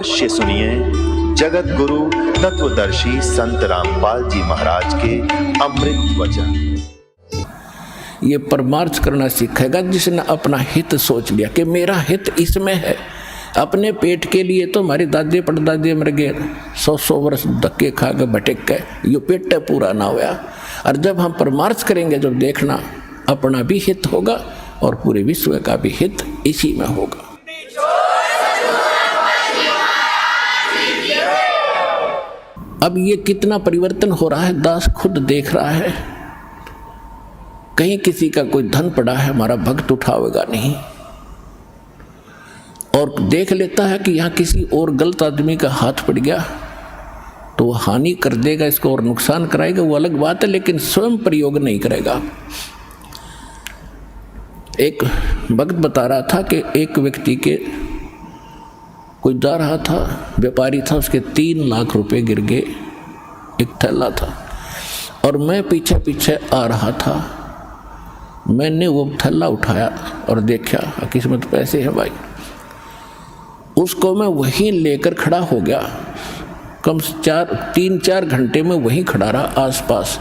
अवश्य सुनिए जगत गुरु तत्वदर्शी संत रामपाल जी महाराज के अमृत वचन। ये परमार्थ करना सीखेगा जिसने अपना हित सोच लिया कि मेरा हित इसमें है। अपने पेट के लिए तो हमारे दादे परदादे मर गए, 100 वर्ष धक्के खा के भटक गए, ये पेट पूरा ना हुआ। और जब हम परमार्थ करेंगे जब देखना अपना भी हित होगा और पूरे विश्व का भी हित इसी में होगा। अब ये कितना परिवर्तन हो रहा है दास खुद देख रहा है। कहीं किसी का कोई धन पड़ा है, हमारा भक्त उठावेगा नहीं और देख लेता है कि यहाँ किसी और गलत आदमी का हाथ पड़ गया तो वो हानि कर देगा, इसको और नुकसान कराएगा, वो अलग बात है, लेकिन स्वयं प्रयोग नहीं करेगा। एक भक्त बता रहा था कि एक व्यक्ति के कोई जा रहा था, व्यापारी था, उसके 3 लाख रुपए गिर गए, एक थैला था और मैं पीछे पीछे आ रहा था। मैंने वो थैला उठाया और देखा किस्मत पैसे है भाई, उसको मैं वहीं लेकर खड़ा हो गया। कम से 3-4 घंटे में वहीं खड़ा रहा आसपास।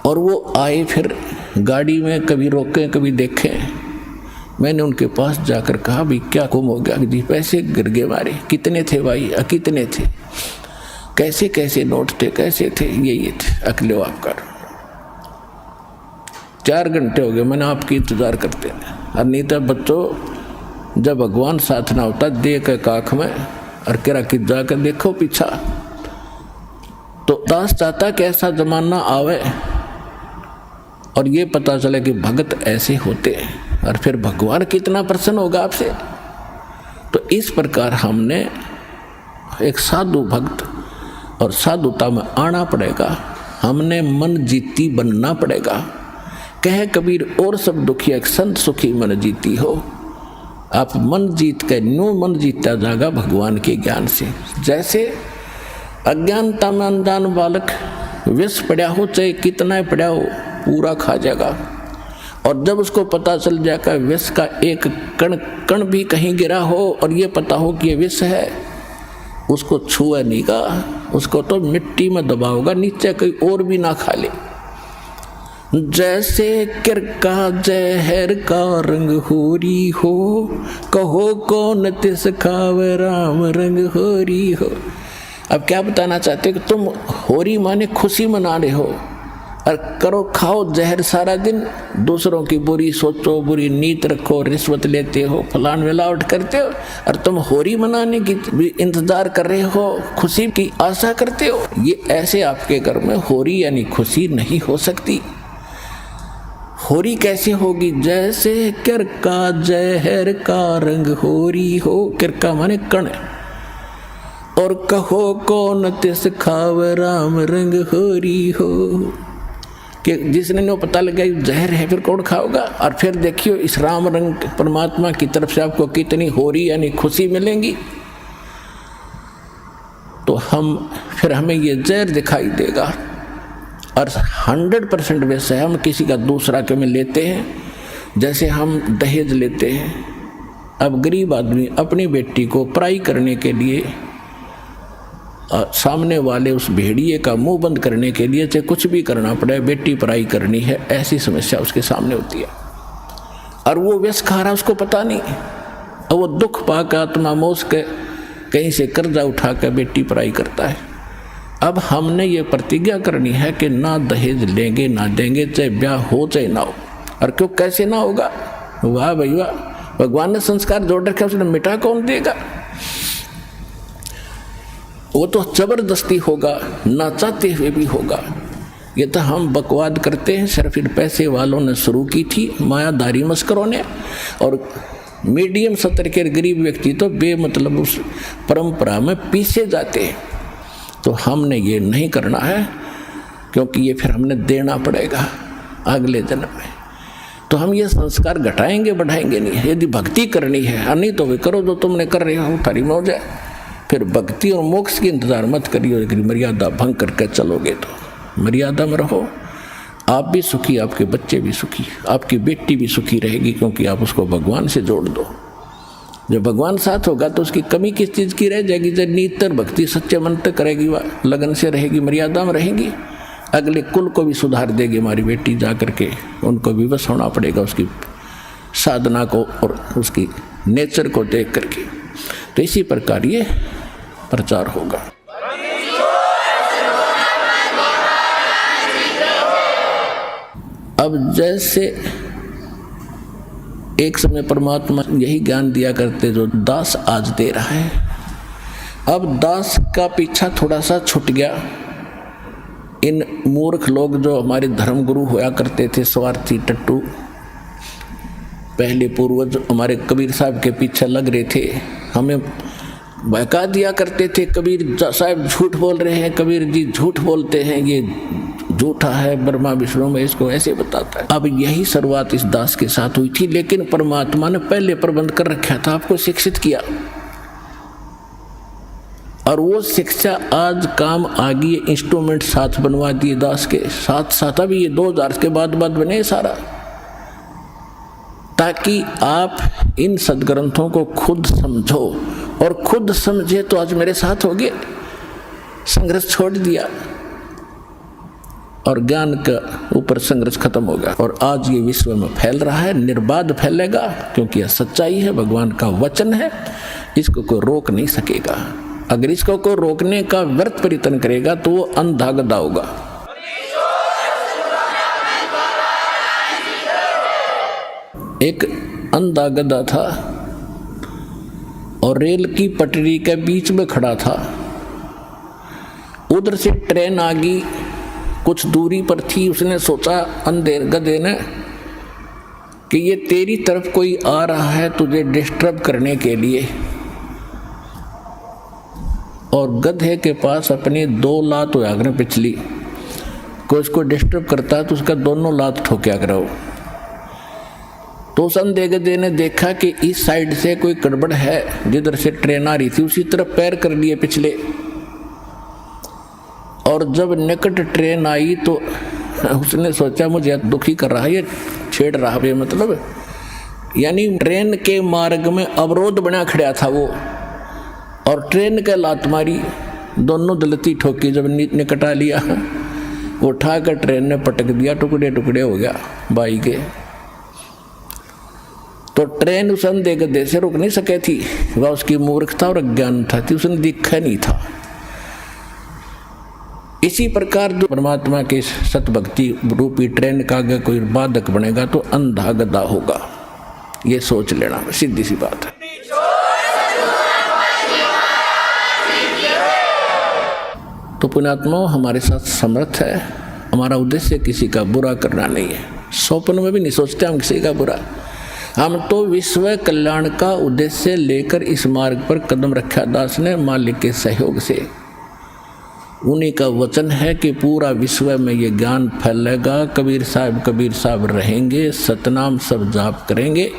और वो आए फिर गाड़ी में, कभी रोके कभी देखे। मैंने उनके पास जाकर कहा भाई क्या गुम हो गया? जी पैसे गिर गए मारे। कितने थे भाई? कितने थे? कैसे कैसे नोट थे? कैसे थे? ये थे। अकले आपका 4 घंटे हो गए मैंने आपकी इंतजार करते हैं। और नहीं तो बच्चों जब भगवान साथ ना होता दे के काख में और केरा कि जाकर देखो पीछा। तो दास चाहता कि ऐसा जमाना आवे और ये पता चले कि भगत ऐसे होते हैं और फिर भगवान कितना प्रसन्न होगा आपसे। तो इस प्रकार हमने एक साधु भक्त और साधुता में आना पड़ेगा। हमने मन जीती बनना पड़ेगा। कहे कबीर और सब दुखी एक संत सुखी मन जीती हो। आप मन जीत के न्यू मन जीता जाएगा भगवान के ज्ञान से। जैसे अज्ञानता में अनजान बालक विष पड़ा हो, चाहे कितना पड़ा हो, पूरा खा जाएगा। और जब उसको पता चल जाएगा विष का एक कण भी कहीं गिरा हो और ये पता हो कि ये विष है, उसको छुआ नहीं का, उसको तो मिट्टी में दबाओगा, नीचे कोई और भी ना खा ले। जैसे किरका जहर का रंग होरी हो, कहो कौन तिस खावे राम रंग होरी हो। अब क्या बताना चाहते हो कि तुम होरी माने खुशी मना रहे हो और करो खाओ जहर सारा दिन, दूसरों की बुरी सोचो, बुरी नीत रखो, रिश्वत लेते हो, फलान मिलावट करते हो और तुम होरी मनाने की भी इंतजार कर रहे हो, खुशी की आशा करते हो। ये ऐसे आपके घर में होरी यानी खुशी नहीं हो सकती। होरी कैसे होगी? जैसे किरका जहर का रंग होरी हो, किरका माने कण, और कहो कौन तिस खाव राम रंग होरी हो, कि जिसने नो पता लगा जहर है फिर कौन खाओगा। और फिर देखियो इस राम रंग परमात्मा की तरफ से आपको कितनी होरी यानी खुशी मिलेंगी। तो हमें ये जहर दिखाई देगा और 100% वैसे हम किसी का दूसरा के में लेते हैं। जैसे हम दहेज लेते हैं। अब गरीब आदमी अपनी बेटी को पराई करने के लिए सामने वाले उस भेड़िए का मुंह बंद करने के लिए चाहे कुछ भी करना पड़े, बेटी पराई करनी है, ऐसी समस्या उसके सामने होती है। और वो व्यस खा रहा, उसको पता नहीं, और वो दुख पाकर आत्मा मोस के कहीं से कर्जा उठा कर बेटी पराई करता है। अब हमने ये प्रतिज्ञा करनी है कि ना दहेज लेंगे ना देंगे, चाहे ब्याह हो चाहे ना हो। और क्यों कैसे ना होगा? वाह भाई वाह, भगवान ने संस्कार जोड़ रखे, उसने मिटा कौन देगा? वो तो जबरदस्ती होगा, ना चाहते हुए भी होगा। ये तो हम बकवाद करते हैं, सिर्फ इन पैसे वालों ने शुरू की थी, मायादारी मस्करों ने। और मीडियम स्तर के गरीब व्यक्ति तो बेमतलब उस परंपरा में पीछे जाते हैं। तो हमने ये नहीं करना है, क्योंकि ये फिर हमने देना पड़ेगा अगले जन्म में। तो हम ये संस्कार घटाएंगे बढ़ाएंगे नहीं। यदि भक्ति करनी है, नहीं तो वे करो जो तुमने कर रहे हो, तारी मौज है। फिर भक्ति और मोक्ष की इंतजार मत करिए। अगर मर्यादा भंग करके चलोगे तो मर्यादा में रहो, आप भी सुखी, आपके बच्चे भी सुखी, आपकी बेटी भी सुखी रहेगी, क्योंकि आप उसको भगवान से जोड़ दो। जब भगवान साथ होगा तो उसकी कमी किस चीज़ की रह जाएगी? जब नितर भक्ति सच्चे मन तक करेगी, वह लगन से रहेगी, मर्यादा में रहेगी, अगले कुल को भी सुधार देगी हमारी बेटी, जा करके उनको विवश होना पड़ेगा उसकी साधना को और उसकी नेचर को देख करके। तो इसी प्रकार ये प्रचार होगा। अब जैसे एक समय परमात्मा यही ज्ञान दिया करते जो दास आज दे रहा है, अब दास का पीछा थोड़ा सा छूट गया। इन मूर्ख लोग जो हमारे धर्म गुरु होया करते थे, स्वार्थी टट्टू, पहले पूर्वज हमारे कबीर साहब के पीछे लग रहे थे, हमें बहका दिया करते थे, कबीर साहब झूठ बोल रहे हैं, कबीर जी झूठ बोलते हैं, ये झूठा है, ब्रह्मा विष्णु में इसको ऐसे बताता है। अब यही शुरुआत इस दास के साथ हुई थी, लेकिन परमात्मा ने पहले प्रबंध कर रखा था, आपको शिक्षित किया, और वो शिक्षा आज काम आ गई। इंस्ट्रूमेंट साथ बनवा दिए दास के साथ साथ। अभी ये 2000 के बाद बने सारा, ताकि आप इन सदग्रंथों को खुद समझो, और खुद समझे तो आज मेरे साथ होगे। संघर्ष छोड़ दिया और ज्ञान का ऊपर संघर्ष खत्म होगा, और आज ये विश्व में फैल रहा है, निर्बाध फैलेगा, क्योंकि यह सच्चाई है, भगवान का वचन है, इसको कोई रोक नहीं सकेगा। अगर इसको कोई रोकने का व्यर्थ प्रयत्न करेगा तो वो अंधा गधा होगा। एक अंधा गधा था और रेल की पटरी के बीच में खड़ा था। उधर से ट्रेन आ गई, कुछ दूरी पर थी। उसने सोचा, अंधे गधे ने, कि ये तेरी तरफ कोई आ रहा है तुझे डिस्टर्ब करने के लिए, और गधे के पास अपनी 2 लात होया करें पिछली, कोई उसको डिस्टर्ब करता है तो उसका दोनों लात ठोक्या करो। तो उस अंधे गधे ने देखा कि इस साइड से कोई गड़बड़ है, जिधर से ट्रेन आ रही थी उसी तरफ पैर कर लिए पिछले, और जब निकट ट्रेन आई तो उसने सोचा मुझे दुखी कर रहा है, ये छेड़ रहा है, मतलब यानी ट्रेन के मार्ग में अवरोध बना खड़ा था वो, और ट्रेन के लात मारी, दोनों दलती ठोकी। जब निकट आ लिया, वो उठा कर ट्रेन ने पटक दिया, टुकड़े टुकड़े हो गया बाई के। तो ट्रेन उस अंधे गधे से रुक नहीं सके थी, वह उसकी मूर्खता और अज्ञानता थी, उसने दिखा नहीं था। इसी प्रकार जो परमात्मा के सतभक्ति रूपी ट्रेन का अगर कोई बाधक बनेगा तो अंधा गधा होगा, ये सोच लेना, सीधी सी बात है। तो पुण्यात्मा हमारे साथ समर्थ है, हमारा उद्देश्य किसी का बुरा करना नहीं है, स्वप्न में भी नहीं सोचते हम किसी का बुरा। हम तो विश्व कल्याण का उद्देश्य लेकर इस मार्ग पर कदम रखा दास ने, मालिक के सहयोग से। उन्हीं का वचन है कि पूरा विश्व में ये ज्ञान फैलेगा, कबीर साहब रहेंगे, सतनाम सब जाप करेंगे,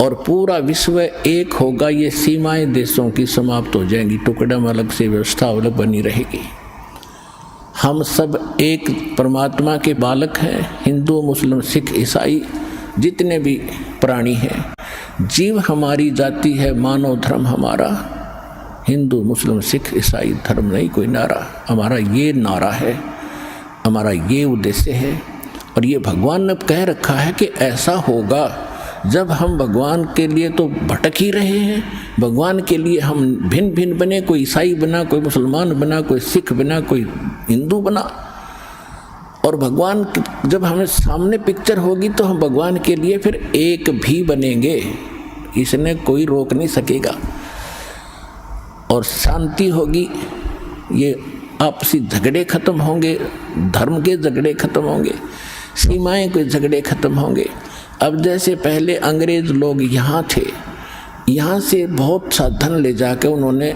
और पूरा विश्व एक होगा। ये सीमाएं देशों की समाप्त हो जाएंगी, टुकड़े में अलग से व्यवस्था अलग बनी रहेगी। हम सब एक परमात्मा के बालक हैं, हिंदू मुस्लिम सिख ईसाई जितने भी प्राणी हैं। जीव हमारी जाति है, मानव धर्म हमारा, हिंदू मुस्लिम सिख ईसाई धर्म नहीं कोई नारा, हमारा ये नारा है, हमारा ये उद्देश्य है। और ये भगवान ने कह रखा है कि ऐसा होगा जब हम भगवान के लिए तो भटक ही रहे हैं, भगवान के लिए हम भिन्न भिन्न बने, कोई ईसाई बना, कोई मुसलमान बना, कोई सिख बना, कोई हिंदू बना, और भगवान जब हमें सामने पिक्चर होगी तो हम भगवान के लिए फिर एक भी बनेंगे, इसने कोई रोक नहीं सकेगा। और शांति होगी, ये आपसी झगड़े खत्म होंगे, धर्म के झगड़े खत्म होंगे, सीमाएं के झगड़े खत्म होंगे। अब जैसे पहले अंग्रेज लोग यहाँ थे, यहाँ से बहुत सा धन ले जाके उन्होंने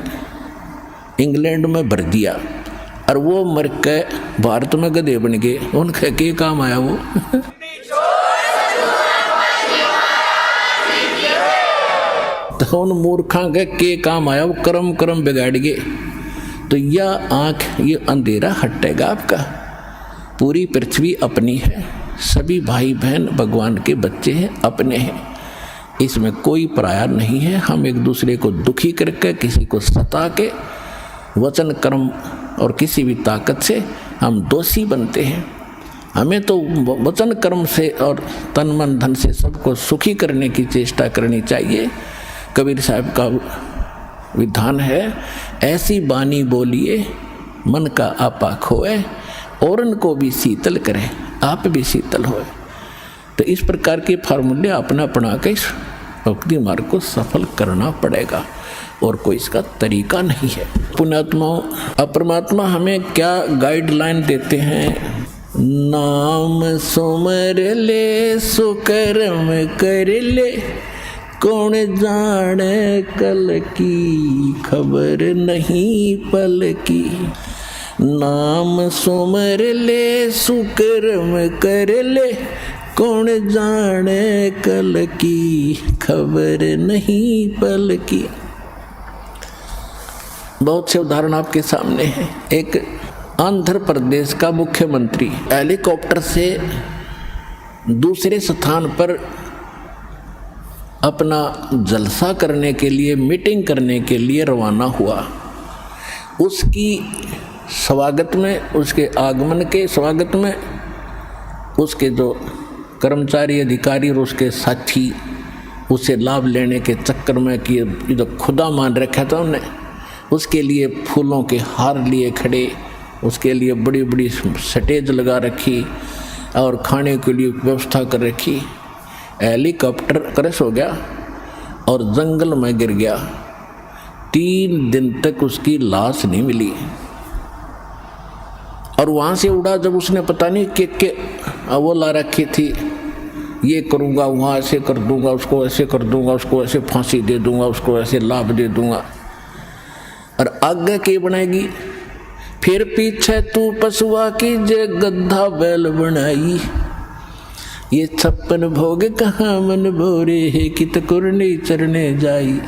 इंग्लैंड में भर दिया, और वो मर के भारत में गधे बन गए। उनका क्या काम आया वो तो उन मूर्खा के काम आया, वो कर्म बिगाड़ गए। तो यह आँख, ये अंधेरा हटेगा आपका। पूरी पृथ्वी अपनी है, सभी भाई बहन भगवान के बच्चे हैं, अपने हैं। इसमें कोई पराया नहीं है। हम एक दूसरे को दुखी करके, किसी को सता के, वचन कर्म और किसी भी ताकत से हम दोषी बनते हैं। हमें तो वचन कर्म से और तन मन धन से सबको सुखी करने की चेष्टा करनी चाहिए। कबीर साहब का विधान है, ऐसी बानी बोलिए मन का आपा खोए, औरन को भी शीतल करे आप भी शीतल होए। तो इस प्रकार के फार्मूले अपना अपना के इस भक्ति मार्ग को सफल करना पड़ेगा और कोई इसका तरीका नहीं है। पुण्यात्माओं, परमात्मा हमें क्या गाइडलाइन देते हैं? नाम सुमर ले सुकर्म कर ले, कौन जाने कल की खबर नहीं पल की। नाम सुमर ले सुकर्म कर ले, कौन जाने कल की खबर नहीं पल की। बहुत से उदाहरण आपके सामने हैं। एक आंध्र प्रदेश का मुख्यमंत्री हेलीकॉप्टर से दूसरे स्थान पर अपना जलसा करने के लिए, मीटिंग करने के लिए रवाना हुआ। उसकी स्वागत में, उसके आगमन के स्वागत में उसके जो कर्मचारी, अधिकारी और उसके साथी उसे लाभ लेने के चक्कर में कि जो खुदा मान रखा था उन्हें, उसके लिए फूलों के हार लिए खड़े, उसके लिए बड़ी बड़ी स्टेज लगा रखी और खाने के लिए व्यवस्था कर रखी। हेलीकॉप्टर क्रैश हो गया और जंगल में गिर गया। 3 दिन तक उसकी लाश नहीं मिली। और वहाँ से उड़ा जब उसने पता नहीं के वो ला रखी थी, ये करूँगा, वहाँ ऐसे कर दूँगा, उसको ऐसे कर दूँगा, उसको ऐसे फांसी दे दूँगा, उसको ऐसे लाभ दे दूँगा। और आगे की बनाएगी, फिर पीछे तू पशुआ की जे गद्दा बैल बनाई। ये 56 भोग कहाँ मन भोरे है, कित कुरनी चरने जाई।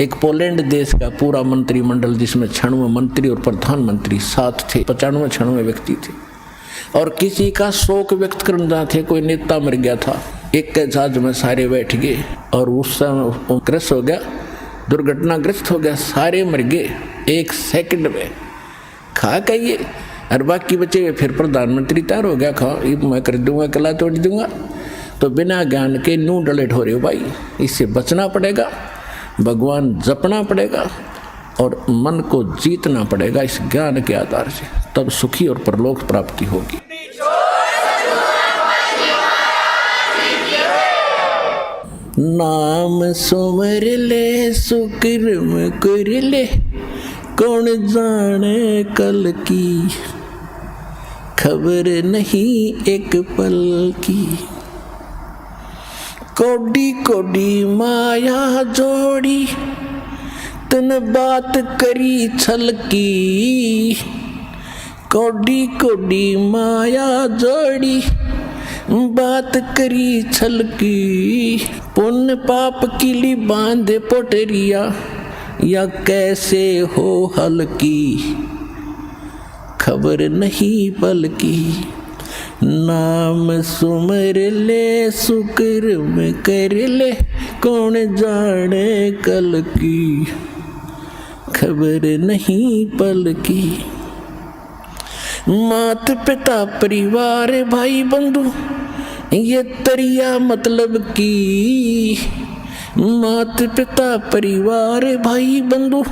एक पोलैंड देश का पूरा मंत्रिमंडल, जिसमें 96 मंत्री और प्रधानमंत्री साथ थे, 95-96 व्यक्ति थे, और किसी का शोक व्यक्त करना थे। कोई नेता मर गया था, एक के जहाज में सारे बैठ गए और उस समय क्रैश हो गया, दुर्घटनाग्रस्त हो गया, सारे मर गए 1 सेकंड में। खा कहिए और बाकी बचे हुए फिर प्रधानमंत्री तैयार हो गया, खा ये मैं कर दूंगा, कला तोड़ दूंगा। तो बिना ज्ञान के नू डले ठोरे हो भाई, इससे बचना पड़ेगा, भगवान जपना पड़ेगा और मन को जीतना पड़ेगा इस ज्ञान के आधार से, तब सुखी और परलोक प्राप्ति होगी। नाम सुमर ले सुकर्म कर ले, कौन जाने कल की खबर नहीं एक पल की। कोडी कोडी माया जोड़ी, तन बात करी छल की। कोडी कोडी माया जोड़ी, बात करी छल की। पुण्य पाप किली बांधे पोटरिया, या कैसे हो हल्की खबर नहीं पल की। नाम सुमर ले सुकर्म कर ले, कौन जाने कल की खबर नहीं पल की। मात पिता परिवार भाई बंधु, ये तरिया मतलब की। मात पिता परिवार भाई बंधु,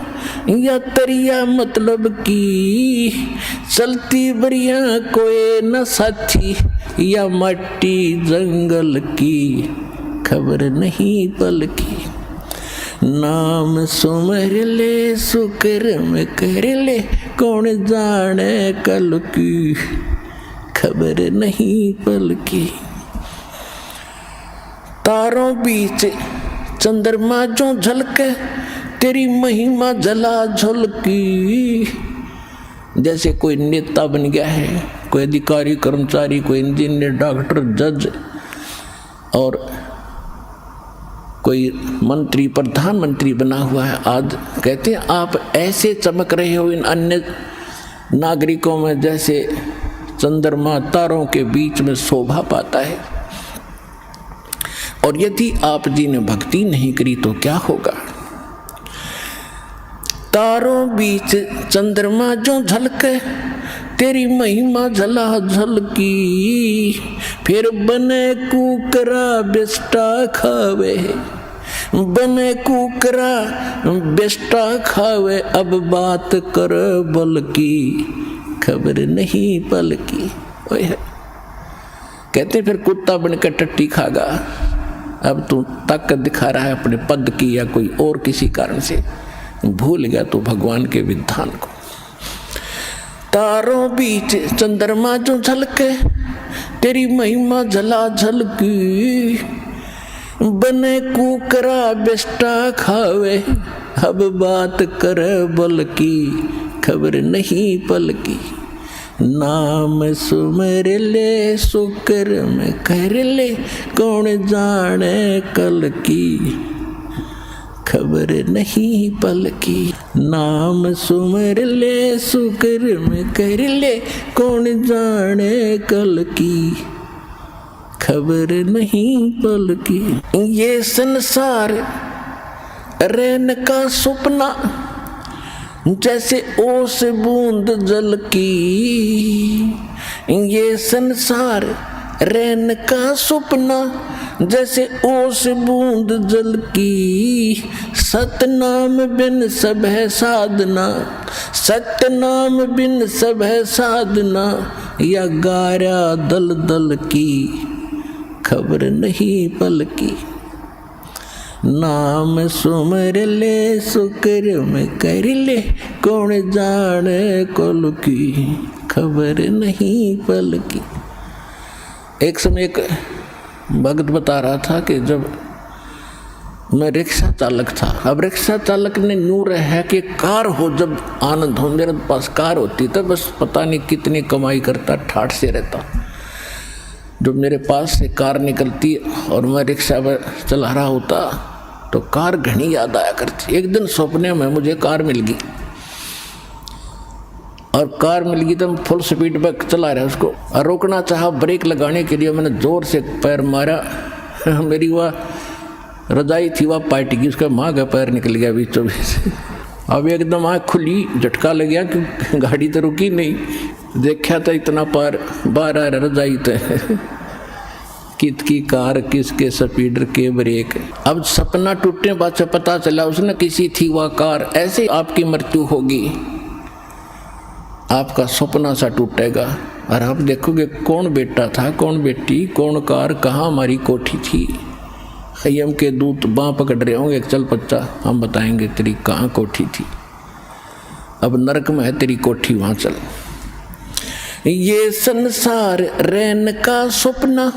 या तरिया मतलब की। चलती बरिया कोई न साथी, या मट्टी जंगल की खबर नहीं पल की। नाम सुमर ले सुकर्म कर ले, कौन जाने कल की खबर नहीं पल की। तारों बीच चंद्रमा जो झलके, तेरी महिमा जला झलकी। जैसे कोई नेता बन गया है, कोई अधिकारी कर्मचारी, कोई इंजीनियर, डॉक्टर, जज और कोई मंत्री, प्रधानमंत्री बना हुआ है। आज कहते हैं आप ऐसे चमक रहे हो इन अन्य नागरिकों में जैसे चंद्रमा तारों के बीच में शोभा पाता है। और यदि आप जी ने भक्ति नहीं करी तो क्या होगा। तारों बीच चंद्रमा जो झलके, तेरी महिमा झला झलकी, फिर बने कुकरा बेस्टा खावे, बने कुकरा बेस्टा खावे, अब बात कर बल की, खबर नहीं पल की। कहते फिर कुत्ता बनकर टट्टी खागा। अब तू ताकत दिखा रहा है अपने पद की या कोई और किसी कारण से, भूल गया तो भगवान के विधान को। तारों बीच चंद्रमा जो झलके, तेरी महिमा झला झलकी, बने कुकरा बेस्टा खावे, अब बात कर बल की, खबर नहीं पल की। नाम सुमर ले शुक्र में कर ले, कौन जाने कल की, खबर नहीं पल की। नाम सुमर ले शुक्र में कर ले, कौन जाने कल की, खबर नहीं पल की। ये संसार रैन का सपना, जैसे ओस बूंद जल की, ये संसार रैन का सपना, जैसे ओस बूंद जल की। सतनाम बिन सब है साधना, सतनाम बिन सब है साधना, या गारा दल दल की, खबर नहीं पल की। नाम सुमर ले शुक्र में कर ले, कौन जाने कल की, खबर नहीं पल की। एक समय एक भक्त बता रहा था कि जब मैं रिक्शा चालक था, अब रिक्शा चालक ने नूर है कि कार हो, जब आनंद हो। मेरे पास कार होती तो बस पता नहीं कितनी कमाई करता, ठाठ से रहता। जब मेरे पास से कार निकलती और मैं रिक्शा चला रहा होता तो कार घनी याद आया करती। एक दिन सपने में मुझे कार मिल गई, और कार मिल गई तो मैं फुल स्पीड पर चला रहा उसको, और रोकना चाहा ब्रेक लगाने के लिए मैंने जोर से पैर मारा। मेरी वह रजाई थी वह पार्टी की, उसका माँ का पैर निकल गया बीचों बीच। अब एकदम आँख खुली, झटका लग गया कि गाड़ी तो रुकी नहीं, देखा था इतना पार बाहर आ रहा रजाई तो कित की कार, किसके स्पीडर के ब्रेक। अब सपना टूटने बाद से पता चला उसने किसी थी वह कार। ऐसे आपकी मृत्यु होगी, आपका सपना सा टूटेगा और आप देखोगे कौन बेटा था, कौन बेटी, कौन कार, कहाँ हमारी कोठी थी। खय्यम के दूत बाँ पकड़ रहे होंगे, चल बच्चा हम बताएंगे तेरी कहाँ कोठी थी, अब नरक में है तेरी कोठी, वहाँ चल। ये संसार रैन का सपना,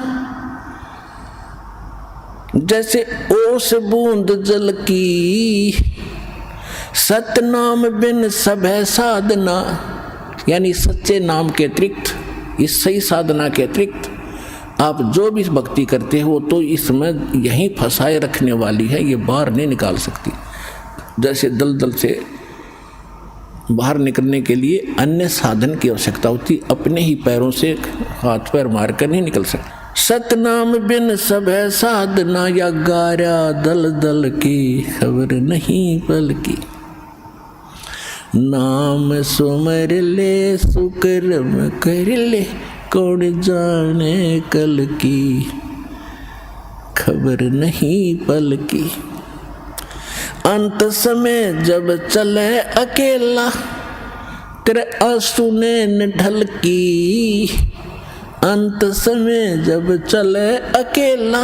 जैसे ओस बूंद जल की, सतनाम बिन सब है साधना, यानी सच्चे नाम के अतिरिक्त, इस सही साधना के अतिरिक्त आप जो भी भक्ति करते हो तो इसमें यहीं फंसाए रखने वाली है, ये बाहर नहीं निकाल सकती। जैसे दलदल से बाहर निकलने के लिए अन्य साधन की आवश्यकता होती, अपने ही पैरों से हाथ पैर मारकर नहीं निकल सकते। सतनाम बिन सब है साधना, या गारा दल दल की, खबर नहीं पल की। नाम सुमर ले सुकर्म कर ले, कौन जाने कल की, खबर नहीं पल की। अंत समय जब चले अकेला, तेरे आंसू ने ढल की। अंत समय जब चले अकेला,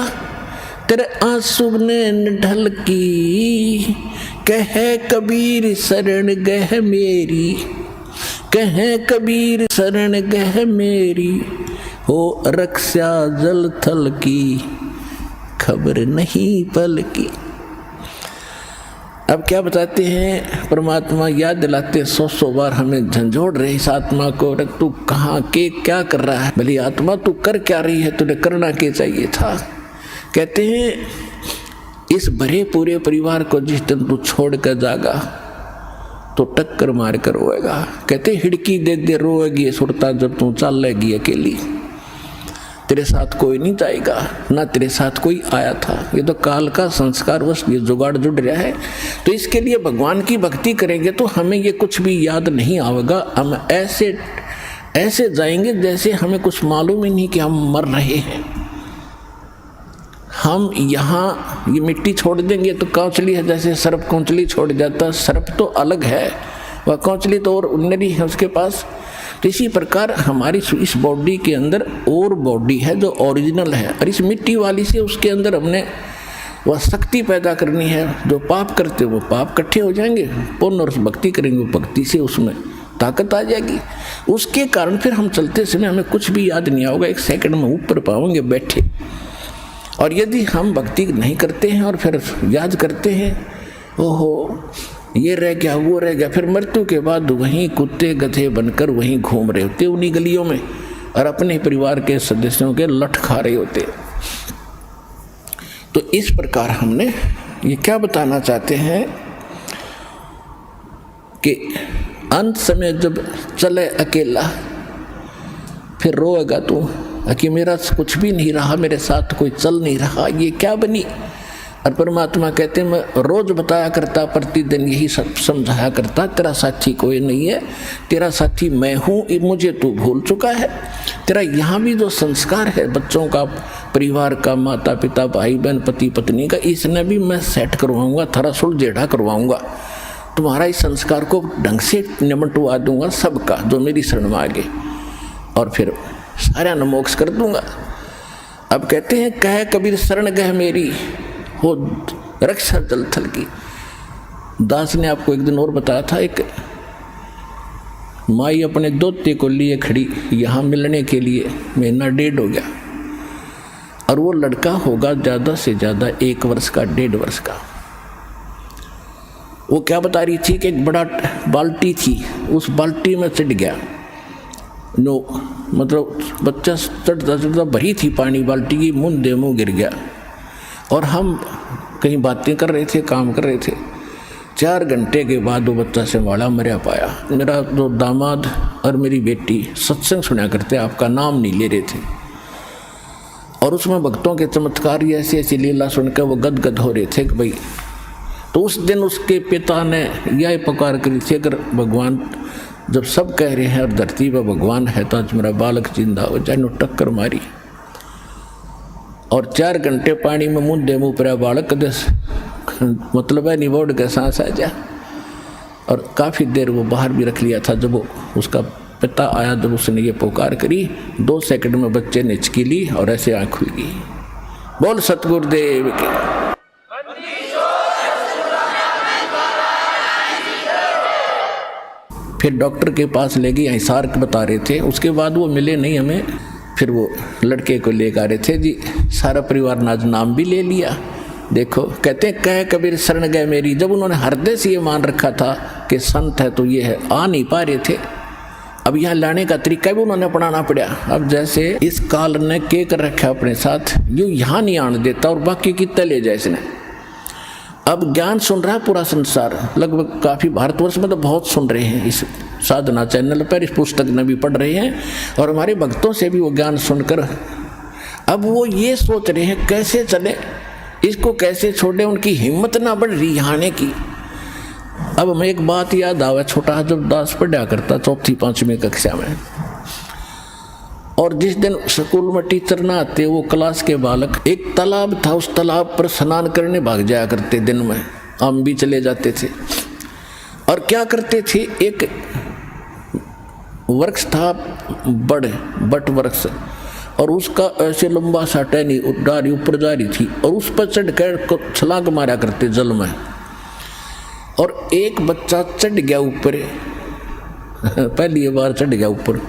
तेरे आंसू ने ढल की। कहे कबीर शरण गह मेरी, कहे कबीर शरण गह मेरी, हो रक्षा जल थल की, खबर नहीं पल की। अब क्या बताते हैं, परमात्मा याद दिलाते 100 बार हमें झंझोड़ रहे इस आत्मा को, रख तू कहाँ के क्या कर रहा है, भली आत्मा तू कर क्या रही है, तुझे करना क्या चाहिए था। कहते हैं इस भरे पूरे परिवार को जिस दिन तू छोड़ कर जागा तो टक्कर मार कर रोएगा। कहते हिड़की दे दे रोएगी सुरता, जब तू चल लेगी अकेली। तेरे साथ कोई नहीं जाएगा, ना तेरे साथ कोई आया था। ये तो काल का संस्कार बस ये जुगाड़ जुड़ रहा है। तो इसके लिए भगवान की भक्ति करेंगे तो हमें ये कुछ भी याद नहीं आएगा। हम ऐसे ऐसे जाएंगे जैसे हमें कुछ मालूम ही नहीं कि हम मर रहे हैं। हम यहाँ ये मिट्टी छोड़ देंगे तो कौचली है, जैसे सर्प कौचली छोड़ जाता, सर्प तो अलग है, वह कौचली तो और उन्नरी है उसके पास। तो इसी प्रकार हमारी इस बॉडी के अंदर और बॉडी है जो ओरिजिनल है, और इस मिट्टी वाली से उसके अंदर हमने वह शक्ति पैदा करनी है। जो पाप करते वो पाप इकट्ठे हो जाएंगे, पुण्य और भक्ति करेंगे वो भक्ति से उसमें ताकत आ जाएगी। उसके कारण फिर हम चलते समय हमें कुछ भी याद नहीं आओगे, 1 सेकंड में ऊपर पाओगे बैठे। और यदि हम भक्ति नहीं करते हैं और फिर याद करते हैं, ओहो ये रह गया वो रह गया, फिर मृत्यु के बाद वहीं कुत्ते गधे बनकर वहीं घूम रहे होते उन्हीं गलियों में, और अपने परिवार के सदस्यों के लठ खा रहे होते। तो इस प्रकार हमने ये क्या बताना चाहते हैं कि अंत समय जब चले अकेला फिर रोएगा तू कि मेरा कुछ भी नहीं रहा, मेरे साथ कोई चल नहीं रहा, ये क्या बनी। और परमात्मा कहते हैं मैं रोज बताया करता, प्रतिदिन यही सब समझाया करता, तेरा साथी कोई नहीं है, तेरा साथी मैं हूँ, मुझे तू भूल चुका है। तेरा यहाँ भी जो संस्कार है बच्चों का, परिवार का, माता पिता भाई बहन पति पत्नी का, इसने भी मैं सेट करवाऊँगा, थोड़ा सुलझेड़ा करवाऊँगा। तुम्हारा इस संस्कार को ढंग से निमटवा दूंगा सबका जो मेरी शरण में आगे, और फिर सारा न मोक्ष कर दूंगा। अब कहते हैं कह कबीर शरण गह मेरी हो रक्षा जल थल की। दास ने आपको एक दिन और बताया था, एक माई अपने दोते को लिए खड़ी यहाँ मिलने के लिए, 1.5 महीना हो गया, और वो लड़का होगा ज़्यादा से ज़्यादा 1 वर्ष का, 1.5 वर्ष का। वो क्या बता रही थी कि एक बड़ा बाल्टी थी, उस बाल्टी में चढ़ गया, मतलब बच्चा चढ़ता चढ़ता भरी थी पानी बाल्टी की, मुँह गिर गया। और हम कहीं बातें कर रहे थे, काम कर रहे थे। 4 घंटे के बाद वो बच्चा संभाला, मरा पाया। मेरा जो दामाद और मेरी बेटी सत्संग सुना करते, आपका नाम नहीं ले रहे थे, और उसमें भक्तों के चमत्कार ऐसी ऐसी लीला सुनकर वो गदगद हो रहे थे कि भाई। तो उस दिन उसके पिता ने यह पुकार करी थी, अगर भगवान जब सब कह रहे हैं और धरती पर भगवान है तो आज मेरा बालक जिंदा हो जाए। नो टक्कर मारी और 4 घंटे पानी में मुँह पर बालक दस मतलब है निबोड़ के सांस आ जा। और काफ़ी देर वो बाहर भी रख लिया था। जब वो उसका पिता आया, जब उसने ये पुकार करी, 2 सेकंड में बच्चे ने हिचकी ली और ऐसे आँख खुल गई। बोल सतगुरुदेव के। फिर डॉक्टर के पास ले गई, हिसार बता रहे थे। उसके बाद वो मिले नहीं हमें। फिर वो लड़के को लेकर आ रहे थे जी, सारा परिवार ने आज नाम भी ले लिया। देखो कहते हैं कह कबीर शरण गए मेरी। जब उन्होंने हृदय से ये मान रखा था कि संत है तो ये है, आ नहीं पा रहे थे। अब यहाँ लाने का तरीका भी उन्होंने अपनाना पड़ा। अब जैसे इस काल ने के कर रखा अपने साथ, यूँ यहाँ नहीं आने देता और बाकी कितने ले जाए इसने। अब ज्ञान सुन रहा है पूरा संसार, लगभग काफ़ी भारतवर्ष में तो बहुत सुन रहे हैं इस साधना चैनल पर, इस पुस्तक में भी पढ़ रहे हैं और हमारे भक्तों से भी वो ज्ञान सुनकर अब वो ये सोच रहे हैं कैसे चले, इसको कैसे छोड़े। उनकी हिम्मत ना बढ़ रही आने की। अब मैं एक बात याद आवा, छोटा जब दास पढ़ा करता 4वीं-5वीं कक्षा में, और जिस दिन स्कूल में टीचर ना आते, वो क्लास के बालक, एक तालाब था, उस तालाब पर स्नान करने भाग जाया करते। दिन में हम भी चले जाते थे। और क्या करते थे, एक वृक्ष था बट वृक्ष, और उसका ऐसे लंबा सा टहनी डारी ऊपर जा रही थी, और उस पर चढ़ कर छलांग मारा करते जल में। और एक बच्चा चढ़ गया ऊपर, पहली बार चढ़ गया ऊपर,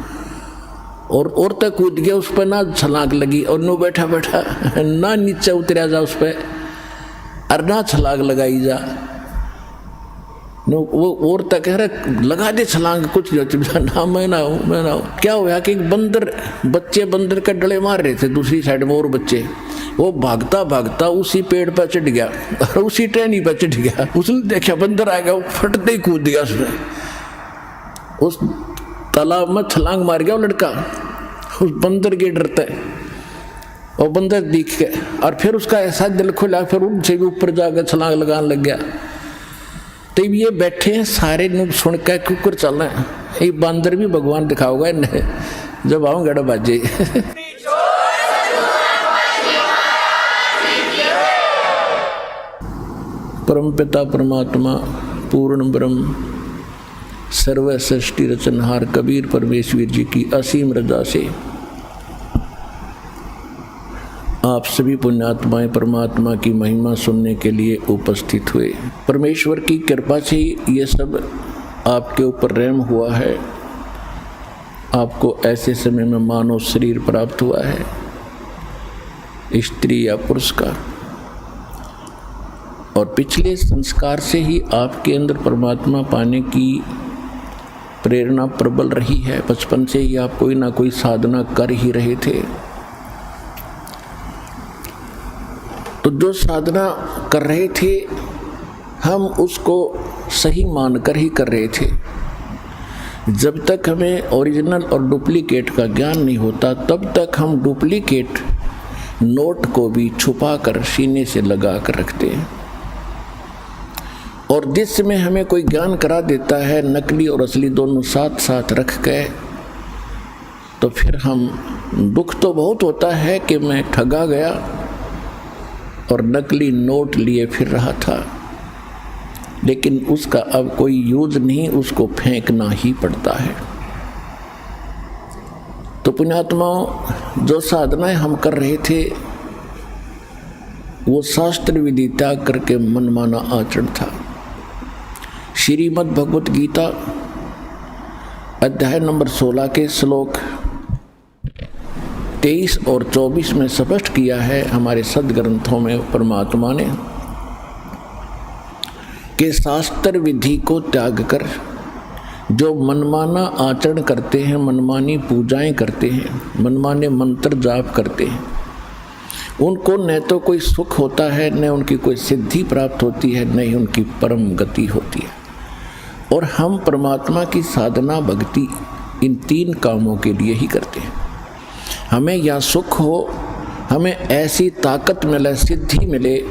और तक कूद गया उस पर, ना छलांग लगी और नो बैठा बैठा ना नीचे उतरा जा उस पर, और ना छलांग लगाई जा। नो वो और तक कह रहा लगा दे छलांग, कुछ ना मैं ना हूँ। क्या हुआ कि बच्चे बंदर का डले मार रहे थे दूसरी साइड में, और बच्चे वो भागता भागता उसी पेड़ पर चढ़ गया और उसी टहनी पर चढ़ गया। उसने देखा बंदर आ गया, वो फटते ही कूद गया उसमें, उस तालाब में छलांग मार गया वो लड़का उस बंदर के डरते। और बंदर दिख के और फिर उसका ऐसा दिल खुला, फिर उनसे भी ऊपर जाकर छलांग लगाने लग गया। तब ये बैठे हैं सारे नुक सुन के कुकर चल रहे हैं, ये बंदर भी भगवान दिखाओगा इन्हें जब आऊँ गड़ा बाजे। परम पिता परमात्मा पूर्ण ब्रह्म सर्व सृष्टि रचनहार कबीर परमेश्वर जी की असीम रजा से आप सभी पुण्यात्माएं परमात्मा की महिमा सुनने के लिए उपस्थित हुए। परमेश्वर की कृपा से ये सब आपके ऊपर रहम हुआ है। आपको ऐसे समय में मानव शरीर प्राप्त हुआ है, स्त्री या पुरुष का, और पिछले संस्कार से ही आपके अंदर परमात्मा पाने की प्रेरणा प्रबल रही है। बचपन से ही आप कोई ना कोई साधना कर ही रहे थे। तो जो साधना कर रहे थे हम उसको सही मानकर ही कर रहे थे। जब तक हमें ओरिजिनल और डुप्लीकेट का ज्ञान नहीं होता तब तक हम डुप्लीकेट नोट को भी छुपा कर सीने से लगा कर रखते हैं। और जिस समय हमें कोई ज्ञान करा देता है नकली और असली दोनों साथ साथ रख के, तो फिर हम दुख तो बहुत होता है कि मैं ठगा गया और नकली नोट लिए फिर रहा था, लेकिन उसका अब कोई यूज नहीं, उसको फेंकना ही पड़ता है। तो पुण्यात्माओं, जो साधनाएं हम कर रहे थे वो शास्त्र विधि त्याग करके मनमाना आचरण था। श्रीमद् भगवत गीता अध्याय नंबर 16 के श्लोक 23 और 24 में स्पष्ट किया है हमारे सदग्रंथों में परमात्मा ने कि शास्त्र विधि को त्याग कर जो मनमाना आचरण करते हैं, मनमानी पूजाएं करते हैं, मनमाने मंत्र जाप करते हैं, उनको न तो कोई सुख होता है, न उनकी कोई सिद्धि प्राप्त होती है, न ही उनकी परम गति होती है। और हम परमात्मा की साधना भक्ति इन तीन कामों के लिए ही करते हैं। हमें या सुख हो, हमें ऐसी ताकत मिले, सिद्धि मिले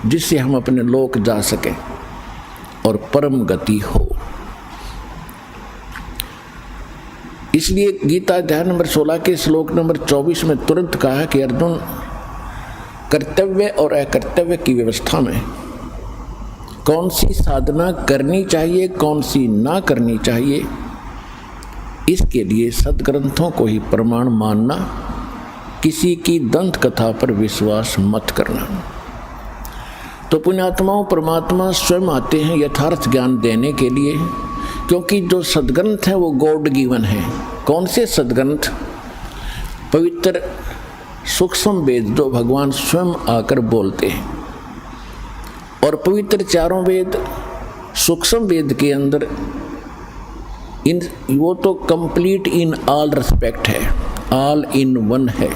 जिससे हम अपने लोक जा सकें और परम गति हो। इसलिए गीता अध्याय नंबर 16 के श्लोक नंबर 24 में तुरंत कहा कि अर्जुन, कर्तव्य और अकर्तव्य की व्यवस्था में कौन सी साधना करनी चाहिए, कौन सी ना करनी चाहिए, इसके लिए सदग्रंथों को ही प्रमाण मानना, किसी की दंत कथा पर विश्वास मत करना। तो पुण्यात्माओं, परमात्मा स्वयं आते हैं यथार्थ ज्ञान देने के लिए, क्योंकि जो सदग्रंथ हैं वो गॉड गिवन है। कौन से सदग्रंथ? पवित्र सूक्ष्म वेद जो भगवान स्वयं आकर बोलते हैं, और पवित्र चारों वेद सूक्ष्म वेद के अंदर वो तो कंप्लीट इन ऑल रिस्पेक्ट है, ऑल इन वन है,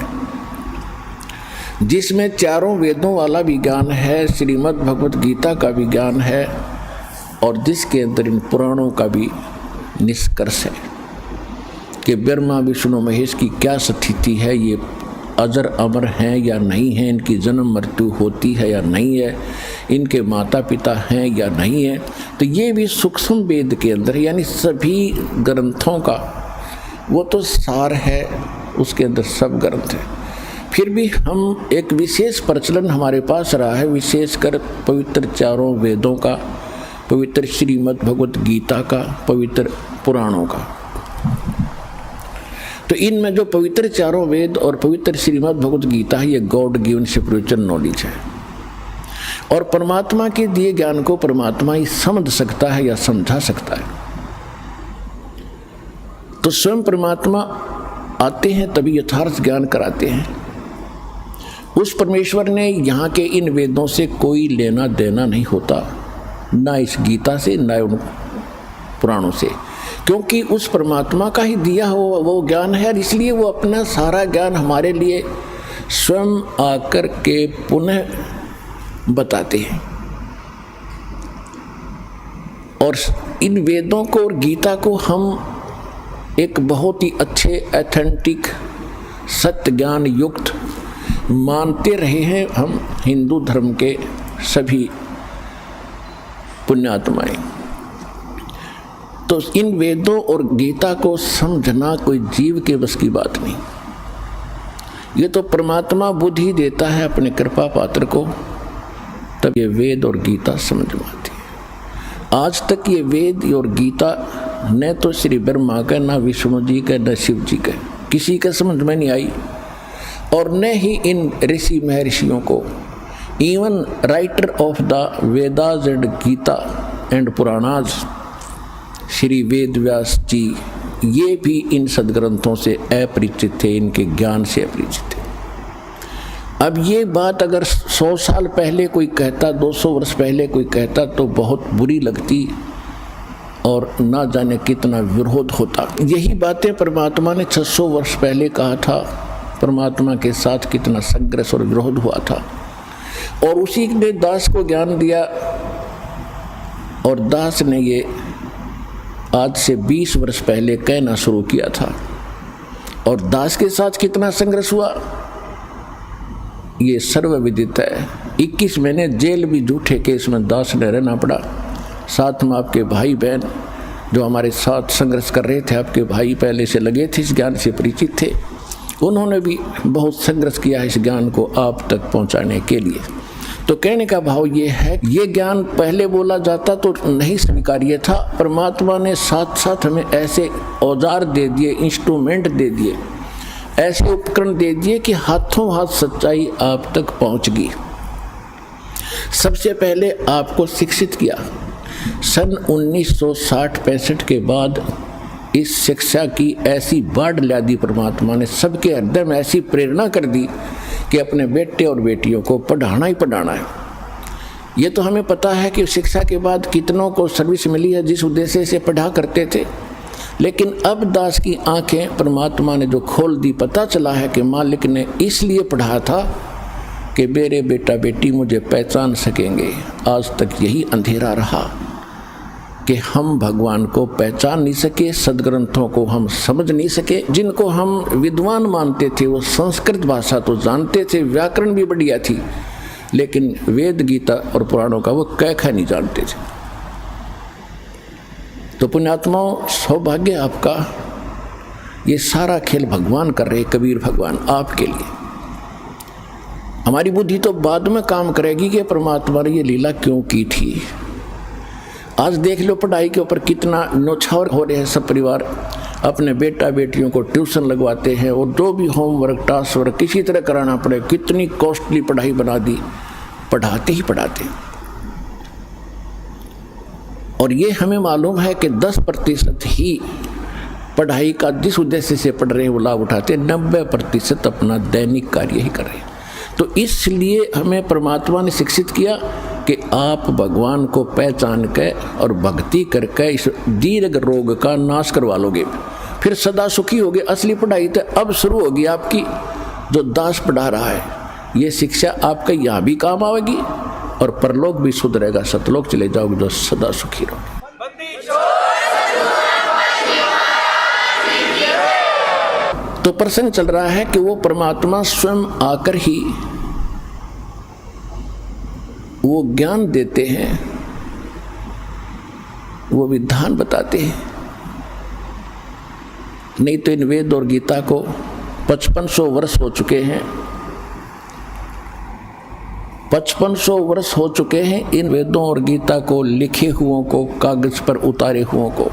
जिसमें चारों वेदों वाला भी ज्ञान है, श्रीमद् भगवत गीता का भी ज्ञान है, और जिसके अंदर इन पुराणों का भी निष्कर्ष है कि ब्रह्मा विष्णु महेश की क्या स्थिति है, ये अजर अमर हैं या नहीं हैं, इनकी जन्म मृत्यु होती है या नहीं है, इनके माता पिता हैं या नहीं है। तो ये भी सूक्ष्म वेद के अंदर, यानी सभी ग्रंथों का वो तो सार है, उसके अंदर सब ग्रंथ है। फिर भी हम एक विशेष प्रचलन हमारे पास रहा है, विशेषकर पवित्र चारों वेदों का, पवित्र श्रीमद् भगवत गीता का, पवित्र पुराणों का। तो इनमें जो पवित्र चारों वेद और पवित्र श्रीमद् भगवत गीता है, ये गॉड गिवन स्पिरिचुअल नॉलेज है, और परमात्मा के दिए ज्ञान को परमात्मा ही समझ सकता है या समझा सकता है। तो स्वयं परमात्मा आते हैं तभी यथार्थ ज्ञान कराते हैं। उस परमेश्वर ने यहाँ के इन वेदों से कोई लेना देना नहीं होता, ना इस गीता से, ना उन पुराणों से, क्योंकि उस परमात्मा का ही दिया हो वो ज्ञान है, और इसलिए वो अपना सारा ज्ञान हमारे लिए स्वयं आकर के पुनः बताते हैं। और इन वेदों को और गीता को हम एक बहुत ही अच्छे ऑथेंटिक सत्य ज्ञान युक्त मानते रहे हैं हम हिंदू धर्म के सभी पुण्यात्माएं। तो इन वेदों और गीता को समझना कोई जीव के बस की बात नहीं। ये तो परमात्मा बुद्धि देता है अपने कृपा पात्र को, तब ये वेद और गीता समझ में आती है। आज तक ये वेद और गीता न तो श्री ब्रह्मा का, न विष्णु जी का, न शिव जी का, किसी का समझ में नहीं आई। और न ही इन ऋषि महर्षियों को, even writer of the Vedas and Gita and Puranas Shri Ved Vyas ji, ये भी इन सदग्रंथों से अपरिचित थे, इनके ज्ञान से अपरिचित थे। अब ये बात अगर 100 साल पहले कोई कहता, 200 वर्ष पहले कोई कहता तो बहुत बुरी लगती और ना जाने कितना विरोध होता। यही बातें परमात्मा ने 600 वर्ष पहले कहा था। परमात्मा के साथ कितना संघर्ष और विरोध हुआ था, और उसी ने दास को ज्ञान दिया, और दास ने ये आज से 20 वर्ष पहले कहना शुरू किया था। और दास के साथ कितना संघर्ष हुआ ये सर्वविदित है। 21 महीने जेल भी झूठे केस में दास ने रहना पड़ा। साथ में आपके भाई बहन जो हमारे साथ संघर्ष कर रहे थे, आपके भाई पहले से लगे थे, इस ज्ञान से परिचित थे, उन्होंने भी बहुत संघर्ष किया इस ज्ञान को आप तक पहुंचाने के लिए। तो कहने का भाव ये है, ये ज्ञान पहले बोला जाता तो नहीं स्वीकार्य था। परमात्मा ने साथ साथ हमें ऐसे औजार दे दिए, इंस्ट्रूमेंट दे दिए, ऐसे उपकरण दे दिए कि हाथों हाथ सच्चाई आप तक पहुंच गई। सबसे पहले आपको शिक्षित किया। सन 1960-65 के बाद इस शिक्षा की ऐसी बाढ़ ला दी परमात्मा ने, सबके हृदय में ऐसी प्रेरणा कर दी कि अपने बेटे और बेटियों को पढ़ाना ही पढ़ाना है। ये तो हमें पता है कि शिक्षा के बाद कितनों को सर्विस मिली है जिस उद्देश्य से पढ़ा करते थे, लेकिन अब दास की आंखें परमात्मा ने जो खोल दी, पता चला है कि मालिक ने इसलिए पढ़ा था कि मेरे बेटा बेटी मुझे पहचान सकेंगे। आज तक यही अंधेरा रहा कि हम भगवान को पहचान नहीं सके, सदग्रंथों को हम समझ नहीं सके। जिनको हम विद्वान मानते थे वो संस्कृत भाषा तो जानते थे, व्याकरण भी बढ़िया थी, लेकिन वेद गीता और पुराणों का वो कैखा नहीं जानते थे। तो पुण्यात्माओं, सौभाग्य आपका, ये सारा खेल भगवान कर रहे, कबीर भगवान आपके लिए। हमारी बुद्धि तो बाद में काम करेगी कि परमात्मा ने ये लीला क्यों की थी। आज देख लो पढ़ाई के ऊपर कितना नौछावर हो रहे हैं। सब परिवार अपने बेटा बेटियों को ट्यूशन लगवाते हैं, और जो भी होमवर्क टास्क वर्क किसी तरह कराना पड़े, कितनी कॉस्टली पढ़ाई बना दी, पढ़ाते ही पढ़ाते। और ये हमें मालूम है कि 10% ही पढ़ाई का जिस उद्देश्य से पढ़ रहे हैं वो लाभ उठाते, 90% अपना दैनिक कार्य ही कर रहे हैं। तो इसलिए हमें परमात्मा ने शिक्षित किया कि आप भगवान को पहचान के और भक्ति करके इस दीर्घ रोग का नाश करवा लोगे, फिर सदा सुखी होगे। असली पढ़ाई तो अब शुरू होगी आपकी, जो दास पढ़ा रहा है। ये शिक्षा आपका यहाँ भी काम आएगी और परलोक भी सुधरेगा, सतलोक चले जाओगे जो सदा सुखी रहोगे। तो प्रसंग चल रहा है कि वो परमात्मा स्वयं आकर ही वो ज्ञान देते हैं, वो विधान बताते हैं। नहीं तो इन वेद और गीता को 5500 वर्ष हो चुके हैं, 5500 वर्ष हो चुके हैं इन वेदों और गीता को लिखे हुओं को, कागज पर उतारे हुओं को।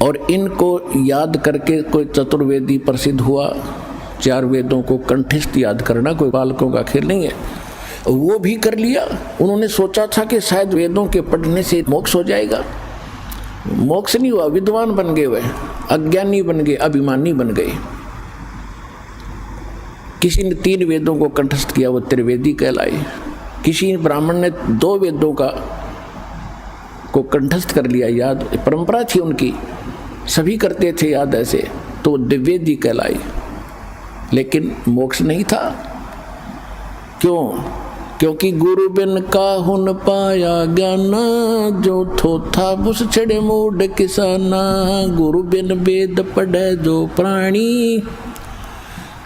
और इनको याद करके कोई चतुर्वेदी प्रसिद्ध हुआ। 4 वेदों को कंठस्थ याद करना कोई बालकों का खेल नहीं है, वो भी कर लिया। उन्होंने सोचा था कि शायद वेदों के पढ़ने से मोक्ष हो जाएगा, मोक्ष नहीं हुआ, विद्वान बन गए, वह अज्ञानी बन गए, अभिमानी बन गए। किसी ने 3 वेदों को कंठस्थ किया, वो त्रिवेदी कहलाए। किसी ब्राह्मण ने 2 वेदों को कंठस्थ कर लिया, याद परंपरा थी उनकी, सभी करते थे याद ऐसे, तो द्विवेदी कहलाई। लेकिन मोक्ष नहीं था। क्यों? क्योंकि गुरु बिन काहुन पाया ज्ञाना, जो थोथा बुस छड़े मूड किसाना। गुरु बिन वेद पढ़े जो प्राणी,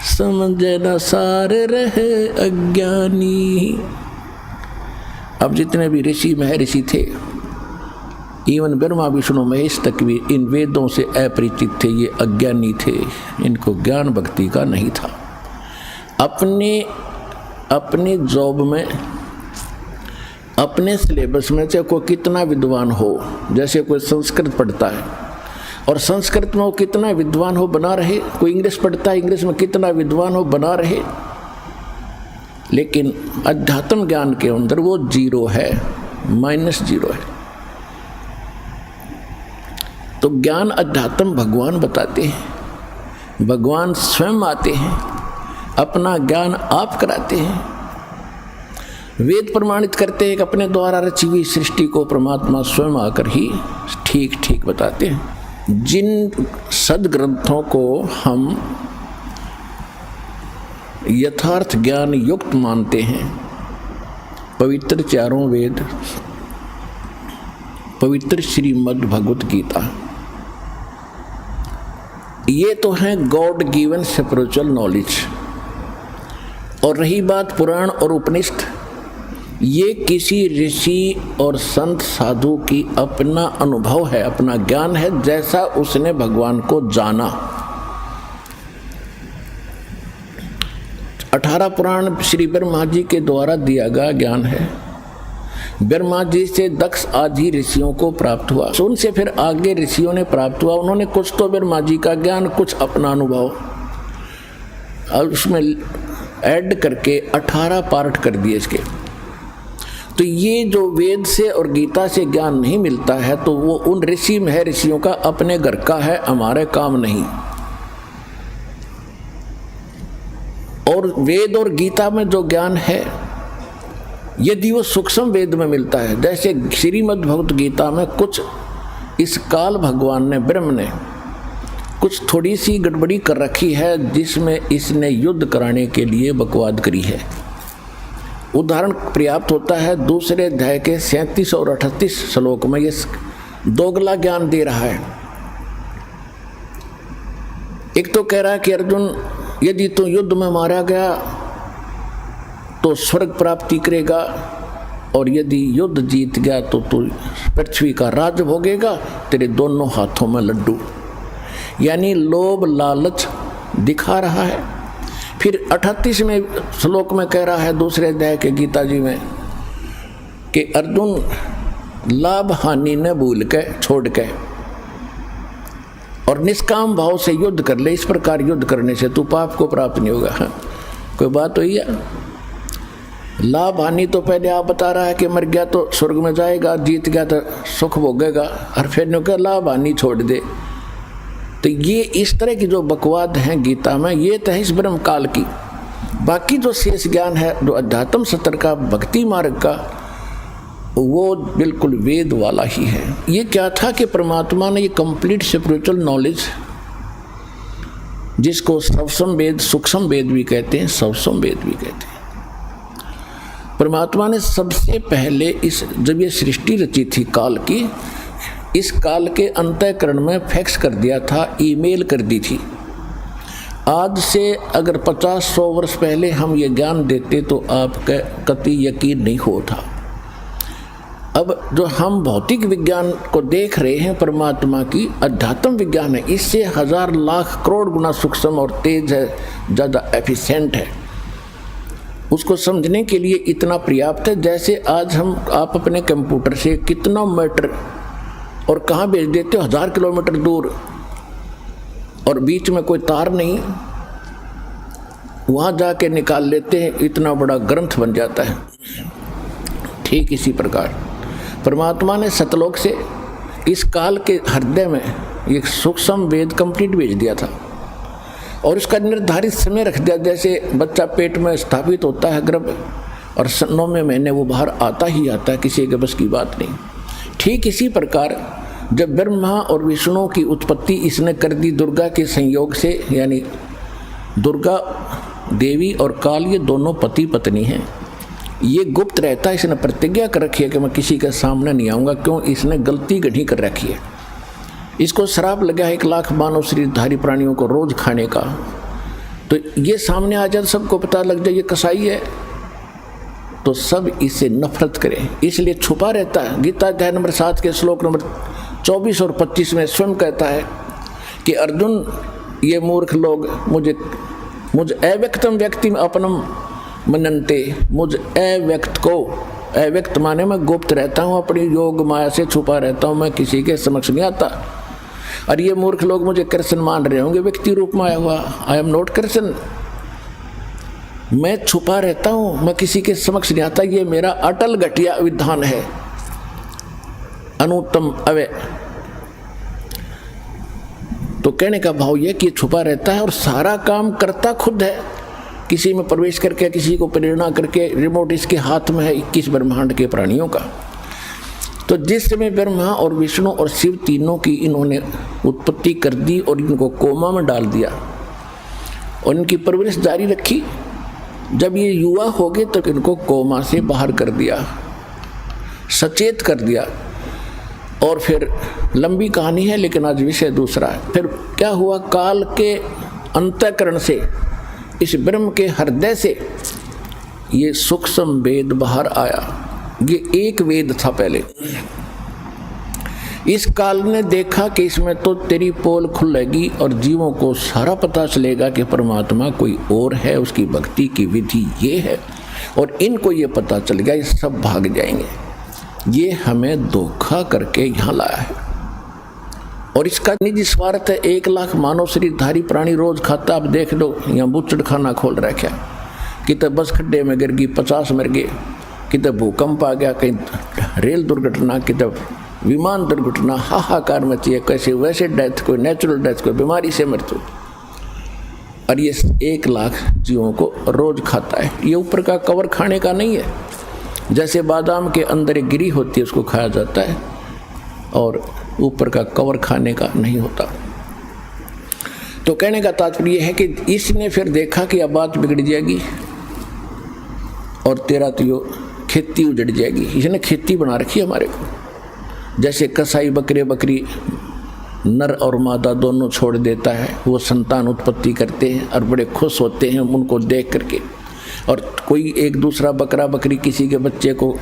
समझे न सारे रहे अज्ञानी। अब जितने भी ऋषि महर्षि थे, इवन ब्रह्मा विष्णु महेश तक भी इन वेदों से अपरिचित थे, ये अज्ञानी थे, इनको ज्ञान भक्ति का नहीं था। अपने जॉब में, अपने सिलेबस में चाहे कोई कितना विद्वान हो, जैसे कोई संस्कृत पढ़ता है और संस्कृत में वो कितना विद्वान हो बना रहे, कोई इंग्लिश पढ़ता है, इंग्लिश में कितना विद्वान हो बना रहे, लेकिन अध्यात्म ज्ञान के अंदर वो जीरो है, -0 है। तो ज्ञान अध्यात्म भगवान बताते हैं, भगवान स्वयं आते हैं, अपना ज्ञान आप कराते हैं। वेद प्रमाणित करते हैं कि अपने द्वारा रची हुई सृष्टि को परमात्मा स्वयं आकर ही ठीक ठीक बताते हैं। जिन सदग्रंथों को हम यथार्थ ज्ञान युक्त मानते हैं, पवित्र चारों वेद, पवित्र श्रीमद् भगवत गीता, ये तो है गॉड गिवन स्पिरिचुअल नॉलेज। और रही बात पुराण और उपनिषद, ये किसी ऋषि और संत साधु की अपना अनुभव है, अपना ज्ञान है, जैसा उसने भगवान को जाना। 18 पुराण श्री ब्रह्मा जी के द्वारा दिया गया ज्ञान है। ब्रह्मा जी से दक्ष आदि ऋषियों को प्राप्त हुआ, उनसे फिर आगे ऋषियों ने प्राप्त हुआ। उन्होंने कुछ तो ब्रह्मा जी का ज्ञान, कुछ अपना अनुभव, और उसमें ऐड करके 18 पार्ट कर दिए इसके। तो ये जो वेद से और गीता से ज्ञान नहीं मिलता है, तो वो उन ऋषि महर्षियों का अपने घर का है, हमारे काम नहीं। और वेद और गीता में जो ज्ञान है, यदि वो सूक्ष्म वेद में मिलता है, जैसे श्रीमद् भगवत गीता में कुछ इस काल भगवान ने, ब्रह्म ने कुछ थोड़ी सी गड़बड़ी कर रखी है, जिसमें इसने युद्ध कराने के लिए बकवाद करी है। उदाहरण पर्याप्त होता है, दूसरे अध्याय के 37 और 38 श्लोक में ये दोगला ज्ञान दे रहा है। एक तो कह रहा है कि अर्जुन, यदि तू युद्ध में मारा गया तो स्वर्ग प्राप्ति करेगा, और यदि युद्ध जीत गया तो तू पृथ्वी का राज भोगेगा, तेरे दोनों हाथों में लड्डू। यानी लोभ लालच दिखा रहा है। फिर 38 में श्लोक में कह रहा है दूसरे अध्याय के गीता जी में कि अर्जुन, लाभ हानि न भूल के छोड़ के और निष्काम भाव से युद्ध कर ले। इस प्रकार युद्ध करने से तू पाप को प्राप्त नहीं होगा। कोई बात हुई है? लाभ हानि तो पहले आप बता रहा है कि मर गया तो स्वर्ग में जाएगा, जीत गया तो सुख भोगेगा, और फिर नो क्या लाभ हानि छोड़ दे। तो ये इस तरह की जो बकवाद हैं गीता में, ये तो है इस ब्रह्म काल की। बाकी जो शेष ज्ञान है, जो अध्यात्म सत्र का, भक्ति मार्ग का, वो बिल्कुल वेद वाला ही है। ये क्या था कि परमात्मा ने ये कंप्लीट स्पिरिचुअल नॉलेज, जिसको सवसम वेद, सूक्ष्म वेद भी कहते हैं, सवसम वेद भी कहते हैं, परमात्मा ने सबसे पहले जब ये सृष्टि रची थी काल की, इस काल के अंतःकरण में फैक्स कर दिया था, ईमेल कर दी थी। आज से अगर 50-100 वर्ष पहले हम ये ज्ञान देते तो आपका कतई यकीन नहीं होता। अब जो हम भौतिक विज्ञान को देख रहे हैं, परमात्मा की अध्यात्म विज्ञान है, इससे 1000 लाख करोड़ गुना सूक्ष्म और तेज है, ज़्यादा एफिशिएंट है। उसको समझने के लिए इतना पर्याप्त है। जैसे आज आप अपने कंप्यूटर से कितना मैटर और कहाँ भेज देते हो, 1000 किलोमीटर दूर, और बीच में कोई तार नहीं, वहाँ जाके निकाल लेते हैं, इतना बड़ा ग्रंथ बन जाता है। ठीक इसी प्रकार परमात्मा ने सतलोक से इस काल के हृदय में एक सूक्ष्म वेद कंप्लीट भेज दिया था, और उसका निर्धारित समय रख दिया। जैसे बच्चा पेट में स्थापित होता है गर्भ, और 9वें महीने वो बाहर आता ही आता है, किसी के बस की बात नहीं। ठीक इसी प्रकार जब ब्रह्मा और विष्णु की उत्पत्ति इसने कर दी दुर्गा के संयोग से, यानी दुर्गा देवी और काल ये दोनों पति पत्नी हैं। ये गुप्त रहता है, इसने प्रतिज्ञा कर रखी है कि मैं किसी के सामने नहीं आऊँगा। क्यों? इसने गलती गढ़ी कर रखी है। इसको श्राप लगा है 1 लाख मानव शरीरधारी प्राणियों को रोज खाने का, तो ये सामने आ जाए, सबको पता लग जाए ये कसाई है, तो सब इससे नफरत करें, इसलिए छुपा रहता है। गीता अध्याय नंबर 7 के श्लोक नंबर 24 और 25 में स्वयं कहता है कि अर्जुन, ये मूर्ख लोग मुझ अव्यक्तम व्यक्ति अपनम मनन्ते, मुझ अव्यक्त को, अव्यक्त माने मैं गुप्त रहता हूँ, अपनी योग माया से छुपा रहता हूँ, मैं किसी के समक्ष नहीं आता। और ये मूर्ख लोग मुझे कृष्ण मान रहे होंगे, व्यक्ति रूप में आया हुआ, आई एम नॉट कृष्ण, मैं छुपा रहता हूँ, मैं किसी के समक्ष नहीं आता, ये मेरा अटल घटिया विधान है, अनुत्तम अव्यय। तो कहने का भाव यह कि छुपा रहता है और सारा काम करता खुद है, किसी में प्रवेश करके, किसी को प्रेरणा करके, रिमोट इसके हाथ में है 21 ब्रह्मांड के प्राणियों का। तो जिस समय ब्रह्मा और विष्णु और शिव तीनों की इन्होंने उत्पत्ति कर दी और इनको कोमा में डाल दिया और इनकी परवरिश जारी रखी, जब ये युवा हो गए तो इनको कोमा से बाहर कर दिया, सचेत कर दिया। और फिर लंबी कहानी है, लेकिन आज विषय दूसरा है। फिर क्या हुआ, काल के अंतःकरण से, इस ब्रह्म के हृदय से ये सूक्ष्म वेद बाहर आया। ये एक वेद था पहले। इस काल ने देखा कि इसमें तो तेरी पोल खुलेगी और जीवों को सारा पता चलेगा कि परमात्मा कोई और है, उसकी भक्ति की विधि ये है, और इनको ये पता चल गया, ये सब भाग जाएंगे। ये हमें धोखा करके यहाँ लाया है और इसका निजी स्वार्थ है। 1 लाख मानव शरीरधारी प्राणी रोज खाता, आप देख लो, यहाँ बुच्चड़ खाना खोल रखा, कितने बस खड्डे में गिर गई 50 मर गए, कितने भूकंप आ गया, कहीं रेल दुर्घटना, कितने विमान दुर्घटना, हाहाकार मची है, कैसे वैसे डेथ, कोई नेचुरल डेथ, कोई बीमारी से मृत्यु, और ये 1 लाख जीवों को रोज खाता है। ये ऊपर का कवर खाने का नहीं है, जैसे बादाम के अंदर एक गिरी होती है उसको खाया जाता है, और ऊपर का कवर खाने का नहीं होता। तो कहने का तात्पर्य यह है कि इसने फिर देखा कि अब बात बिगड़ जाएगी और तेरा तो यो खेती उजड़ जाएगी। इसने खेती बना रखी है हमारे को, जैसे कसाई बकरे बकरी नर और मादा दोनों छोड़ देता है, वो संतान उत्पत्ति करते हैं और बड़े खुश होते हैं उनको देख करके। और कोई एक दूसरा बकरा बकरी किसी के बच्चे को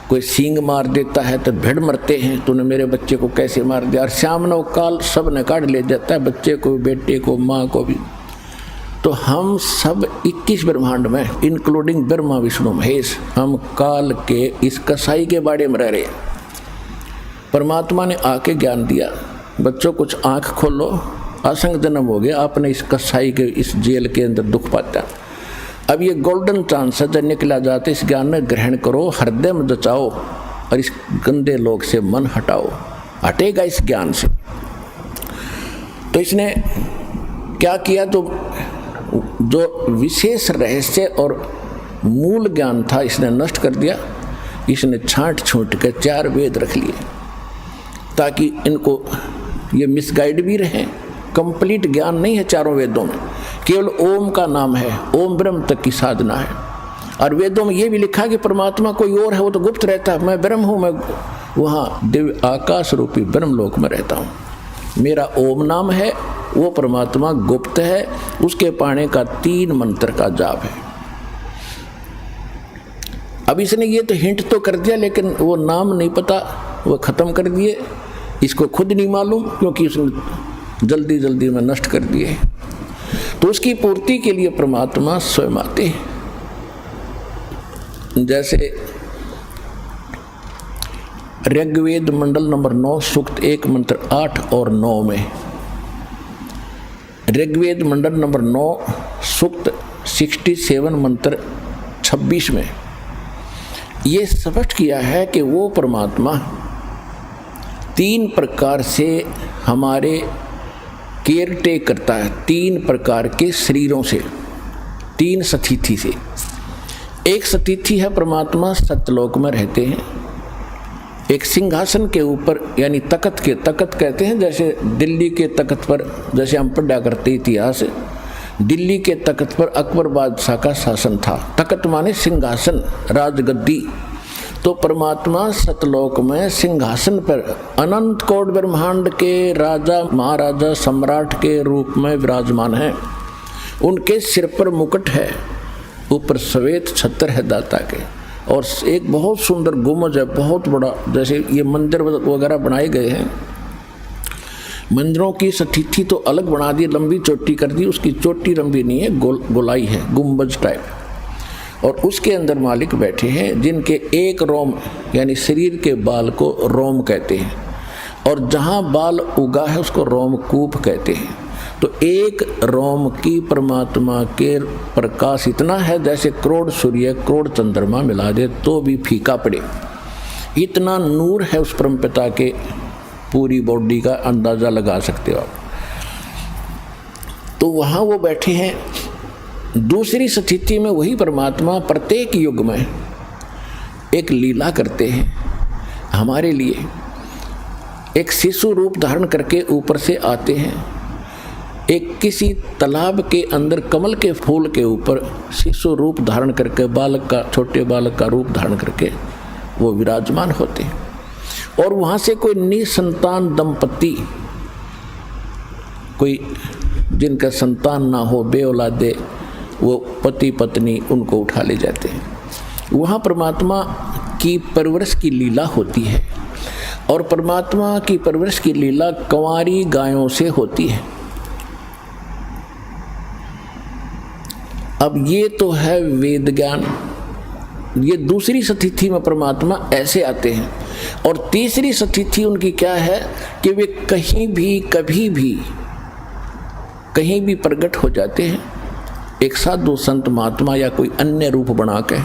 कोई सींग मार देता है तो भेड़ मरते हैं, तूने मेरे बच्चे को कैसे मार दिया, और शाम नौ काल सब ने काट ले जाता है, बच्चे को, बेटे को, माँ को भी। तो हम सब 21 ब्रह्मांड में, इंक्लूडिंग ब्रह्मा विष्णु महेश, हम काल के इस कसाई के बाड़े में रह रहे हैं। परमात्मा ने आके ज्ञान दिया, बच्चों कुछ आँख खोलो, असंग जन्म हो गया, आपने इस कसाई के इस जेल के अंदर दुख पाता। अब ये गोल्डन चांस है, जब निकला जाते इस ज्ञान में ग्रहण करो, हृदय में जचाओ और इस गंदे लोग से मन हटाओ, हटेगा इस ज्ञान से। तो इसने क्या किया, तो जो विशेष रहस्य और मूल ज्ञान था इसने नष्ट कर दिया। इसने छांट छूट के 4 वेद रख लिए ताकि इनको ये मिसगाइड भी रहें। कंप्लीट ज्ञान नहीं है चारों वेदों में, केवल ओम का नाम है, ओम ब्रह्म तक की साधना है। और वेदों में ये भी लिखा कि परमात्मा कोई और है, वो तो गुप्त रहता है, मैं ब्रह्म हूँ, मैं वहाँ दिव्य आकाश रूपी ब्रह्म लोक में रहता हूँ, मेरा ओम नाम है, वो परमात्मा गुप्त है, उसके पाने का 3 मंत्र का जाप है। अब इसने ये तो हिंट तो कर दिया, लेकिन वो नाम नहीं पता, वो ख़त्म कर दिए, इसको खुद नहीं मालूम क्योंकि उसने जल्दी जल्दी में नष्ट कर दिए। तो उसकी पूर्ति के लिए परमात्मा स्वयं आते हैं। जैसे ऋग्वेद मंडल नंबर 9 सूक्त 1 मंत्र 8 और 9 में, ऋग्वेद मंडल नंबर 9 सूक्त 67 मंत्र 26 में ये स्पष्ट किया है कि वो परमात्मा 3 प्रकार से हमारे केयर टेक करता है, 3 प्रकार के शरीरों से, 3 सतिथि से। एक सतिथि है परमात्मा सत्यलोक में रहते हैं, एक सिंहासन के ऊपर यानी तख्त के, तख्त कहते हैं जैसे दिल्ली के तख्त पर, जैसे हम पढ़ा करते इतिहास, दिल्ली के तख्त पर अकबर बादशाह का शासन था। तख्त माने सिंहासन, राजगद्दी। तो परमात्मा सतलोक में सिंहासन पर अनंत कोट ब्रह्मांड के राजा महाराजा सम्राट के रूप में विराजमान है। उनके सिर पर मुकुट है, ऊपर श्वेत छत्र है दाता के, और एक बहुत सुंदर गुम्बद है, बहुत बड़ा। जैसे ये मंदिर वगैरह बनाए गए हैं, मंदिरों की सतिथि तो अलग बना दी, लंबी चोटी कर दी, उसकी चोटी लंबी नहीं है, गोलाई है, गुम्बज टाइप। और उसके अंदर मालिक बैठे हैं जिनके एक रोम यानी शरीर के बाल को रोम कहते हैं, और जहाँ बाल उगा है उसको रोमकूप कहते हैं। तो एक रोम की परमात्मा के प्रकाश इतना है जैसे करोड़ सूर्य करोड़ चंद्रमा मिला दे तो भी फीका पड़े, इतना नूर है उस परमपिता के। पूरी बॉडी का अंदाज़ा लगा सकते हो आप। तो वहाँ वो बैठे हैं। दूसरी स्थिति में वही परमात्मा प्रत्येक युग में एक लीला करते हैं हमारे लिए। एक शिशु रूप धारण करके ऊपर से आते हैं, एक किसी तालाब के अंदर कमल के फूल के ऊपर शिशु रूप धारण करके, बालक का, छोटे बालक का रूप धारण करके वो विराजमान होते हैं। और वहाँ से कोई निसंतान दंपति, कोई जिनका संतान ना हो, बेऔलादे, वो पति पत्नी उनको उठा ले जाते हैं। वहाँ परमात्मा की परवरिश की लीला होती है, और परमात्मा की परवरिश की लीला कंवारी गायों से होती है। अब ये तो है वेद ज्ञान। ये दूसरी स्थिति में परमात्मा ऐसे आते हैं। और तीसरी स्थिति उनकी क्या है कि वे कहीं भी कभी भी कहीं भी प्रकट हो जाते हैं, एक साधु संत महात्मा या कोई अन्य रूप बना के,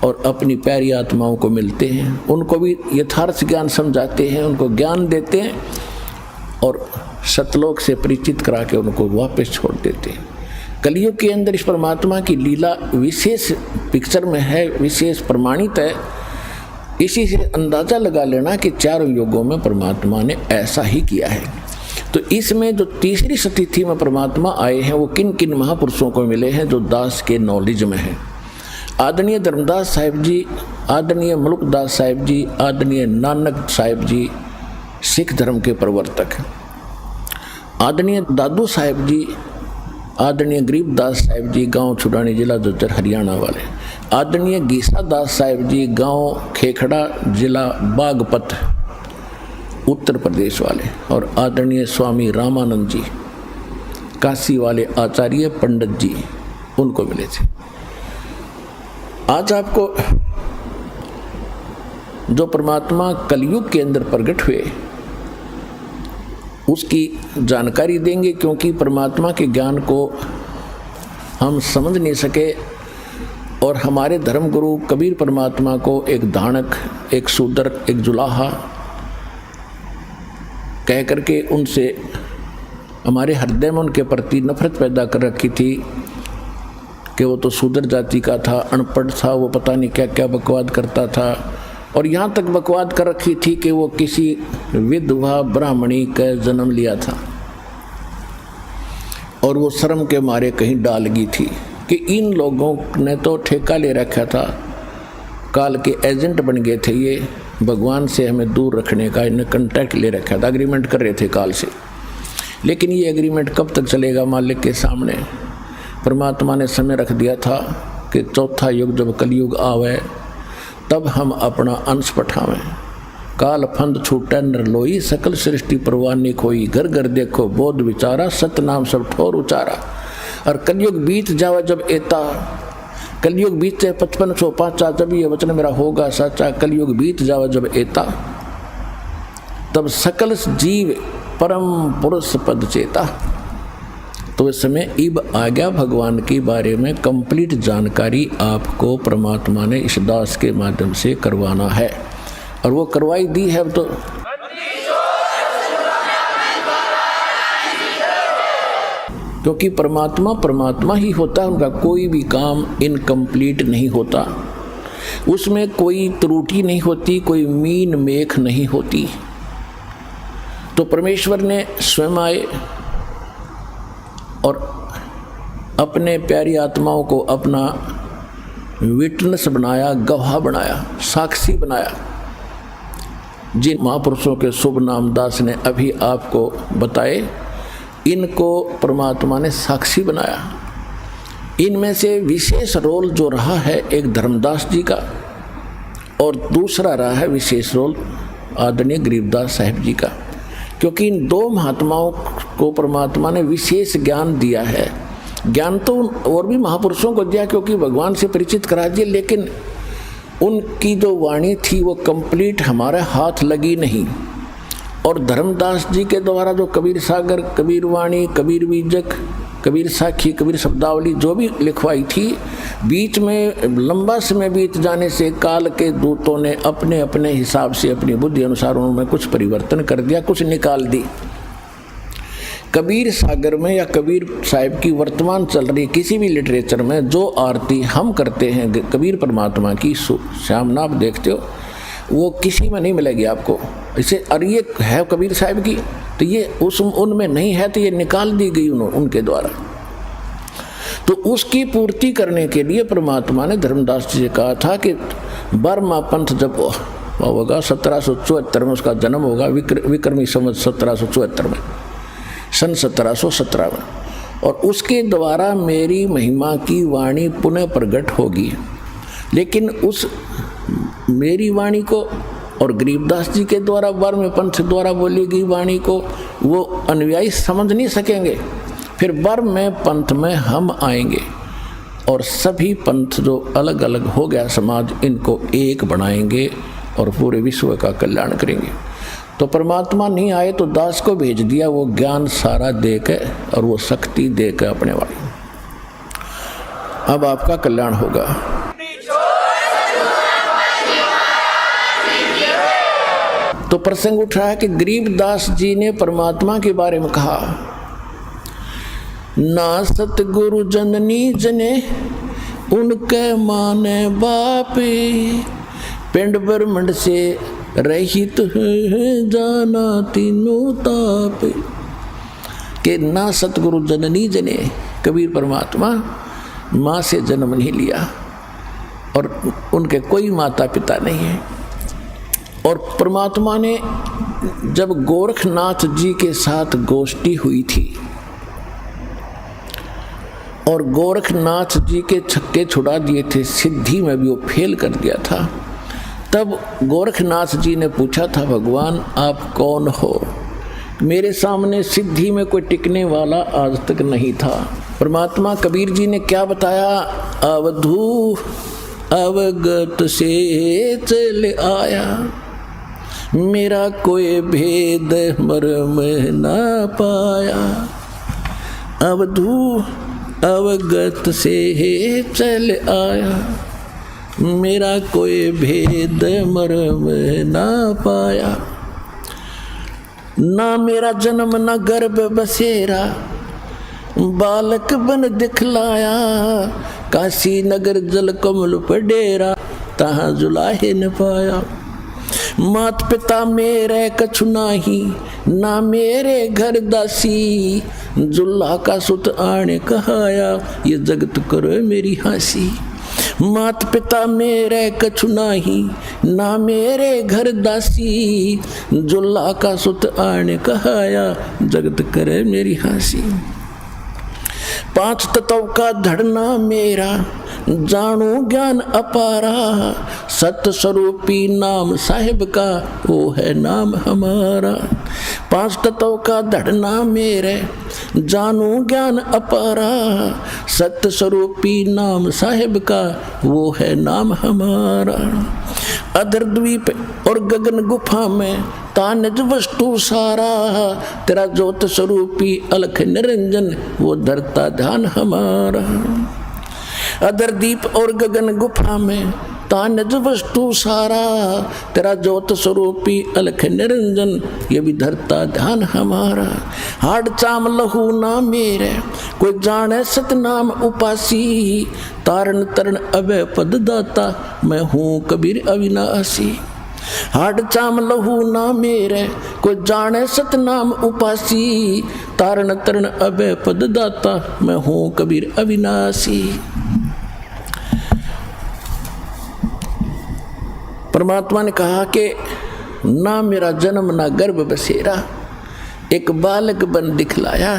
और अपनी प्यारी आत्माओं को मिलते हैं, उनको भी यथार्थ ज्ञान समझाते हैं, उनको ज्ञान देते हैं, और सतलोक से परिचित करा के उनको वापस छोड़ देते हैं। कलयुग के अंदर इस परमात्मा की लीला विशेष पिक्चर में है, विशेष प्रमाणित है। इसी से अंदाज़ा लगा लेना कि चारों युगों में परमात्मा ने ऐसा ही किया है। तो इसमें जो तीसरी स्थिति में परमात्मा आए हैं वो किन किन महापुरुषों को मिले हैं जो दास के नॉलेज में हैं। आदरणीय धर्मदास साहिब जी, आदरणीय मलुकदास साहिब जी, आदरणीय नानक साहिब जी सिख धर्म के प्रवर्तक, आदरणीय दादू साहिब जी, आदरणीय गरीबदास साहिब जी गांव छुड़ानी जिला झज्जर हरियाणा वाले, आदरणीय गीसा दास साहिब जी गांव खेखड़ा जिला बागपत उत्तर प्रदेश वाले, और आदरणीय स्वामी रामानंद जी काशी वाले आचार्य पंडित जी उनको मिले थे। आज आपको जो परमात्मा कलयुग के अंदर प्रकट हुए उसकी जानकारी देंगे, क्योंकि परमात्मा के ज्ञान को हम समझ नहीं सके। और हमारे धर्मगुरु कबीर परमात्मा को एक धानक, एक शूद्र, एक जुलाहा कह करके उनसे हमारे हृदय में उनके प्रति नफरत पैदा कर रखी थी कि वो तो शूद्र जाति का था, अनपढ़ था, वो पता नहीं क्या क्या बकवाद करता था। और यहाँ तक बकवाद कर रखी थी कि वो किसी विधवा ब्राह्मणी का जन्म लिया था, और वो शर्म के मारे कहीं डाल गई थी कि इन लोगों ने तो ठेका ले रखा था, काल के एजेंट बन गए थे ये, भगवान से हमें दूर रखने का इन्हें कॉन्ट्रैक्ट ले रखा था, एग्रीमेंट कर रहे थे काल से। लेकिन ये एग्रीमेंट कब तक चलेगा मालिक के सामने? परमात्मा ने समय रख दिया था कि चौथा युग जब कलयुग आवे तब हम अपना अंश पठावें। काल फंद छूटे नरलोई, सकल सृष्टि परवानी खोई, घर घर देखो बोध विचारा, सतनाम सब ठोर उचारा। और कलयुग बीत जावा जब एता, कलयुग बीते 5505 जब ये वचन मेरा होगा सच्चा, कलयुग बीत जावा जब एता, तब सकल जीव परम पुरुष पद चेता। तो इस समय इब आ गया भगवान के बारे में कंप्लीट जानकारी आपको परमात्मा ने इस दास के माध्यम से करवाना है, और वो करवाई दी है। तो क्योंकि परमात्मा परमात्मा ही होता है, उनका कोई भी काम इनकम्प्लीट नहीं होता, उसमें कोई त्रुटि नहीं होती, कोई मीन मेख नहीं होती। तो परमेश्वर ने स्वयं आए और अपने प्यारी आत्माओं को अपना विटनेस बनाया, गवाह बनाया, साक्षी बनाया। जिन महापुरुषों के शुभ नाम दास ने अभी आपको बताए इनको परमात्मा ने साक्षी बनाया। इनमें से विशेष रोल जो रहा है एक धर्मदास जी का, और दूसरा रहा है विशेष रोल आदरणीय गरीबदास साहिब जी का, क्योंकि इन दो महात्माओं को परमात्मा ने विशेष ज्ञान दिया है। ज्ञान तो और भी महापुरुषों को दिया, क्योंकि भगवान से परिचित करा दिए, लेकिन उनकी जो वाणी थी वो कंप्लीट हमारे हाथ लगी नहीं। और धर्मदास जी के द्वारा जो कबीर सागर, कबीर वाणी, कबीर बीजक, कबीर साखी, कबीर शब्दावली जो भी लिखवाई थी, बीच में लंबा समय बीत जाने से काल के दूतों ने अपने अपने हिसाब से अपनी बुद्धि अनुसार उनमें कुछ परिवर्तन कर दिया, कुछ निकाल दी। कबीर सागर में या कबीर साहिब की वर्तमान चल रही किसी भी लिटरेचर में जो आरती हम करते हैं कबीर परमात्मा की, श्यामना आप देखते हो, वो किसी में नहीं मिलेगी आपको। इसे और ये है कबीर साहिब की, तो ये उनमें नहीं है, तो ये निकाल दी गई उनके द्वारा। तो उसकी पूर्ति करने के लिए परमात्मा ने धर्मदास जी से कहा था कि बर्मा पंथ जब होगा 1774 में उसका जन्म होगा, विक्रमी संवत 1774 में, सन 1717 में, और उसके द्वारा मेरी महिमा की वाणी पुनः प्रकट होगी। लेकिन उस मेरी वाणी को और गरीबदास जी के द्वारा बर्म पंथ द्वारा बोली गई वाणी को वो अनुयायी समझ नहीं सकेंगे। फिर बर्म में पंथ में हम आएंगे और सभी पंथ जो अलग अलग हो गया समाज, इनको एक बनाएंगे और पूरे विश्व का कल्याण करेंगे। तो परमात्मा नहीं आए तो दास को भेज दिया, वो ज्ञान सारा दे के और वो शक्ति दे के अपने वाली। अब आपका कल्याण होगा। तो प्रसंग उठा है कि गरीबदास जी ने परमात्मा के बारे में कहा, ना सतगुरु जननी जने उनके माने बापे, पिंड ब्रह्मंड से रहित जाना तीनों ताप। के ना सतगुरु जननी जने, कबीर परमात्मा माँ से जन्म नहीं लिया और उनके कोई माता पिता नहीं है। और परमात्मा ने जब गोरखनाथ जी के साथ गोष्ठी हुई थी और गोरखनाथ जी के छक्के छुड़ा दिए थे, सिद्धि में भी वो फेल कर दिया था, तब गोरखनाथ जी ने पूछा था, भगवान आप कौन हो? मेरे सामने सिद्धि में कोई टिकने वाला आज तक नहीं था। परमात्मा कबीर जी ने क्या बताया, अवधू अवगत से चल आया, मेरा कोई भेद मर्म ना पाया। अवधू अवगत से चल आया, मेरा कोई भेद मर्म ना पाया। ना मेरा जन्म न गर्भ बसेरा, बालक बन दिखलाया, काशी नगर जल कमल पर डेरा, तहाँ जुलाहे न पाया। मात पिता मेरे कछु नाही, ना मेरे घर दासी, जुल्ला का सुत आने कहाया, ये जगत करो मेरी हंसी। मात पिता मेरे कछु नाही, ना मेरे घर दासी, जुल्ला का सुत आने कहाया, जगत करे मेरी हंसी। पांच तत्व का धड़ना मेरा, जानो ज्ञान अपारा, सत्य स्वरूपी नाम साहिब का, वो है नाम हमारा। पांच तत्व का धड़ना मेरे, जानो ज्ञान अपारा, सत्य स्वरूपी नाम साहिब का, वो है नाम हमारा। अधर द्वीप और गगन गुफा में तानज वस्तु सारा, तेरा ज्योत स्वरूपी अलख निरंजन, वो धरता ध्यान हमारा। अधर दीप और गगन गुफा में तानज वस्तु सारा, तेरा ज्योत स्वरूपी अलख निरंजन, ये भी धरता ध्यान हमारा। हाड चाम लहू ना मेरे, कोई जाने सतनाम उपासी, तारण तरण अभय पद दाता, मैं हूँ कबीर अविनाशी। हाड चाम लहू ना मेरे, कोई जाने सतनाम उपासी, तारण तरण अभय पद दाता, मैं हूँ कबीर अविनाशी। परमात्मा ने कहा कि ना मेरा जन्म ना गर्भ बसेरा, एक बालक बन दिखलाया,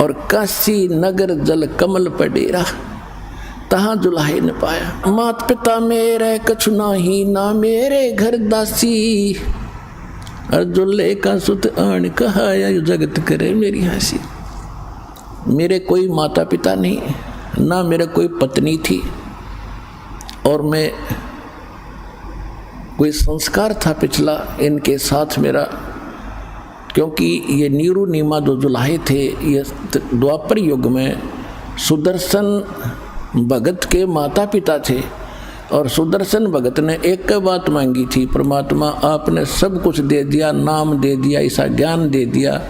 और काशी नगर जल कमल पडेरा, तहाँ जुलाहे न पाया। मात पिता मेरे कछु नाही, ना मेरे घर दासी, और जुल्ले का सुत आन कहाया, जगत करे मेरी हंसी। मेरे कोई माता पिता नहीं, ना मेरे कोई पत्नी थी, और मैं कोई संस्कार था पिछला इनके साथ मेरा, क्योंकि ये नीरू नीमा जो जुलाहे थे ये द्वापर युग में सुदर्शन भगत के माता पिता थे। और सुदर्शन भगत ने एक बात मांगी थी, परमात्मा आपने सब कुछ दे दिया, नाम दे दिया, ऐसा ज्ञान दे दिया,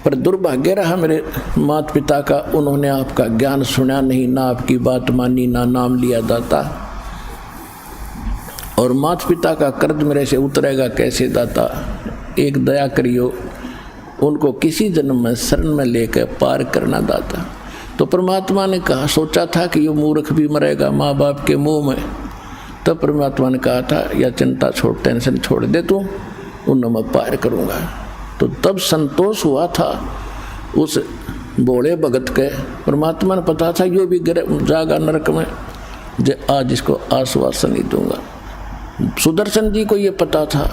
पर दुर्भाग्य रहा मेरे माता पिता का, उन्होंने आपका ज्ञान सुना नहीं, ना आपकी बात मानी, ना नाम लिया दाता, और माता पिता का कर्ज मेरे से उतरेगा कैसे दाता, एक दया करियो, उनको किसी जन्म में शरण में लेकर पार करना दाता। तो परमात्मा ने कहा, सोचा था कि ये मूर्ख भी मरेगा माँ बाप के मुंह में, तब परमात्मा ने कहा था या चिंता छोड़, टेंशन छोड़ दे तू, उन्हें मैं पार करूँगा। तो तब संतोष हुआ था उस भोले भगत के, परमात्मा ने पता था यो भी जागा नरक में, जे आज इसको आश्वासन ही दूंगा। सुदर्शन जी को ये पता था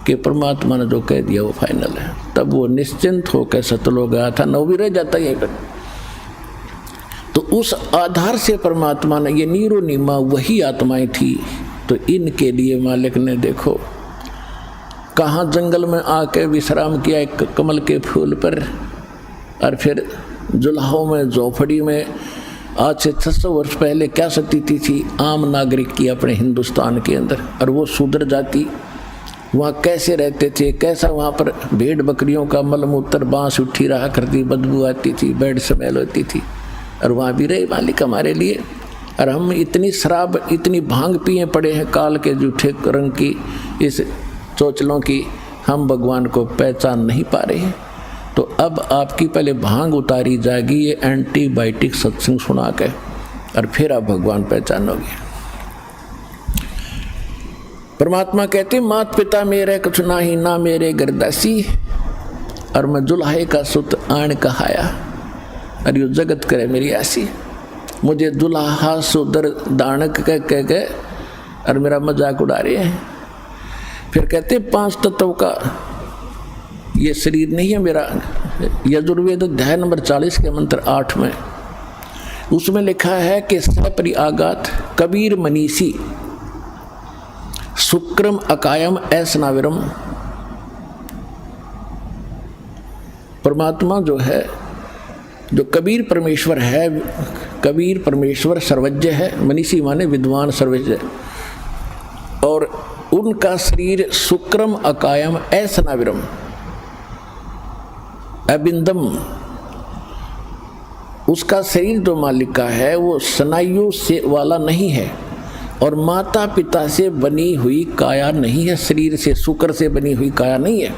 कि परमात्मा ने जो कह दिया वो फाइनल है, तब वो निश्चिंत होकर सतलोक गया था, न भी रह जाता यहीं पर। तो उस आधार से परमात्मा ने, ये नीरो नीमा वही आत्माएं थी, तो इनके लिए मालिक ने देखो कहाँ जंगल में आके विश्राम किया एक कमल के फूल पर, और फिर जुलाहों में झोपड़ी में आज से 600 वर्ष पहले क्या स्थिति थी आम नागरिक की अपने हिंदुस्तान के अंदर, और वो शूद्र जाति वहाँ कैसे रहते थे, कैसा वहाँ पर भेड़ बकरियों का मलमूत्र बांस उठी रहा करती, बदबू आती थी, बैड स्मेल होती थी, और वहाँ भी रहे मालिक हमारे लिए। और हम इतनी शराब, इतनी भांग पिए पड़े हैं काल के जूठे रंग की, इस चोचलों की, हम भगवान को पहचान नहीं पा रहे हैं। तो अब आपकी पहले भांग उतारी जाएगी ये एंटीबायोटिक सत्संग सुना के, और फिर आप भगवान पहचानोगे। परमात्मा कहते मात पिता मेरे कुछ नाही, ना मेरे गर्दासी, और मैं जुल्हे का सुत आन कहाया, और यो जगत करे मेरी ऐसी। मुझे दुल्हा सुदर दानक कह के और मेरा मजाक उड़ा रहे हैं। फिर कहते 5 तत्व का ये शरीर नहीं है मेरा। यजुर्वेद अध्याय नंबर 40 के मंत्र 8 में उसमें लिखा है कि सपरि आगात कबीर मनीषी शुक्रम अकायम ऐसनाविरम। परमात्मा जो है, जो कबीर परमेश्वर है, कबीर परमेश्वर सर्वज्ञ है, मनीषी माने विद्वान सर्वज्ञ, और उनका शरीर शुक्रम अकायम ऐसनाविरम अबिंदम। उसका शरीर जो मालिक का है वो स्नायु से वाला नहीं है, और माता पिता से बनी हुई काया नहीं है, शरीर से शुक्र से बनी हुई काया नहीं है।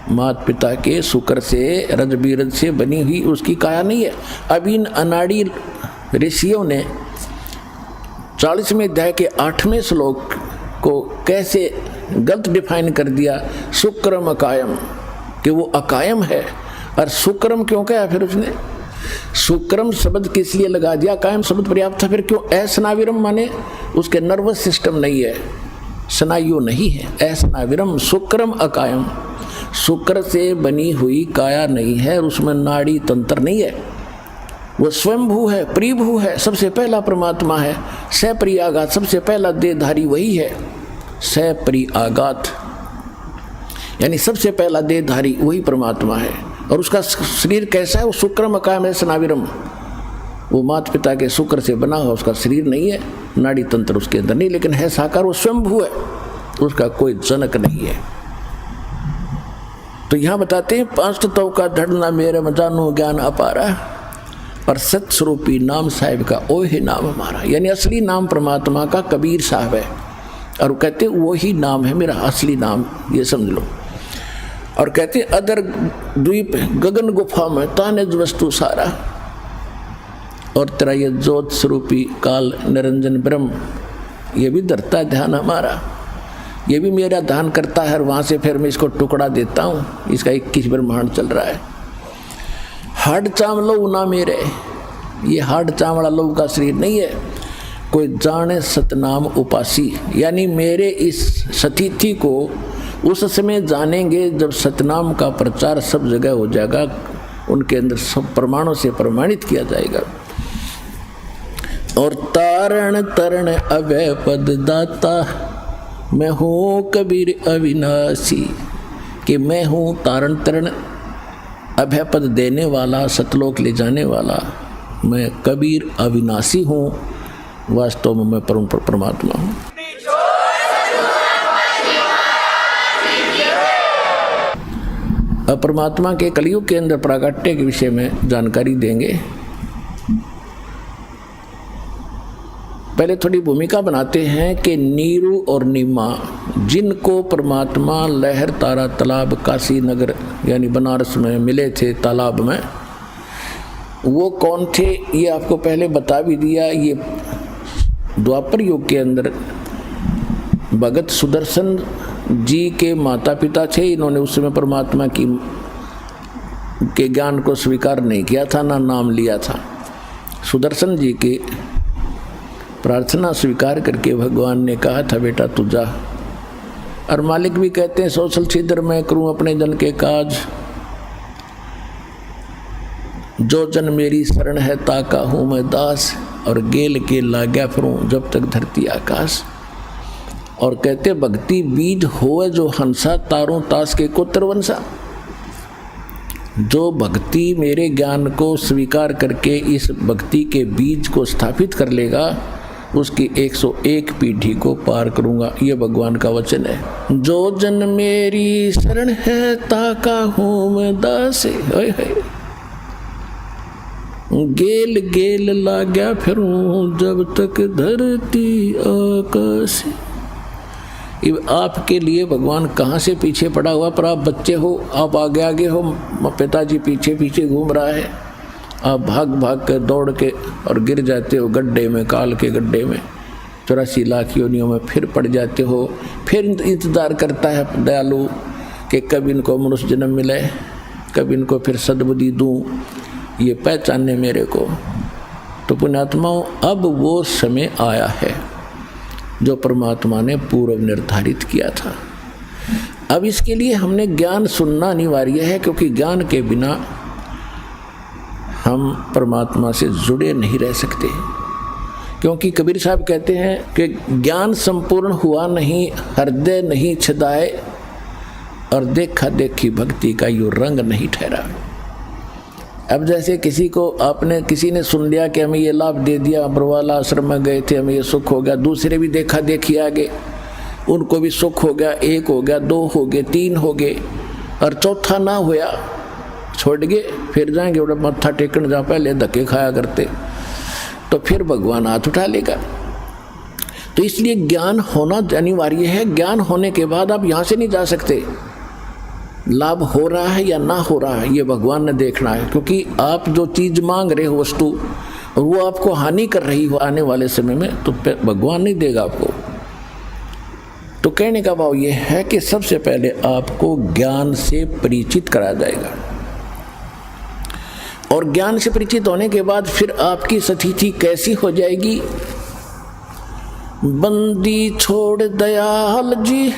माता पिता के शुक्र से रजबीरज से बनी हुई उसकी काया नहीं है। अब इन अनाड़ी ऋषियों ने 40वें अध्याय के 8वें श्लोक को कैसे गलत डिफाइन कर दिया, शुक्रम अकायम, कि वो अकायम है। और शुक्रम क्यों कहा फिर उसने? शुक्रम शब्द किस लिए लगा दिया? कायम शब्द पर्याप्त था, फिर क्यों ऐसनाविरम? माने उसके नर्वस सिस्टम नहीं है, स्नायु नहीं है। ऐसनाविरम शुक्रम अकायम, शुक्र से बनी हुई काया नहीं है, और उसमें नाड़ी तंत्र नहीं है। वो स्वयंभू है, प्रिभू है, सबसे पहला परमात्मा है। सपरि आगात, सबसे पहला देहधारी वही है। सपरि आगात यानी सबसे पहला देहधारी वही परमात्मा है। और उसका शरीर कैसा है? वो शुक्रम अकायम ऐसनाविरम, वो माता पिता के शुक्र से बना हुआ उसका शरीर नहीं है, नाड़ी तंत्र उसके अंदर नहीं, लेकिन है साकार, वो स्वयंभू है, उसका कोई जनक नहीं है। तो यहाँ बताते हैं 5 तत्व का धड़ना मेरे में जानू ज्ञान अपारा, और सत्स्वरूपी नाम साहिब का ओ ही नाम हमारा। यानी असली नाम परमात्मा का कबीर साहब है, और वो कहते वो ही नाम है मेरा असली नाम, ये समझ लो। और कहते अदर द्वीप गगन गुफा में तानिज वस्तु सारा, और तेरा ये ज्योत स्वरूपी काल निरंजन ब्रह्म, ये भी धरता ध्यान हमारा। ये भी मेरा दान करता है और वहाँ से फिर मैं इसको टुकड़ा देता हूँ। इसका 21 ब्रह्मांड चल रहा है। हाड चावलो ना मेरे, ये हाड चावड़ा लोग का शरीर नहीं है। कोई जाने सतनाम उपासी, यानी मेरे इस सतिथि को उस समय जानेंगे जब सतनाम का प्रचार सब जगह हो जाएगा, उनके अंदर सब प्रमाणों से प्रमाणित किया जाएगा। और तारण तरण अभय पद दाता, मैं हूँ कबीर अविनाशी, कि मैं हूँ तारण तरण अभय पद देने वाला, सतलोक ले जाने वाला। मैं कबीर अविनाशी हूँ, वास्तव में मैं परम परमात्मा हूँ। अब परमात्मा के कलयुग के अंदर प्राकट्य के विषय में जानकारी देंगे। पहले थोड़ी भूमिका बनाते हैं कि नीरू और नीमा, जिनको परमात्मा लहर तारा तालाब काशी नगर यानी बनारस में मिले थे तालाब में, वो कौन थे ये आपको पहले बता भी दिया। ये द्वापर युग के अंदर भगत सुदर्शन जी के माता पिता थे। इन्होंने उस समय परमात्मा के ज्ञान को स्वीकार नहीं किया था, ना नाम लिया था। सुदर्शन जी की प्रार्थना स्वीकार करके भगवान ने कहा था, बेटा तू जा। और मालिक भी कहते हैं, सोशल छिद्र मैं करूं अपने जन के काज, जो जन मेरी शरण है ताका हूँ मैं दास, और गेल के लाग्या फिरूं जब तक धरती आकाश। और कहते भक्ति बीज होए जो हंसा, तारों तास के कोत्र वंशा। जो भक्ति मेरे ज्ञान को स्वीकार करके इस भक्ति के बीज को स्थापित कर लेगा, उसकी 101 पीढ़ी को पार करूंगा, ये भगवान का वचन है। जो जन मेरी शरण है ताका हूँ मैं दास, गेल गेल लाग्या फिरूं जब तक धरती आकाश। आपके लिए भगवान कहाँ से पीछे पड़ा हुआ, पर आप बच्चे हो, आप आगे आगे हो, पिताजी पीछे पीछे घूम रहा है, आप भाग भाग कर दौड़ के और गिर जाते हो गड्ढे में, काल के गड्ढे में, 84 लाख योनियों में फिर पड़ जाते हो। फिर इंतज़ार करता है दयालु कि कब इनको मनुष्य जन्म मिले, कब इनको फिर सद्बुद्धि दूँ, ये पहचानने मेरे को। तो पुण्यात्माओं, अब वो समय आया है जो परमात्मा ने पूर्व निर्धारित किया था। अब इसके लिए हमने ज्ञान सुनना अनिवार्य है, क्योंकि ज्ञान के बिना हम परमात्मा से जुड़े नहीं रह सकते। क्योंकि कबीर साहब कहते हैं कि ज्ञान संपूर्ण हुआ नहीं, हृदय नहीं छदाए, और देखा देखी भक्ति का यो रंग नहीं ठहरा। अब जैसे किसी ने सुन लिया कि हमें ये लाभ दे दिया, अम्रवाला आश्रम में गए थे, हमें ये सुख हो गया, दूसरे भी देखा देखी आगे, उनको भी सुख हो गया, 1 हो गया, 2 हो गए, 3 हो गए, और चौथा ना होया, छोड़ गए, फिर जाएंगे उड़ा मत्था टेकन जहाँ पहले धक्के खाया करते, तो फिर भगवान हाथ उठा लेगा। तो इसलिए ज्ञान होना अनिवार्य है। ज्ञान होने के बाद आप यहाँ से नहीं जा सकते। लाभ हो रहा है या ना हो रहा है ये भगवान ने देखना है, क्योंकि आप जो चीज़ मांग रहे हो वस्तु, वो आपको हानि कर रही हो आने वाले समय में, तो भगवान नहीं देगा आपको। तो कहने का भाव ये है कि सबसे पहले आपको ज्ञान से परिचित कराया जाएगा, और ज्ञान से परिचित होने के बाद फिर आपकी स्थिति कैसी हो जाएगी। बंदी छोड़ दयाल जी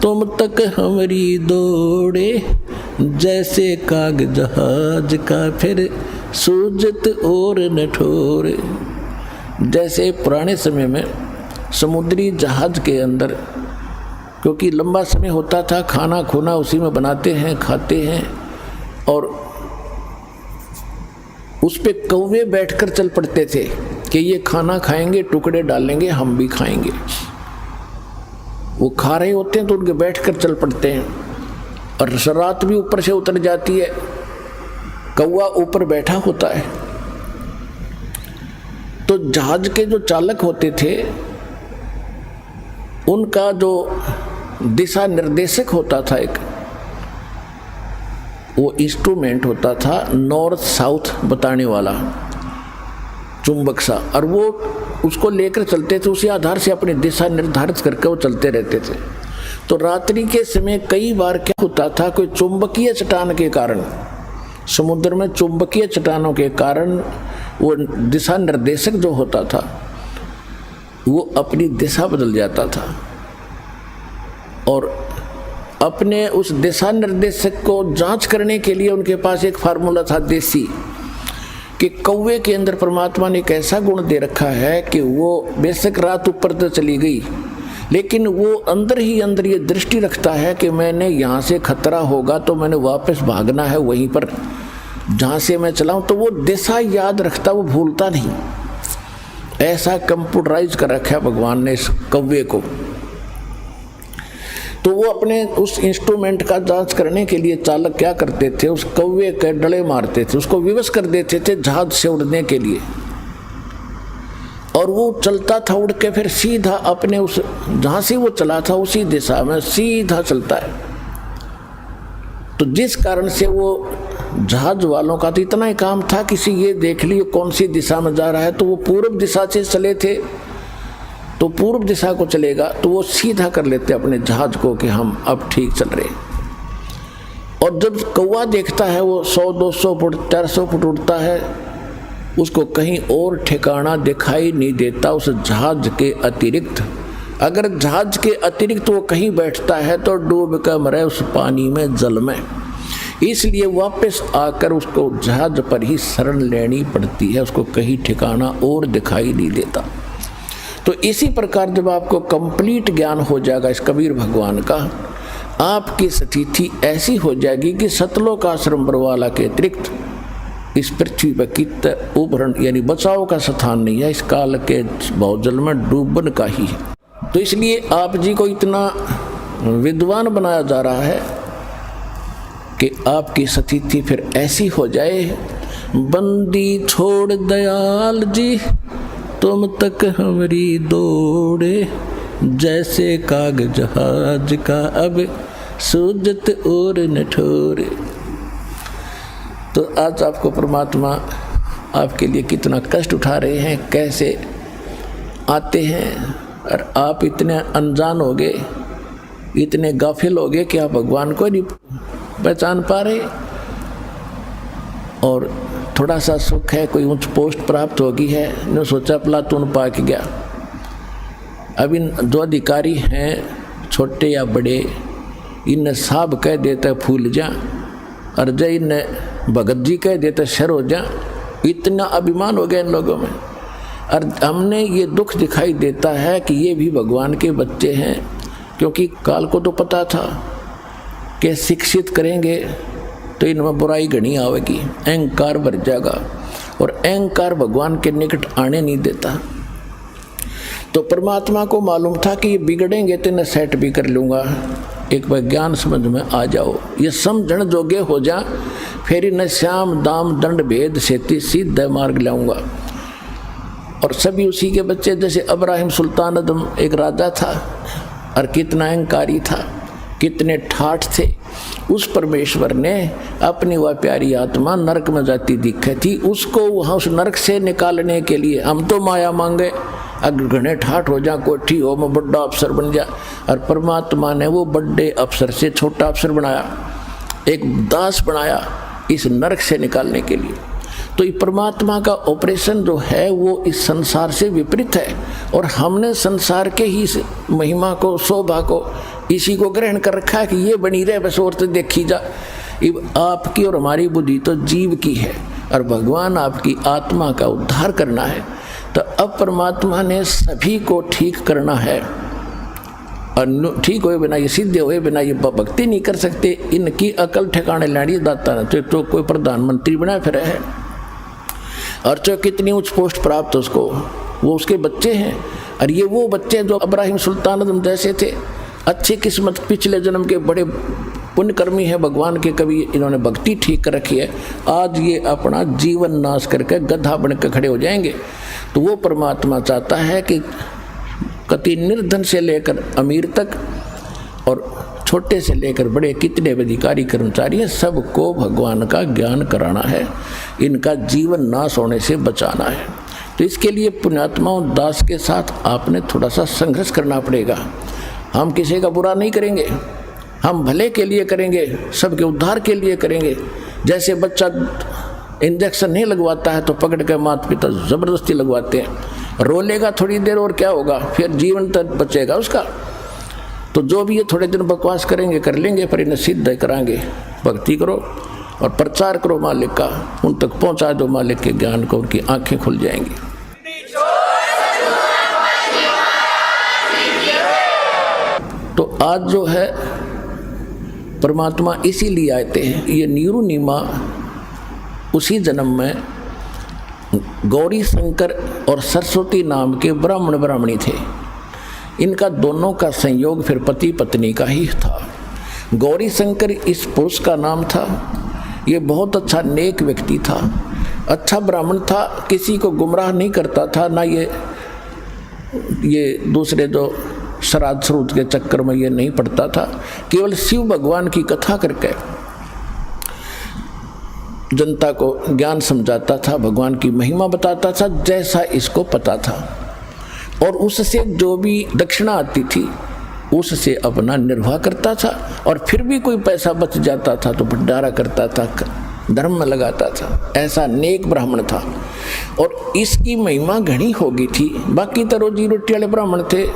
तुम तक हमारी दौड़े, जैसे काग जहाज का फिर सूजत और न ठोरे। जैसे पुराने समय में समुद्री जहाज के अंदर, क्योंकि लंबा समय होता था, खाना खोना उसी में बनाते हैं, खाते हैं, और उस पे कौवे बैठकर चल पड़ते थे कि ये खाना खाएंगे, टुकड़े डालेंगे, हम भी खाएंगे। वो खा रहे होते हैं तो उनके बैठकर चल पड़ते हैं, और रात भी ऊपर से उतर जाती है, कौवा ऊपर बैठा होता है। तो जहाज के जो चालक होते थे उनका जो दिशा निर्देशक होता था, एक वो इंस्ट्रूमेंट होता था नॉर्थ साउथ बताने वाला, चुंबक सा, और वो उसको लेकर चलते थे, उसी आधार से अपनी दिशा निर्धारित करके वो चलते रहते थे। तो रात्रि के समय कई बार क्या होता था, कोई चुंबकीय चट्टान के कारण, समुद्र में चुंबकीय चट्टानों के कारण वो दिशा निर्देशक जो होता था वो अपनी दिशा बदल जाता था, और अपने उस दिशा निर्देशक को जांच करने के लिए उनके पास एक फार्मूला था देसी, कि कौवे के अंदर परमात्मा ने एक ऐसा गुण दे रखा है कि वो बेशक रात ऊपर तो चली गई, लेकिन वो अंदर ही अंदर ये दृष्टि रखता है कि मैंने यहाँ से खतरा होगा तो मैंने वापस भागना है वहीं पर जहाँ से मैं चला हूँ। तो वो दिशा याद रखता, वो भूलता नहीं। ऐसा कंप्यूटराइज कर रखा है भगवान ने इस कौवे को। तो वो अपने उस इंस्ट्रूमेंट का जांच करने के लिए चालक क्या करते थे, उस कौवे के डले मारते थे, उसको विवश कर देते थे जहाज से उड़ने के लिए, और वो चलता था उड़ के फिर सीधा अपने उस जहाँ से वो चला था उसी दिशा में सीधा चलता है। तो जिस कारण से वो जहाज वालों का तो इतना ही काम था, किसी ये देख लिए कौन सी दिशा में जा रहा है, तो वो पूर्व दिशा से चले थे तो पूर्व दिशा को चलेगा, तो वो सीधा कर लेते अपने जहाज को कि हम अब ठीक चल रहे। और जब कौवा देखता है वो 100-200 फुट 400 फुट उड़ता है, उसको कहीं और ठिकाना दिखाई नहीं देता उस जहाज के अतिरिक्त। अगर जहाज के अतिरिक्त वो कहीं बैठता है तो डूब कर मरे उस पानी में, जल में। इसलिए वापस आकर उसको जहाज पर ही शरण लेनी पड़ती है, उसको कहीं ठिकाना और दिखाई नहीं देता। तो इसी प्रकार जब आपको कंप्लीट ज्ञान हो जाएगा इस कबीर भगवान का, आपकी स्थिति ऐसी हो जाएगी कि सतलोक आश्रम बरवाला के अतिरिक्त इस पृथ्वी पर कित उभरण यानी बचाव का स्थान नहीं है, इस काल के बहुजल में डूबन का ही है। तो इसलिए आप जी को इतना विद्वान बनाया जा रहा है कि आपकी स्थिति फिर ऐसी हो जाए, बंदी छोड़ दयाल जी तुम तक हमारी दौड़े, जैसे कागज जहाज का अब सूजत और न ठोरे। तो आज आपको परमात्मा आपके लिए कितना कष्ट उठा रहे हैं, कैसे आते हैं, और आप इतने अनजान हो गए, इतने गाफिल हो गए कि आप भगवान को नहीं पहचान पा रहे। और थोड़ा सा सुख है, कोई उच्च पोस्ट प्राप्त होगी है, ने सोचा प्लातून पा के गया। अब इन जो अधिकारी हैं छोटे या बड़े, इन साहब कह देता फूल जा, और जय इन भगत जी कह देता शर हो जा। इतना अभिमान हो गया इन लोगों में। और हमने ये दुख दिखाई देता है कि ये भी भगवान के बच्चे हैं, क्योंकि काल को तो पता था कि शिक्षित करेंगे तो इनमें बुराई घनी आवेगी, अहंकार भर जाएगा, और अहंकार भगवान के निकट आने नहीं देता। तो परमात्मा को मालूम था कि ये बिगड़ेंगे तो इन्हें सेट भी कर लूँगा, एक बार ज्ञान समझ में आ जाओ, ये समझण जोगे हो जा, फिर इन्हें श्याम दाम दंड भेद सेती सीधा मार्ग लाऊंगा। और सभी उसी के बच्चे, जैसे अब्राहिम सुल्तान अदम एक राजा था, और कितना अहंकारी था, कितने ठाठ थे। उस परमेश्वर ने अपनी वह प्यारी आत्मा नरक में जाती दिखे थी, उसको वहाँ उस नरक से निकालने के लिए हम तो माया मांगे, अगर घने ठाठ हो जा, कोठी हो, मैं बड़ा अफसर बन जा, और परमात्मा ने वो बड़े अफसर से छोटा अफसर बनाया, एक दास बनाया इस नरक से निकालने के लिए। तो ये परमात्मा का ऑपरेशन जो है वो इस संसार से विपरीत है, और हमने संसार के ही महिमा को, शोभा को, इसी को ग्रहण कर रखा है कि ये बनी रहे बस, और तो देखी जा। आपकी और हमारी बुद्धि तो जीव की है, और भगवान आपकी आत्मा का उद्धार करना है। तो अब परमात्मा ने सभी को ठीक करना है, और ठीक हुए बिना, ये सिद्ध हुए बिना ये भक्ति नहीं कर सकते। इनकी अकल ठिकाने लाड़ी दाता न तो कोई प्रधानमंत्री बना फिर है, और चाहे कितनी उच्च पोस्ट प्राप्त उसको, वो उसके बच्चे हैं। और ये वो बच्चे जो अब्राहिम सुल्तान अदम जैसे थे, अच्छी किस्मत, पिछले जन्म के बड़े पुण्यकर्मी हैं भगवान के, कभी इन्होंने भक्ति ठीक कर रखी है, आज ये अपना जीवन नाश करके गधा बन के खड़े हो जाएंगे। तो वो परमात्मा चाहता है कि कति निर्धन से लेकर अमीर तक, और छोटे से लेकर बड़े कितने अधिकारी कर्मचारी हैं, सबको भगवान का ज्ञान कराना है, इनका जीवन नाश होने से बचाना है। तो इसके लिए पुण्यात्माओं दास के साथ आपने थोड़ा सा संघर्ष करना पड़ेगा। हम किसी का बुरा नहीं करेंगे, हम भले के लिए करेंगे, सबके उद्धार के लिए करेंगे। जैसे बच्चा इंजेक्शन नहीं लगवाता है तो पकड़ के माता पिता ज़बरदस्ती लगवाते हैं, रोलेगा थोड़ी देर और क्या होगा, फिर जीवन तक बचेगा उसका। तो जो भी ये थोड़े दिन बकवास करेंगे कर लेंगे, पर इन्हें सिद्ध कराएंगे। भक्ति करो और प्रचार करो मालिक का, उन तक पहुंचा दो मालिक के ज्ञान को, उनकी आंखें खुल जाएंगी। तो आज जो है परमात्मा इसीलिए आए थे, ये नीरू नीमा उसी जन्म में गौरी शंकर और सरस्वती नाम के ब्राह्मण ब्राह्मणी थे। इनका दोनों का संयोग फिर पति पत्नी का ही था। गौरी शंकर इस पुरुष का नाम था। ये बहुत अच्छा नेक व्यक्ति था, अच्छा ब्राह्मण था, किसी को गुमराह नहीं करता था, ना ये दूसरे जो श्राद्ध श्रुत के चक्कर में ये नहीं पड़ता था। केवल शिव भगवान की कथा करके जनता को ज्ञान समझाता था, भगवान की महिमा बताता था जैसा इसको पता था, और उससे जो भी दक्षिणा आती थी उससे अपना निर्वाह करता था। और फिर भी कोई पैसा बच जाता था तो भंडारा करता था, धर्म में लगाता था। ऐसा नेक ब्राह्मण था और इसकी महिमा घनी हो गई थी। बाकी तो रोजी रोटी वाले ब्राह्मण थे,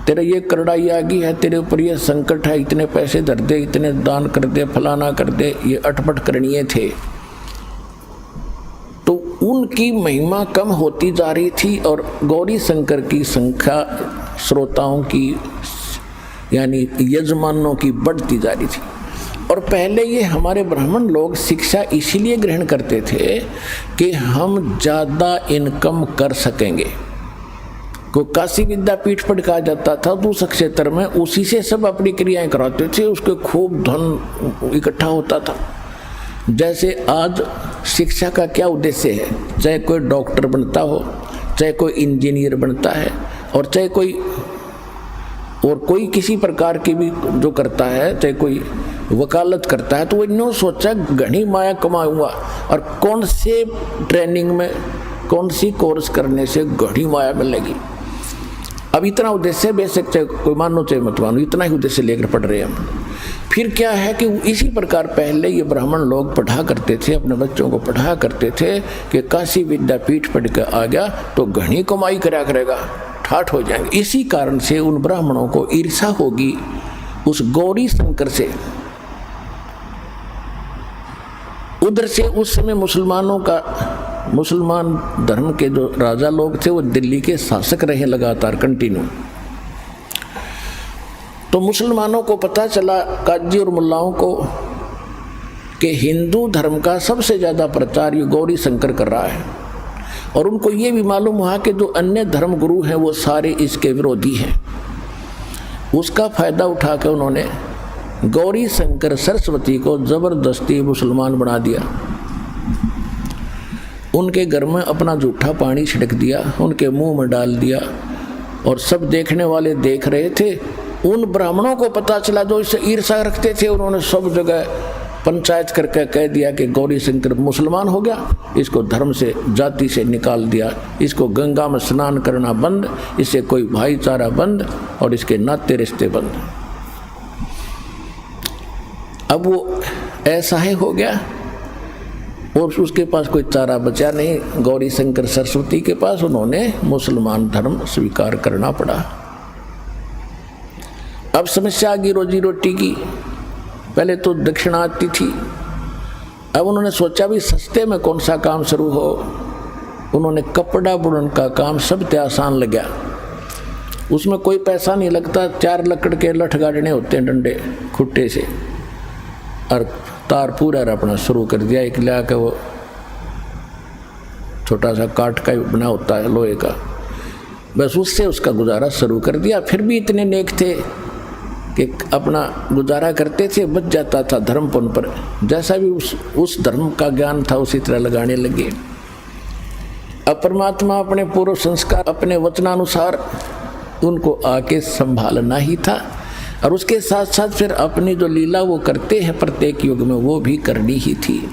तेरे ये करड़ाई आ गई है, तेरे ऊपर ये संकट है, इतने पैसे धर दे, इतने दान कर दे, फलाना कर दे, ये अटपट करणीय थे। तो उनकी महिमा कम होती जा रही थी और गौरी शंकर की संख्या श्रोताओं की यानी यजमानों की बढ़ती जा रही थी। और पहले ये हमारे ब्राह्मण लोग शिक्षा इसीलिए ग्रहण करते थे कि हम ज़्यादा इनकम कर सकेंगे। को काशी विद्यापीठ पर कहा जाता था तो उस क्षेत्र में उसी से सब अपनी क्रियाएं कराते थे, उसके खूब धन इकट्ठा होता था। जैसे आज शिक्षा का क्या उद्देश्य है, चाहे कोई डॉक्टर बनता हो, चाहे कोई इंजीनियर बनता है, और चाहे कोई किसी प्रकार की भी जो करता है, चाहे कोई वकालत करता है, तो वो इन्होंने सोचा घनी माया कमाऊंगा और कौन से ट्रेनिंग में कौन सी कोर्स करने से घनी माया मिलेगी। अब इतना उद्देश्य, बेशक चाहे कोई मानो चाहे मत मानो, इतना ही उद्देश्य लेकर पढ़ रहे हैं हम। फिर क्या है कि इसी प्रकार पहले ये ब्राह्मण लोग पढ़ा करते थे, अपने बच्चों को पढ़ा करते थे कि काशी विद्यापीठ पढ़ कर आ गया तो घनी कमाई करा करेगा, ठाठ हो जाएंगे। इसी कारण से उन ब्राह्मणों को ईर्षा होगी उस गौरी शंकर से। उधर से उस समय मुसलमान धर्म के जो राजा लोग थे वो दिल्ली के शासक रहे लगातार कंटिन्यू। तो मुसलमानों को पता चला, काजी और मुल्लाओं को, कि हिंदू धर्म का सबसे ज़्यादा प्रचार ये गौरी शंकर कर रहा है। और उनको ये भी मालूम हुआ कि जो अन्य धर्म गुरु हैं वो सारे इसके विरोधी हैं। उसका फ़ायदा उठा के उन्होंने गौरी शंकर सरस्वती को ज़बरदस्ती मुसलमान बना दिया। उनके घर में अपना जूठा पानी छिड़क दिया, उनके मुंह में डाल दिया, और सब देखने वाले देख रहे थे। उन ब्राह्मणों को पता चला जो इससे ईर्षा रखते थे, उन्होंने सब जगह पंचायत करके कह दिया कि गौरी शंकर मुसलमान हो गया, इसको धर्म से जाति से निकाल दिया, इसको गंगा में स्नान करना बंद, इससे कोई भाईचारा बंद और इसके नाते रिश्ते बंद। अब वो ऐसा ही हो गया और उसके पास कोई चारा बचा नहीं। गौरी शंकर सरस्वती के पास उन्होंने मुसलमान धर्म स्वीकार करना पड़ा। अब समस्या आ गई रोजी रोटी की। पहले तो दक्षिणा आती थी, अब उन्होंने सोचा भी सस्ते में कौन सा काम शुरू हो। उन्होंने कपड़ा बुनने का काम सबसे आसान लगा, उसमें कोई पैसा नहीं लगता। 4 लकड़ के लठ गाड़ने होते हैं डंडे खुट्टे से, और तार पूरा अपना शुरू कर दिया। एक लिया के वो छोटा सा काठ का बना होता है लोहे का, बस उससे उसका गुजारा शुरू कर दिया। फिर भी इतने नेक थे कि अपना गुजारा करते थे, बच जाता था धर्मपन पर। जैसा भी उस धर्म का ज्ञान था उसी तरह लगाने लगे। अब परमात्मा अपने पूर्व संस्कार अपने वचनानुसार उनको आके संभालना ही था, और उसके साथ साथ फिर अपनी जो लीला वो करते हैं प्रत्येक युग में वो भी करनी ही थी।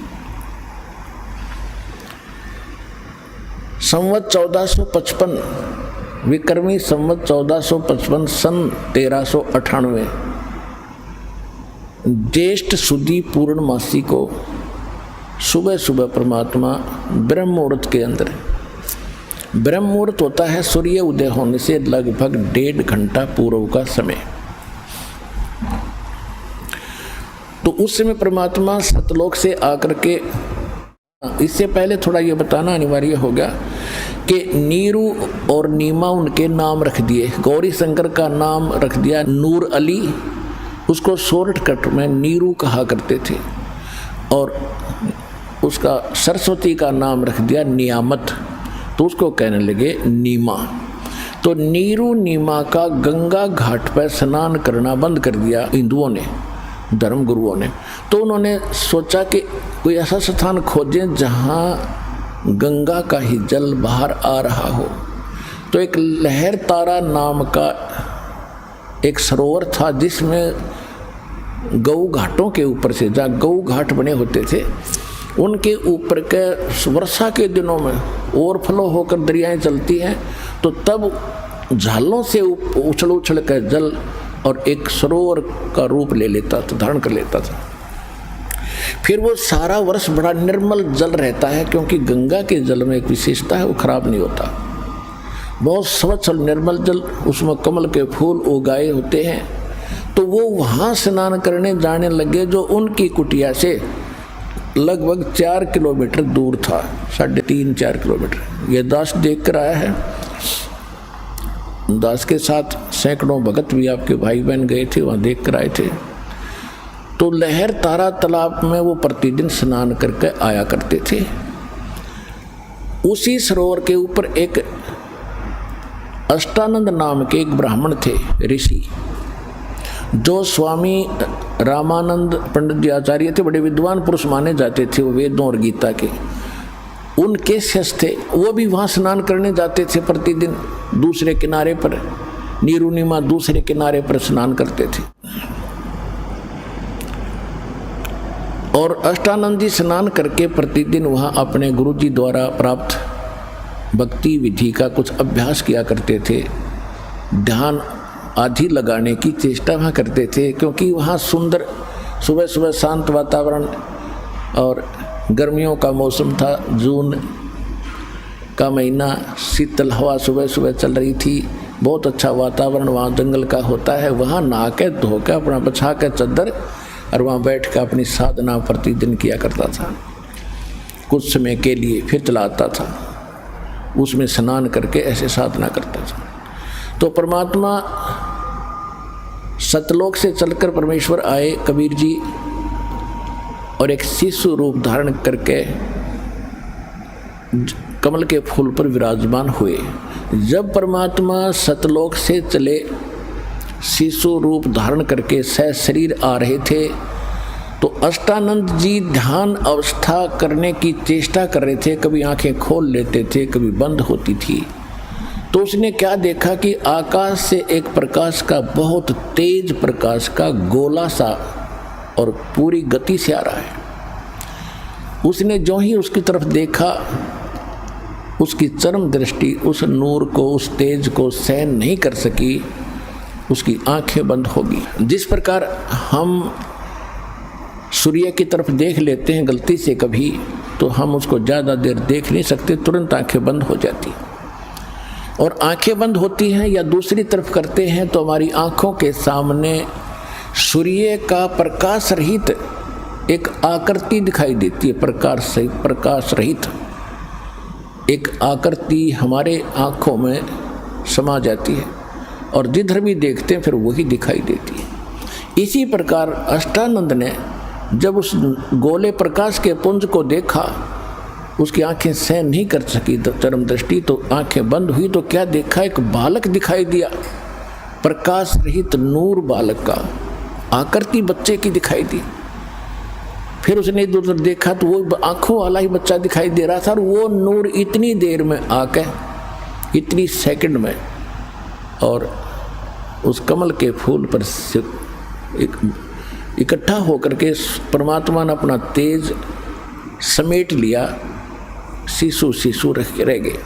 संवत 1455 विक्रमी संवत 1455 सन 1398 ज्येष्ठ सुदी पूर्णमासी को सुबह सुबह परमात्मा ब्रह्म मुहूर्त के अंदर, ब्रह्म मुहूर्त होता है सूर्य उदय होने से लगभग 1.5 घंटा पूर्व का समय, तो उस समय परमात्मा सतलोक से आकर के, इससे पहले थोड़ा ये बताना अनिवार्य हो गया कि नीरू और नीमा उनके नाम रख दिए। गौरी शंकर का नाम रख दिया नूर अली, उसको शॉर्टकट में नीरू कहा करते थे, और उसका सरस्वती का नाम रख दिया नियामत, तो उसको कहने लगे नीमा। तो नीरू नीमा का गंगा घाट पर स्नान करना बंद कर दिया हिंदुओं ने, धर्म गुरुओं ने। तो उन्होंने सोचा कि कोई ऐसा स्थान खोजें जहाँ गंगा का ही जल बाहर आ रहा हो। तो एक लहर तारा नाम का एक सरोवर था जिसमें गऊ घाटों के ऊपर से, जहाँ गऊ घाट बने होते थे, उनके ऊपर के वर्षा के दिनों में ओवरफ्लो होकर दरियाएं चलती हैं, तो तब झालों से उछल उछल कर जल और एक सरोवर का रूप ले लेता था, धारण कर लेता था। फिर वो सारा वर्ष बड़ा निर्मल जल रहता है, क्योंकि गंगा के जल में एक विशेषता है, वो खराब नहीं होता, बहुत स्वच्छ और निर्मल जल, उसमें कमल के फूल उगाए होते हैं। तो वो वहाँ स्नान करने जाने लगे, जो उनकी कुटिया से लगभग 4 किलोमीटर दूर था, 3.5-4 किलोमीटर। ये दास देख कर आया है, दास के साथ सैकड़ों भगत भी आपके भाई बहन गए थे, वहाँ देख कर आए थे। तो लहर तारा तालाब में वो प्रतिदिन स्नान करके आया करते थे। उसी सरोवर के ऊपर एक अष्टानंद नाम के एक ब्राह्मण थे, ऋषि, जो स्वामी रामानंद पंडित जी आचार्य थे, बड़े विद्वान पुरुष माने जाते थे, वो वेदों और गीता के, उनके शिष्य थे। वो भी वहाँ स्नान करने जाते थे प्रतिदिन, दूसरे किनारे पर, नीरू नीमा दूसरे किनारे पर स्नान करते थे। और अष्टानंद जी स्नान करके प्रतिदिन वहाँ अपने गुरु जी द्वारा प्राप्त भक्ति विधि का कुछ अभ्यास किया करते थे, ध्यान आदि लगाने की चेष्टा वहाँ करते थे, क्योंकि वहाँ सुंदर सुबह सुबह शांत वातावरण, और गर्मियों का मौसम था, जून का महीना, शीतल हवा सुबह सुबह चल रही थी, बहुत अच्छा वातावरण वहाँ जंगल का होता है। वहाँ नहा के धो के अपना बिछा के चद्दर और वहाँ बैठ कर अपनी साधना प्रतिदिन किया करता था, कुछ समय के लिए फिर चला आता था, उसमें स्नान करके ऐसे साधना करता था। तो परमात्मा सतलोक से चलकर परमेश्वर आए कबीर जी, और एक शिशु रूप धारण करके कमल के फूल पर विराजमान हुए। जब परमात्मा सतलोक से चले शिशु रूप धारण करके शरीर आ रहे थे, तो अष्टानंद जी ध्यान अवस्था करने की चेष्टा कर रहे थे, कभी आंखें खोल लेते थे, कभी बंद होती थी। तो उसने क्या देखा कि आकाश से एक प्रकाश का, बहुत तेज प्रकाश का गोला सा और पूरी गति से आ रहा है। उसने जो ही उसकी तरफ देखा, उसकी चरम दृष्टि उस नूर को, उस तेज को सहन नहीं कर सकी, उसकी आंखें बंद होगी। जिस प्रकार हम सूर्य की तरफ देख लेते हैं गलती से कभी, तो हम उसको ज़्यादा देर देख नहीं सकते, तुरंत आंखें बंद हो जाती। और आंखें बंद होती हैं या दूसरी तरफ करते हैं तो हमारी आंखों के सामने सूर्य का प्रकाश रहित एक आकृति दिखाई देती है, प्रकाश रहित एक आकृति हमारे आंखों में समा जाती है, और जिधर भी देखते हैं फिर वही दिखाई देती है। इसी प्रकार अष्टानंद ने जब उस गोले प्रकाश के पुंज को देखा, उसकी आंखें सहन नहीं कर सकी चरम दृष्टि, तो आंखें बंद हुई। तो क्या देखा, एक बालक दिखाई दिया, प्रकाश रहित नूर बालक का, आकृति बच्चे की दिखाई दी। फिर उसने इधर उधर देखा तो वो आंखों वाला ही बच्चा दिखाई दे रहा था, और वो नूर इतनी देर में आके, इतनी सेकंड में, और उस कमल के फूल पर इकट्ठा होकर के परमात्मा ने अपना तेज समेट लिया, शिशु रह गए।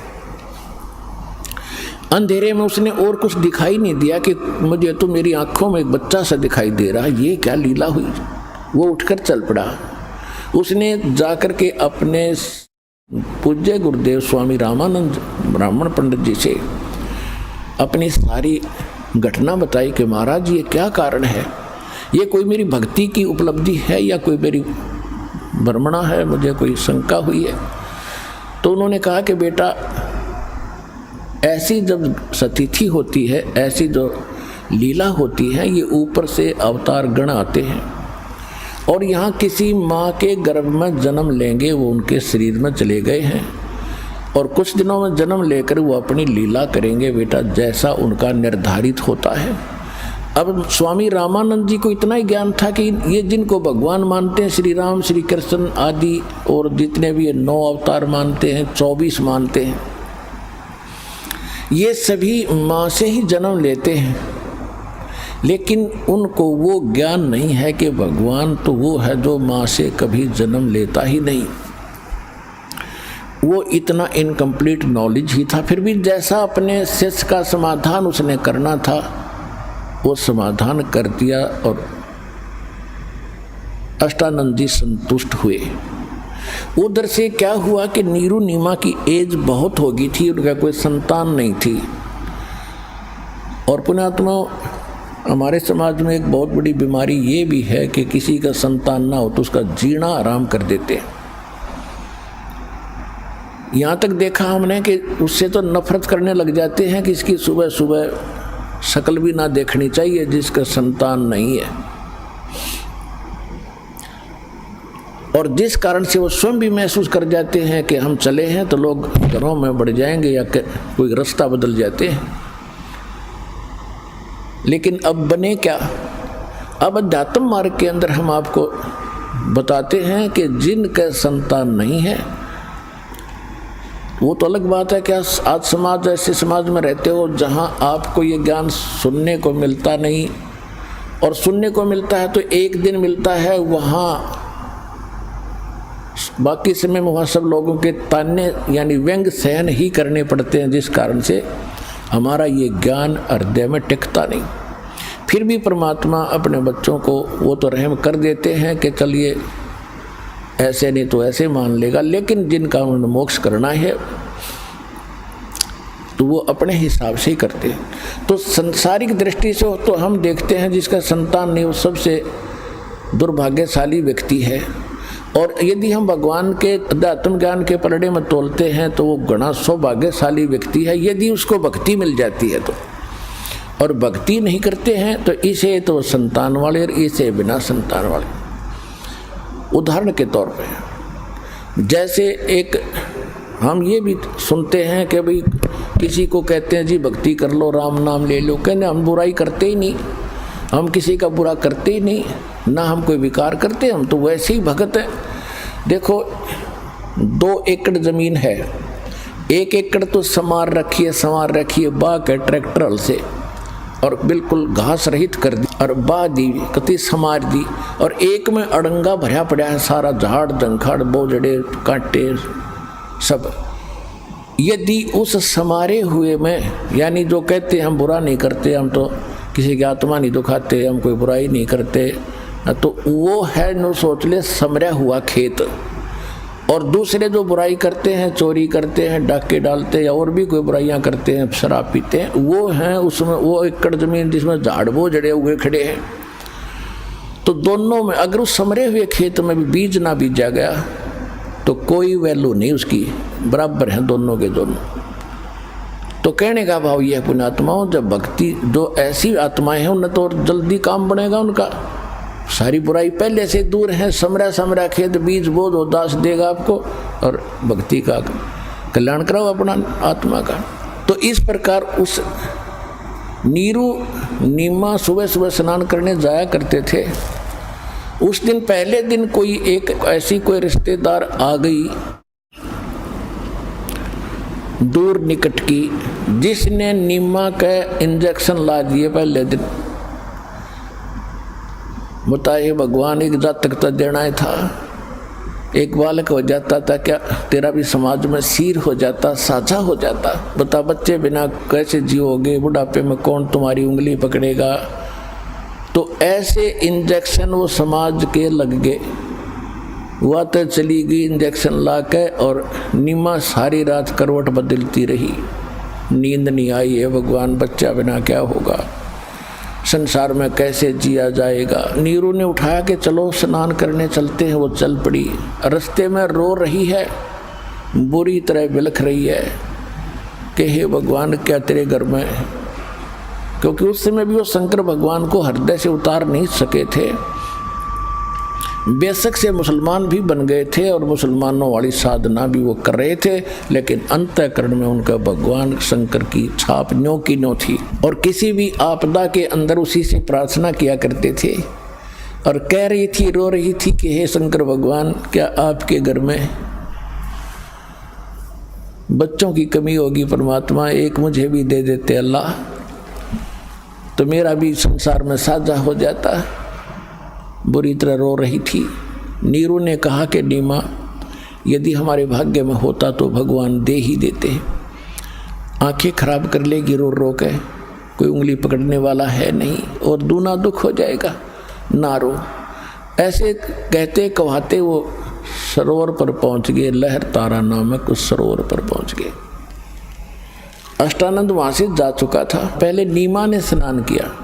अंधेरे में उसने और कुछ दिखाई नहीं दिया कि मुझे तो मेरी आंखों में एक बच्चा सा दिखाई दे रहा, ये क्या लीला हुई। वो उठकर चल पड़ा। उसने जाकर के अपने पूज्य गुरुदेव स्वामी रामानंद ब्राह्मण पंडित जी से अपनी सारी घटना बताई कि महाराज ये क्या कारण है, ये कोई मेरी भक्ति की उपलब्धि है या कोई मेरी भ्रमणा है, मुझे कोई शंका हुई है। तो उन्होंने कहा कि बेटा ऐसी जब सतिथि होती है, ऐसी जो लीला होती है, ये ऊपर से अवतार गण आते हैं और यहाँ किसी माँ के गर्भ में जन्म लेंगे, वो उनके शरीर में चले गए हैं और कुछ दिनों में जन्म लेकर वो अपनी लीला करेंगे बेटा, जैसा उनका निर्धारित होता है। अब स्वामी रामानंद जी को इतना ही ज्ञान था कि ये जिनको भगवान मानते हैं, श्री राम, श्री कृष्ण आदि, और जितने भी 9 अवतार मानते हैं, 24 मानते हैं, ये सभी माँ से ही जन्म लेते हैं, लेकिन उनको वो ज्ञान नहीं है कि भगवान तो वो है जो माँ से कभी जन्म लेता ही नहीं। वो इतना इनकम्प्लीट नॉलेज ही था। फिर भी जैसा अपने शिष्य का समाधान उसने करना था वो समाधान कर दिया और अष्टानंद जी संतुष्ट हुए। उधर से क्या हुआ कि नीरू नीमा की एज बहुत हो गई थी, उनका कोई संतान नहीं थी। और पुण्यात्मा, हमारे समाज में एक बहुत बड़ी बीमारी ये भी है कि किसी का संतान ना हो तो उसका जीना आराम कर देते हैं। यहाँ तक देखा हमने कि उससे तो नफरत करने लग जाते हैं कि इसकी सुबह सुबह शक्ल भी ना देखनी चाहिए जिसका संतान नहीं है। और जिस कारण से वो स्वयं भी महसूस कर जाते हैं कि हम चले हैं तो लोग घरों में बढ़ जाएंगे या कोई रास्ता बदल जाते हैं। लेकिन अब बने क्या? अब अध्यात्म मार्ग के अंदर हम आपको बताते हैं कि जिनका संतान नहीं है, वो तो अलग बात है कि आज समाज, ऐसे समाज में रहते हो जहाँ आपको ये ज्ञान सुनने को मिलता नहीं, और सुनने को मिलता है तो एक दिन मिलता है, वहाँ बाकी समय में वहाँ सब लोगों के ताने यानी व्यंग सहन ही करने पड़ते हैं, जिस कारण से हमारा ये ज्ञान हृदय में टिकता नहीं। फिर भी परमात्मा अपने बच्चों को वो तो रहम कर देते हैं कि चलिए ऐसे नहीं तो ऐसे मान लेगा, लेकिन जिनका उन्हें मोक्ष करना है तो वो अपने हिसाब से ही करते हैं। तो संसारिक दृष्टि से तो हम देखते हैं जिसका संतान नहीं वो सबसे दुर्भाग्यशाली व्यक्ति है। और यदि हम भगवान के अध्यात्म ज्ञान के पलड़े में तोलते हैं तो वो घना सौभाग्यशाली व्यक्ति है यदि उसको भक्ति मिल जाती है तो। और भक्ति नहीं करते हैं तो इसे तो संतान वाले और इसे बिना संतान वाले। उदाहरण के तौर पे जैसे एक हम ये भी सुनते हैं कि भाई किसी को कहते हैं जी भक्ति कर लो, राम नाम ले लो, कहने हम बुराई करते ही नहीं, हम किसी का बुरा करते ही नहीं, ना हम कोई विकार करते, हम तो वैसे ही भगत है। देखो 2 एकड़ ज़मीन है, 1 एकड़ तो संवार रखी है बाग है ट्रैक्टर हल से, और बिल्कुल घास रहित कर दी और बाग दी कति संवार दी, और एक में अड़ंगा भरा पड़ा है सारा, झाड़ जंखाड़ बोझड़े कांटे सब। यदि उस समारे हुए में यानी जो कहते हम बुरा नहीं करते, हम तो किसी की आत्मा नहीं दुखाते, हम कोई बुराई नहीं करते, तो वो है नो सोच ले समरा हुआ खेत। और दूसरे जो बुराई करते हैं, चोरी करते हैं, डाके डालते हैं या और भी कोई बुराइयां करते हैं, शराब पीते हैं, वो हैं उसमें वो एकड़ ज़मीन जिसमें झाड़ वो जड़े हुए खड़े हैं। तो दोनों में अगर उस समरे हुए खेत में भी बीज ना बीजा गया तो कोई वैल्यू नहीं उसकी, बराबर हैं दोनों के दोनों। तो कहने का भाव यह पुण्यात्माओं, जब भक्ति जो ऐसी आत्माएं हैं उन्हें तो जल्दी काम बनेगा उनका, सारी बुराई पहले से दूर है, समरा खेत बीज बोध उदास देगा आपको, और भक्ति का कल्याण कराओ अपना आत्मा का। तो इस प्रकार उस नीरू नीमा सुबह सुबह स्नान करने जाया करते थे। उस दिन पहले दिन कोई एक ऐसी कोई रिश्तेदार आ गई दूर निकट की, जिसने नीमा के इंजेक्शन ला दिए पहले दिन। बताइए भगवान एक जातक तो देना था, एक बालक हो जाता था क्या तेरा भी समाज में सिर हो जाता, साझा हो जाता। बता बच्चे बिना कैसे जियोगे, बुढ़ापे में कौन तुम्हारी उंगली पकड़ेगा। तो ऐसे इंजेक्शन वो समाज के लग गए। वह तो चली गई इंजेक्शन ला के, और नीमा सारी रात करवट बदलती रही, नींद नहीं आई। है भगवान, बच्चा बिना क्या होगा, संसार में कैसे जिया जाएगा। नीरू ने उठाया कि चलो स्नान करने चलते हैं। वो चल पड़ी। रास्ते में रो रही है, बुरी तरह बिलख रही है कि हे भगवान क्या तेरे घर में, क्योंकि उस समय भी वो शंकर भगवान को हृदय से उतार नहीं सके थे। बेशक से मुसलमान भी बन गए थे और मुसलमानों वाली साधना भी वो कर रहे थे, लेकिन अंतःकरण में उनका भगवान शंकर की छाप न्यों की न्यों थी। और किसी भी आपदा के अंदर उसी से प्रार्थना किया करते थे। और कह रही थी, रो रही थी कि हे शंकर भगवान, क्या आपके घर में बच्चों की कमी होगी परमात्मा, एक मुझे भी दे देते अल्लाह, तो मेरा भी संसार में साझा हो जाता। बुरी तरह रो रही थी। नीरू ने कहा कि नीमा, यदि हमारे भाग्य में होता तो भगवान दे ही देते। आंखें खराब कर लेगी रो रो के, कोई उंगली पकड़ने वाला है नहीं, और दूना दुख हो जाएगा, ना रो। ऐसे कहते कहते वो सरोवर पर पहुंच गए। लहर तारा नामक उस सरोवर पर पहुंच गए। अष्टानंद वहां से जा चुका था। पहले नीमा ने स्नान किया।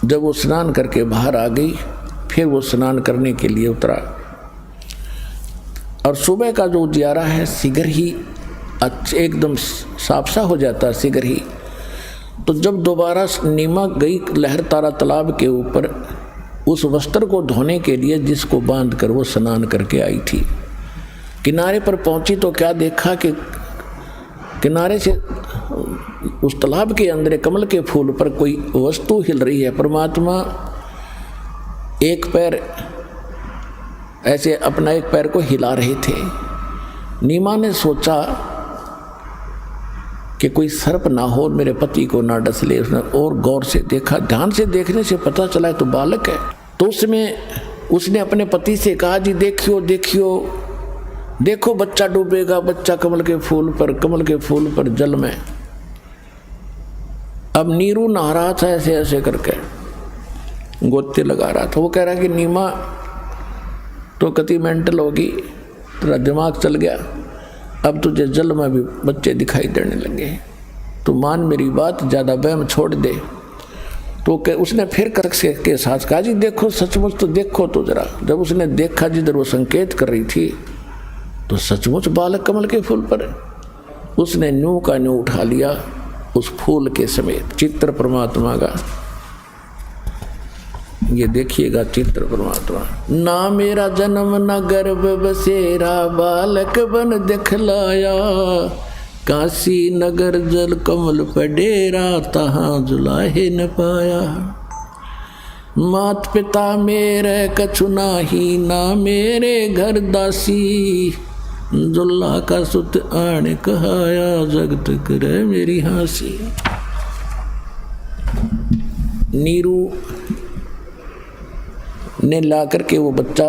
जब वो स्नान करके बाहर आ गई, फिर वो स्नान करने के लिए उतरा। और सुबह का जो उजियारा है शीघ्र ही एकदम साफ सा हो जाता है, शीघ्र ही। तो जब दोबारा नीमा गई लहर तारा तालाब के ऊपर उस वस्त्र को धोने के लिए जिसको बांध कर वो स्नान करके आई थी, किनारे पर पहुंची तो क्या देखा कि किनारे से उस तालाब के अंदर कमल के फूल पर कोई वस्तु हिल रही है। परमात्मा एक पैर ऐसे अपना एक पैर को हिला रहे थे। नीमा ने सोचा कि कोई सर्प ना हो, मेरे पति को ना डस ले। उसने और गौर से देखा। ध्यान से देखने से पता चला तो बालक है। तो उसने अपने पति से कहा, जी देखियो देखियो, देखो बच्चा डूबेगा, बच्चा कमल के फूल पर जल में। अब नीरू नहा रहा था ऐसे ऐसे करके, गोते लगा रहा था। वो कह रहा कि नीमा तो कति मेंटल होगी, तेरा दिमाग चल गया, अब तुझे जल में भी बच्चे दिखाई देने लगे, तो मान मेरी बात, ज़्यादा वहम छोड़ दे। तो उसने फिर कर के साथ कहा, जी देखो सचमुच तो देखो तो जरा। जब उसने देखा जिधर वो संकेत कर रही थी तो सचमुच बालक कमल के फूल पर। उसने न्यू का न्यू उठा लिया उस फूल के समेत। चित्र परमात्मा का ये देखिएगा, चित्र परमात्मा। ना मेरा जन्म न गर्भ बसेरा, बालक बन दिखलाया, काशी नगर जल कमल पडेरा, तहाँ जुलाहे न पाया। मात पिता मेरे कछु नाही, ना मेरे घर दासी, जुल्ला का सुत आने कहाया, जगत करे मेरी हासी। नीरू ने ला करके वो बच्चा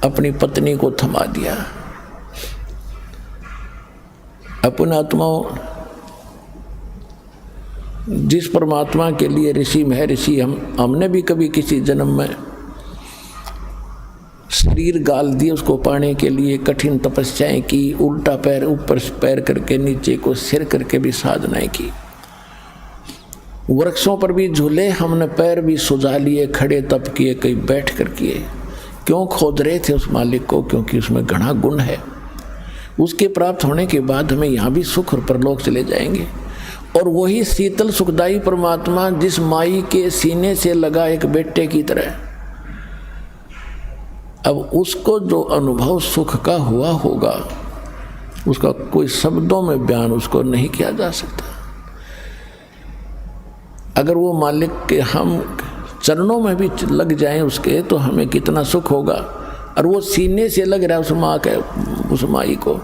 अपनी पत्नी को थमा दिया। अपन आत्माओं, जिस परमात्मा के लिए ऋषि महर्षि हमने भी कभी किसी जन्म में शरीर गाल दिए, उसको पाने के लिए कठिन तपस्याएं की, उल्टा पैर ऊपर पैर करके नीचे को सिर करके भी साधनाएं की। वृक्षों पर भी झूले, हमने पैर भी सुझा लिए, खड़े तप किए, कई बैठ कर किए। क्यों खोद रहे थे उस मालिक को? क्योंकि उसमें घना गुण है। उसके प्राप्त होने के बाद हमें यहाँ भी सुख और परलोक चले जाएंगे। और वही शीतल सुखदायी परमात्मा जिस माई के सीने से लगा एक बेटे की तरह, अब उसको जो अनुभव सुख का हुआ होगा उसका कोई शब्दों में बयान उसको नहीं किया जा सकता। अगर वो मालिक के हम चरणों में भी लग जाएं उसके, तो हमें कितना सुख होगा। और वो सीने से लग रहा है उस माँ के, उस माई को।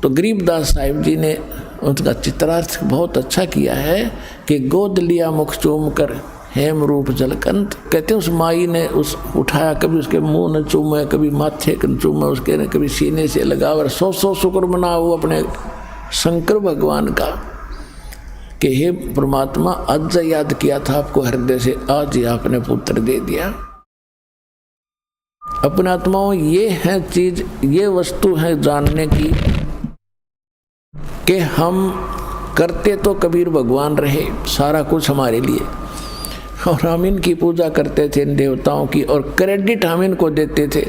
तो गरीबदास साहिब जी ने उनका चित्रार्थ बहुत अच्छा किया है कि गोद लिया मुख चूम कर, हेम रूप जलकंत। कहते हैं उस माई ने उस उठाया, कभी उसके मुंह ने चूमे, कभी माथे ने चूमे, उसके ने कभी सीने से लगा, और 100 शुक्र मनाओ अपने शंकर भगवान का कि हे परमात्मा, आज याद किया था आपको हृदय से, आज ही आपने पुत्र दे दिया। अपने आत्माओं, ये है चीज, ये वस्तु है जानने की कि हम करते तो कबीर भगवान रहे सारा कुछ हमारे लिए, और हम इनकी पूजा करते थे इन देवताओं की, और क्रेडिट हम इनको देते थे,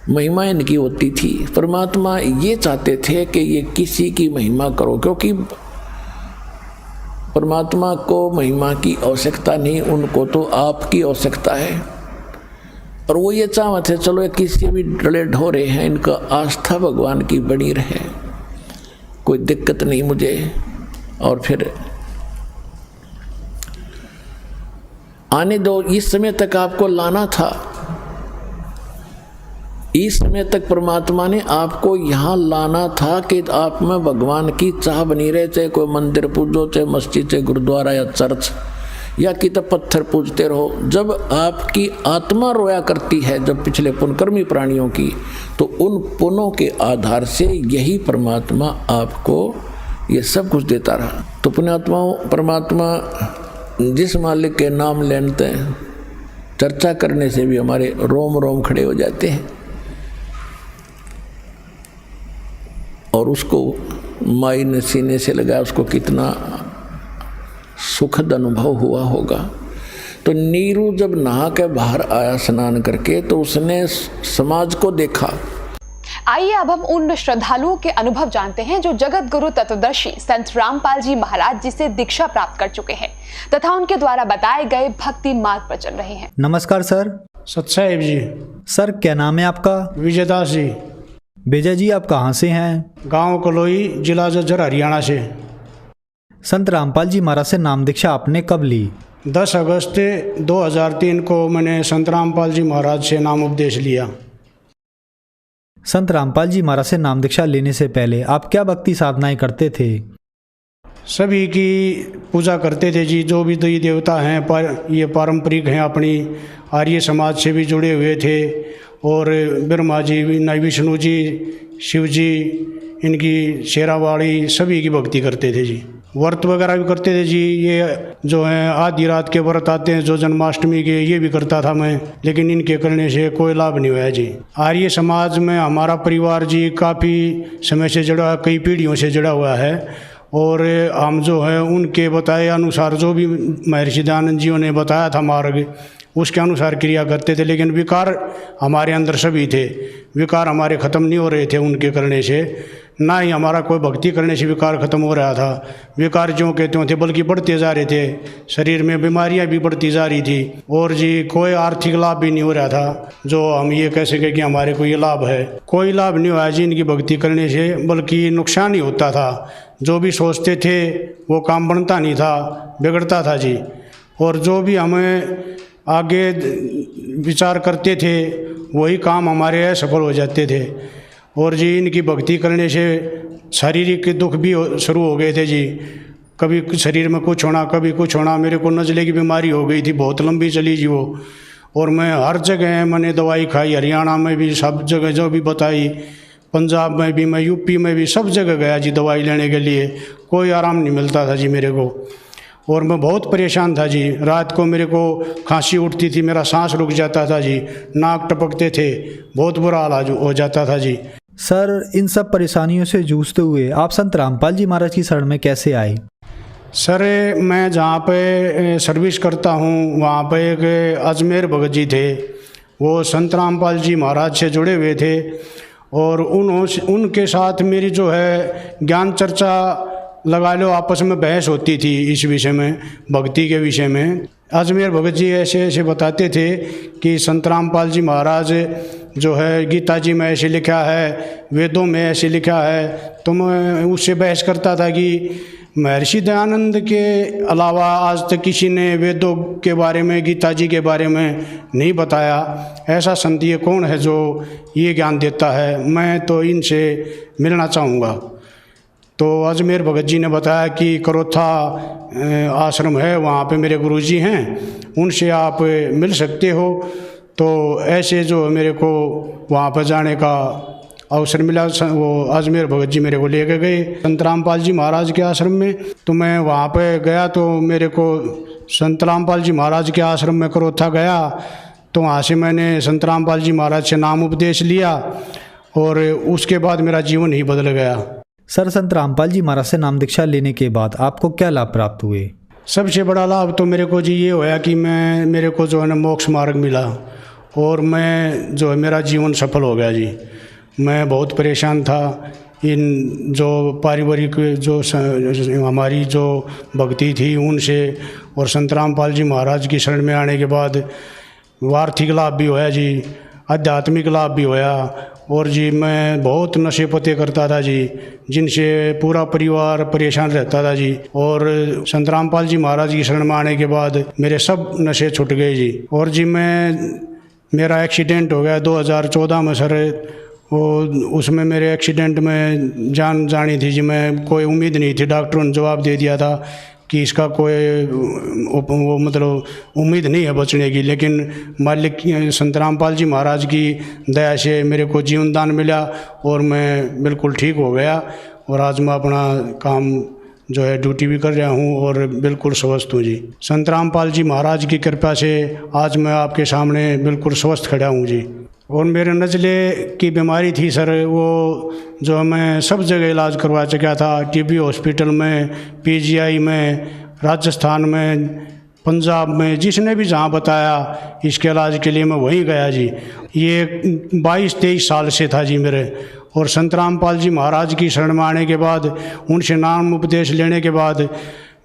महिमा इनकी होती थी। परमात्मा ये चाहते थे कि ये किसी की महिमा करो, क्योंकि परमात्मा को महिमा की आवश्यकता नहीं, उनको तो आपकी आवश्यकता है। और वो ये चाहते थे चलो ये किसी भी डले ढोरे हैं, इनका आस्था भगवान की बनी रहे, कोई दिक्कत नहीं मुझे। और फिर आने दो, इस समय तक आपको लाना था, इस समय तक परमात्मा ने आपको यहाँ लाना था कि आप में भगवान की चाह बनी रहे, चाहे कोई मंदिर पूजो, चाहे मस्जिद, चाहे गुरुद्वारा या चर्च, या कि तब पत्थर पूजते रहो। जब आपकी आत्मा रोया करती है, जब पिछले पुण्यकर्मी प्राणियों की, तो उन पुण्यों के आधार से यही परमात्मा आपको ये सब कुछ देता रहा। तो पुण्यात्माओं, परमात्मा जिस मालिक के नाम लेते हैं, चर्चा करने से भी हमारे रोम रोम खड़े हो जाते हैं, और उसको माई ने सीने से लगाया, उसको कितना सुखद अनुभव हुआ होगा। तो नीरू जब नहा के बाहर आया स्नान करके, तो उसने समाज को देखा। आइए अब हम उन श्रद्धालुओं के अनुभव जानते हैं जो जगत गुरु तत्वदर्शी संत रामपाल जी महाराज जी से दीक्षा प्राप्त कर चुके हैं तथा उनके द्वारा बताए गए भक्ति मार्ग पर चल रहे हैं। नमस्कार सर। सतसाहिब जी। सर क्या नाम है आपका? विजयदास जी। विजय जी, आप कहाँ से हैं? गांव कलोई, जिला जज्जर, हरियाणा से। संत रामपाल जी महाराज से नाम दीक्षा आपने कब ली? 10 अगस्त 2003 को मैंने संत रामपाल जी महाराज से नाम उपदेश लिया। संत रामपाल जी महाराज से नाम दीक्षा लेने से पहले आप क्या भक्ति साधनाएं करते थे? सभी की पूजा करते थे जी, जो भी देवी देवता हैं पर ये पारंपरिक हैं, अपनी आर्य समाज से भी जुड़े हुए थे, और ब्रह्मा जी, विष्णु जी, शिव जी, इनकी शेरावाड़ी, सभी की भक्ति करते थे जी। व्रत वगैरह भी करते थे जी। ये जो है आधी रात के व्रत आते हैं जो जन्माष्टमी के, ये भी करता था मैं, लेकिन इनके करने से कोई लाभ नहीं हुआ जी। आर्य समाज में हमारा परिवार जी काफ़ी समय से जुड़ा, कई पीढ़ियों से जुड़ा हुआ है, और हम जो है उनके बताए अनुसार, जो भी महर्षि दयानंद जी ने बताया था मार्ग, उसके अनुसार क्रिया करते थे। लेकिन विकार हमारे अंदर सभी थे, विकार हमारे ख़त्म नहीं हो रहे थे उनके करने से, ना ही हमारा कोई भक्ति करने से विकार ख़त्म हो रहा था। विकार जो कहते थे बल्कि बढ़ते जा रहे थे, शरीर में बीमारियां भी बढ़ती जा रही थी, और जी कोई आर्थिक लाभ भी नहीं हो रहा था जो हम ये कह सके कि हमारे को ये लाभ है। कोई लाभ नहीं हुआ जी इनकी भक्ति करने से, बल्कि नुकसान ही होता था। जो भी सोचते थे वो काम बनता नहीं था, बिगड़ता था जी। और जो भी हमें आगे विचार करते थे वही काम हमारे असफल हो जाते थे। और जी इनकी भक्ति करने से शारीरिक दुख भी शुरू हो गए थे जी। कभी शरीर में कुछ होना, कभी कुछ होना। मेरे को नज़ले की बीमारी हो गई थी, बहुत लंबी चली जी वो, और मैं हर जगह मैंने दवाई खाई, हरियाणा में भी सब जगह जो भी बताई, पंजाब में भी, मैं यूपी में भी, सब जगह गया जी दवाई लेने के लिए, कोई आराम नहीं मिलता था जी मेरे को। और मैं बहुत परेशान था जी। रात को मेरे को खांसी उठती थी, मेरा सांस रुक जाता था जी, नाक टपकते थे, बहुत बुरा हाल हो जाता था जी। सर, इन सब परेशानियों से जूझते हुए आप संत रामपाल जी महाराज की शरण में कैसे आए? सर, मैं जहाँ पे सर्विस करता हूँ वहाँ पे एक अजमेर भगत जी थे, वो संत रामपाल जी महाराज से जुड़े हुए थे, और उनके साथ मेरी जो है ज्ञान चर्चा लगा लो, आपस में बहस होती थी इस विषय में, भक्ति के विषय में। अजमेर भगत जी ऐसे ऐसे बताते थे कि संत रामपाल जी महाराज जो है गीता जी में ऐसे लिखा है, वेदों में ऐसे लिखा है। तो मैं उससे बहस करता था कि महर्षि दयानंद के अलावा आज तक किसी ने वेदों के बारे में, गीता जी के बारे में नहीं बताया। ऐसा संत ये कौन है जो ये ज्ञान देता है? मैं तो इनसे मिलना चाहूँगा। तो अजमेर भगत जी ने बताया कि करोथा आश्रम है, वहाँ पे मेरे गुरुजी हैं, उनसे आप मिल सकते हो। तो ऐसे जो मेरे को वहाँ पर जाने का अवसर मिला, वो अजमेर भगत जी मेरे को लेके गए संत रामपाल जी महाराज के आश्रम में। तो मैं वहाँ पे गया तो मेरे को संत रामपाल जी महाराज के आश्रम में करोथा गया, तो वहाँ से मैंने संत रामपाल जी महाराज से नाम उपदेश लिया और उसके बाद मेरा जीवन ही बदल गया। सर, संत रामपाल जी महाराज से नाम दीक्षा लेने के बाद आपको क्या लाभ प्राप्त हुए? सबसे बड़ा लाभ तो मेरे को जी ये होया कि मेरे को जो है ना मोक्ष मार्ग मिला और मैं जो है मेरा जीवन सफल हो गया जी। मैं बहुत परेशान था, इन जो पारिवारिक जो हमारी जो भक्ति थी उनसे और संत रामपाल जी महाराज की शरण में आने के बाद आर्थिक लाभ भी होया जी, आध्यात्मिक लाभ भी होया। और जी मैं बहुत नशे पते करता था जी, जिनसे पूरा परिवार परेशान रहता था जी। और संत रामपाल जी महाराज की शरण में आने के बाद मेरे सब नशे छूट गए जी। और जी मेरा एक्सीडेंट हो गया 2014 में सर, वो उसमें मेरे एक्सीडेंट में जान जानी थी जी। मैं कोई उम्मीद नहीं थी, डॉक्टरों ने जवाब दे दिया था कि इसका कोई वो मतलब उम्मीद नहीं है बचने की। लेकिन मालिक संत रामपाल जी महाराज की दया से मेरे को जीवन दान मिला और मैं बिल्कुल ठीक हो गया। और आज मैं अपना काम जो है ड्यूटी भी कर रहा हूँ और बिल्कुल स्वस्थ हूँ जी। संत रामपाल जी महाराज की कृपा से आज मैं आपके सामने बिल्कुल स्वस्थ खड़ा हूँ जी। और मेरे नज़ले की बीमारी थी सर, वो जो मैं सब जगह इलाज करवा चुका था, टीबी हॉस्पिटल में, पीजीआई में, राजस्थान में, पंजाब में, जिसने भी जहाँ बताया इसके इलाज के लिए मैं वहीं गया जी। ये 22-23 साल से था जी मेरे। और संत रामपाल जी महाराज की शरण में आने के बाद, उनसे नाम उपदेश लेने के बाद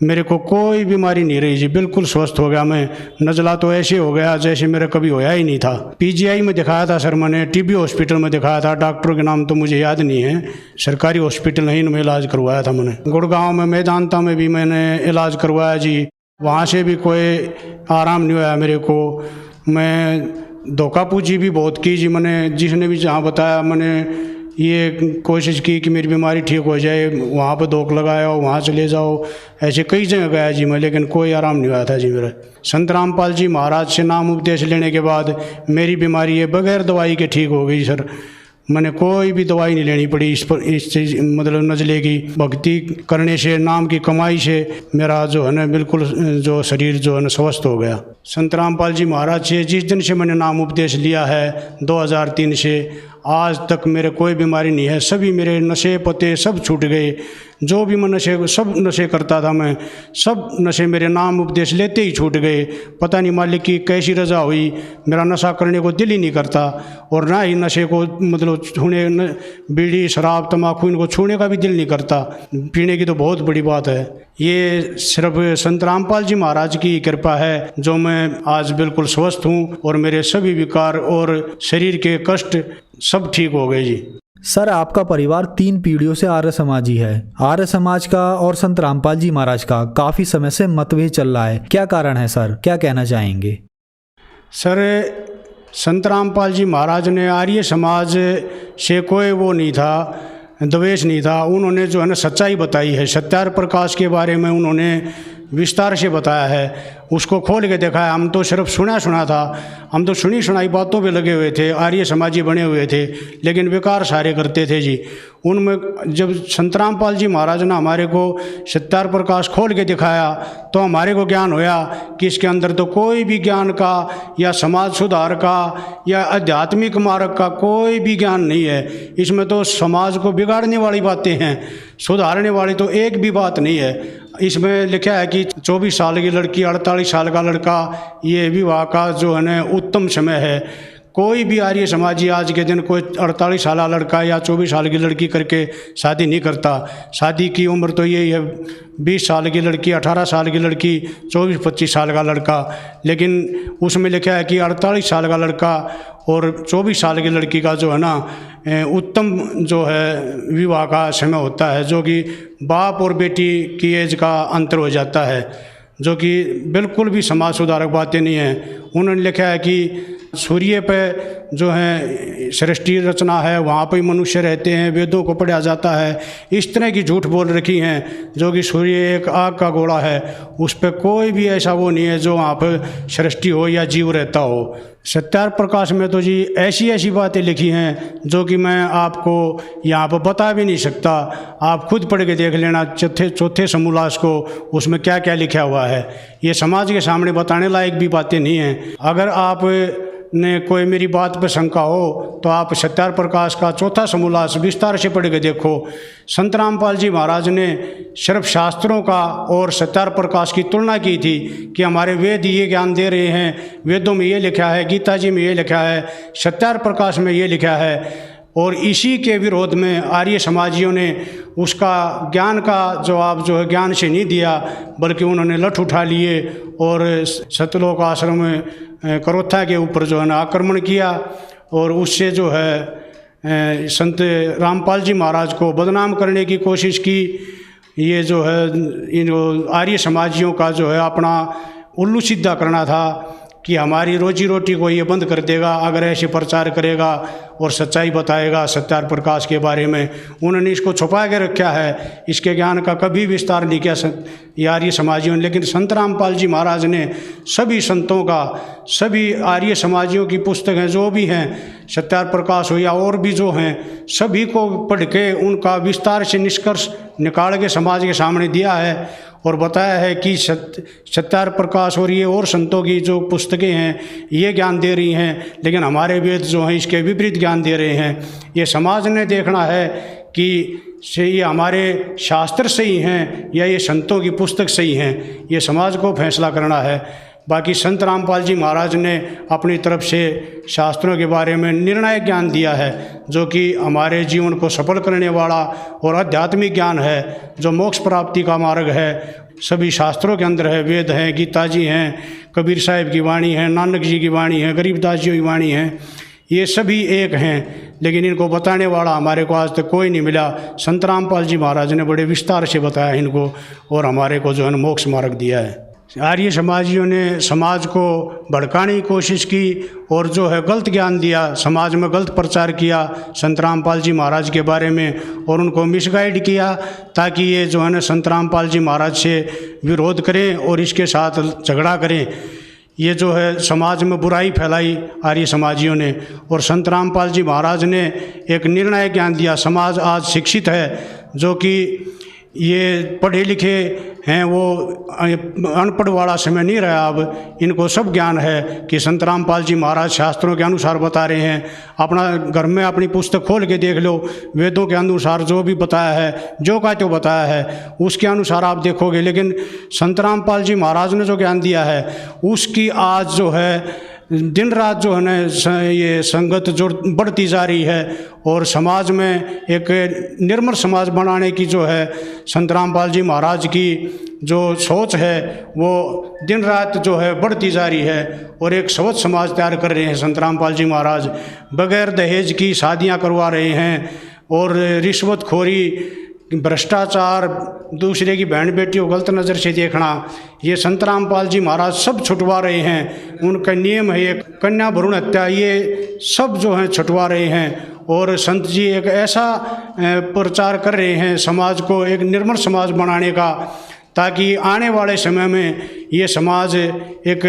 मेरे को कोई बीमारी नहीं रही जी, बिल्कुल स्वस्थ हो गया मैं। नज़ला तो ऐसे हो गया जैसे मेरा कभी होया ही नहीं था। पीजीआई में दिखाया था सर मैंने, टीबी हॉस्पिटल में दिखाया था, डॉक्टरों के नाम तो मुझे याद नहीं है, सरकारी हॉस्पिटल नहीं में इलाज करवाया था मैंने। गुड़गांव में, मेदांता में भी मैंने इलाज करवाया जी, वहाँ से भी कोई आराम नहीं हुआ मेरे को। मैं धोखापूजी भी बहुत की जी मैंने, जिसने भी जहाँ बताया मैंने ये कोशिश की कि मेरी बीमारी ठीक हो जाए, वहाँ पर धोख लगाया हो, वहाँ चले जाओ, ऐसे कई जगह गया जी मैं, लेकिन कोई आराम नहीं हुआ था जी मेरा। संत रामपाल जी महाराज से नाम उपदेश लेने के बाद मेरी बीमारी ये बगैर दवाई के ठीक हो गई सर। मैंने कोई भी दवाई नहीं लेनी पड़ी इस चीज़ मतलब नज़ले की भक्ति करने से, नाम की कमाई से मेरा जो है ना बिल्कुल जो शरीर जो है ना स्वस्थ हो गया। संत रामपाल जी महाराज से जिस दिन से मैंने नाम उपदेश लिया है 2003 से आज तक मेरे कोई बीमारी नहीं है। सभी मेरे नशे पते सब छूट गए, जो भी मैं सब नशे करता था मैं, सब नशे मेरे नाम उपदेश लेते ही छूट गए। पता नहीं मालिक की कैसी रजा हुई, मेरा नशा करने को दिल ही नहीं करता और ना ही नशे को मतलब छूने, बीड़ी शराब तम्बाकू इनको छूने का भी दिल नहीं करता। पीने की तो बहुत बड़ी बात है। ये सिर्फ संत रामपाल जी महाराज की कृपा है जो मैं आज बिल्कुल स्वस्थ हूँ और मेरे सभी विकार और शरीर के कष्ट सब ठीक हो गए जी। सर, आपका परिवार 3 पीढ़ियों से आर्य समाजी है। आर्य समाज का और संत रामपाल जी महाराज का काफी समय से मतभेद चल रहा है, क्या कारण है सर, क्या कहना चाहेंगे? सर, संत रामपाल जी महाराज ने आर्य समाज से कोई वो नहीं था, द्वेष नहीं था। उन्होंने जो है ना सच्चाई बताई है, सत्यार प्रकाश के बारे में उन्होंने विस्तार से बताया है, उसको खोल के देखा है। हम तो सिर्फ सुना था, हम तो सुनी सुनाई बातों पे लगे हुए थे, आर्य समाजी बने हुए थे, लेकिन बेकार सारे करते थे जी। उनमें जब संत रामपाल जी महाराज ने हमारे को सत्यार प्रकाश खोल के दिखाया तो हमारे को ज्ञान होया कि इसके अंदर तो कोई भी ज्ञान का या समाज सुधार का या आध्यात्मिक मार्ग का कोई भी ज्ञान नहीं है। इसमें तो समाज को बिगाड़ने वाली बातें हैं, सुधारने वाली तो एक भी बात नहीं है। इसमें लिखा है कि 24 साल की लड़की 48 साल का लड़का, ये विवाह का जो है ना उत्तम समय है। कोई भी आर्य समाजी आज के दिन कोई 48 साल लड़का या 24 साल की लड़की करके शादी नहीं करता। शादी की उम्र तो यही है 20 साल की लड़की, 18 साल की लड़की, 24-25 साल का लड़का। लेकिन उसमें लिखा है कि 48 साल का लड़का और 24 साल की लड़की का जो है ना उत्तम जो है विवाह का समय होता है, जो कि बाप और बेटी की एज का अंतर हो जाता है, जो कि बिल्कुल भी समाज सुधारक बातें नहीं है। उन्होंने लिखा है कि सूर्य पे जो है सृष्टि रचना है, वहाँ पे मनुष्य रहते हैं, वेदों को पढ़ा जाता है। इस तरह की झूठ बोल रखी हैं जो कि सूर्य एक आग का गोला है, उस पर कोई भी ऐसा वो नहीं है जो वहाँ पर सृष्टि हो या जीव रहता हो। सत्यार्थ प्रकाश में तो जी ऐसी ऐसी बातें लिखी हैं जो कि मैं आपको यहाँ पर बता भी नहीं सकता। आप खुद पढ़ के देख लेना चौथे समोल्लास को, उसमें क्या क्या लिखा हुआ है। ये समाज के सामने बताने लायक भी बातें नहीं हैं। अगर आप ने कोई मेरी बात पर शंका हो तो आप सत्यार्थ प्रकाश का चौथा समोल्लास विस्तार से पढ़ के देखो। संत रामपाल जी महाराज ने सिर्फ शास्त्रों का और सत्यार्थ प्रकाश की तुलना की थी कि हमारे वेद ये ज्ञान दे रहे हैं, वेदों में ये लिखा है, गीता जी में ये लिखा है, सत्यार्थ प्रकाश में ये लिखा है। और इसी के विरोध में आर्य समाजियों ने उसका ज्ञान का जवाब जो है ज्ञान से नहीं दिया, बल्कि उन्होंने लठ उठा लिए और सतलोक आश्रम में करोत्था के ऊपर जो है ना आक्रमण किया और उससे जो है संत रामपाल जी महाराज को बदनाम करने की कोशिश की। ये जो है इन आर्य समाजियों का जो है अपना उल्लू सीधा करना था कि हमारी रोजी रोटी को ये बंद कर देगा अगर ऐसे प्रचार करेगा और सच्चाई बताएगा सत्यार्थ प्रकाश के बारे में। उन्होंने इसको छुपा के रखा है, इसके ज्ञान का कभी विस्तार नहीं किया आर्य समाजियों ने। लेकिन संत रामपाल जी महाराज ने सभी संतों का, सभी आर्य समाजियों की पुस्तकें जो भी हैं, सत्यार्थ प्रकाश हो या और भी जो हैं, सभी को पढ़ के उनका विस्तार से निष्कर्ष निकाल के समाज के सामने दिया है और बताया है कि सत्यार्थ प्रकाश और ये और संतों की जो पुस्तकें हैं ये ज्ञान दे रही हैं, लेकिन हमारे वेद जो हैं इसके विपरीत ज्ञान दे रहे हैं। ये समाज ने देखना है कि ये हमारे शास्त्र सही हैं या ये संतों की पुस्तक सही हैं, ये समाज को फैसला करना है। बाकी संत रामपाल जी महाराज ने अपनी तरफ से शास्त्रों के बारे में निर्णायक ज्ञान दिया है जो कि हमारे जीवन को सफल करने वाला और आध्यात्मिक ज्ञान है, जो मोक्ष प्राप्ति का मार्ग है। सभी शास्त्रों के अंदर है, वेद हैं, गीता जी हैं, कबीर साहिब की वाणी है, नानक जी की वाणी है, गरीबदास जी की वाणी है, ये सभी एक हैं, लेकिन इनको बताने वाला हमारे को आज तक कोई नहीं मिला। संत रामपाल जी महाराज ने बड़े विस्तार से बताया इनको और हमारे को जो है मोक्ष मार्ग दिया है। आर्य समाजियों ने समाज को भड़काने की कोशिश की और जो है गलत ज्ञान दिया, समाज में गलत प्रचार किया संत रामपाल जी महाराज के बारे में और उनको मिसगाइड किया ताकि ये जो है ना संत रामपाल जी महाराज से विरोध करें और इसके साथ झगड़ा करें। ये जो है समाज में बुराई फैलाई आर्य समाजियों ने और संत रामपाल जी महाराज ने एक निर्णायक ज्ञान दिया। समाज आज शिक्षित है, जो कि ये पढ़े लिखे हैं, वो अनपढ़ वाला समय नहीं रहा। अब इनको सब ज्ञान है कि संत रामपाल जी महाराज शास्त्रों के अनुसार बता रहे हैं। अपना घर में अपनी पुस्तक खोल के देख लो, वेदों के अनुसार जो भी बताया है, जो का तो बताया है उसके अनुसार आप देखोगे। लेकिन संत रामपाल जी महाराज ने जो ज्ञान दिया है उसकी आज जो है दिन रात जो है ना ये संगत जो बढ़ती जा रही है और समाज में एक निर्मल समाज बनाने की जो है संत रामपाल जी महाराज की जो सोच है वो दिन रात जो है बढ़ती जा रही है और एक स्वच्छ समाज तैयार कर रहे हैं संत रामपाल जी महाराज। बगैर दहेज की शादियां करवा रहे हैं और रिश्वतखोरी, भ्रष्टाचार, दूसरे की बहन बेटी को गलत नज़र से देखना, ये संत रामपाल जी महाराज सब छुटवा रहे हैं। उनका नियम है ये कन्या भ्रूण हत्या, ये सब जो है छुटवा रहे हैं। और संत जी एक ऐसा प्रचार कर रहे हैं समाज को एक निर्मल समाज बनाने का, ताकि आने वाले समय में ये समाज एक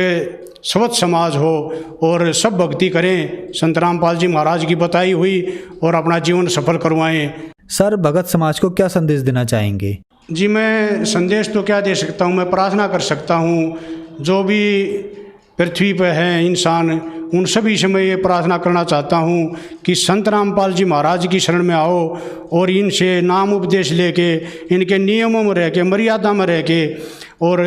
स्वच्छ समाज हो और सब भक्ति करें, संत रामपाल जी महाराज की बताई हुई और अपना जीवन सफल करवाएं। सर, भगत समाज को क्या संदेश देना चाहेंगे? जी, मैं संदेश तो क्या दे सकता हूँ, मैं प्रार्थना कर सकता हूँ। जो भी पृथ्वी पर हैं इंसान, उन सभी से मैं ये प्रार्थना करना चाहता हूँ कि संत रामपाल जी महाराज की शरण में आओ और इनसे नाम उपदेश लेके, इनके नियमों में रह के, मर्यादा में रह के और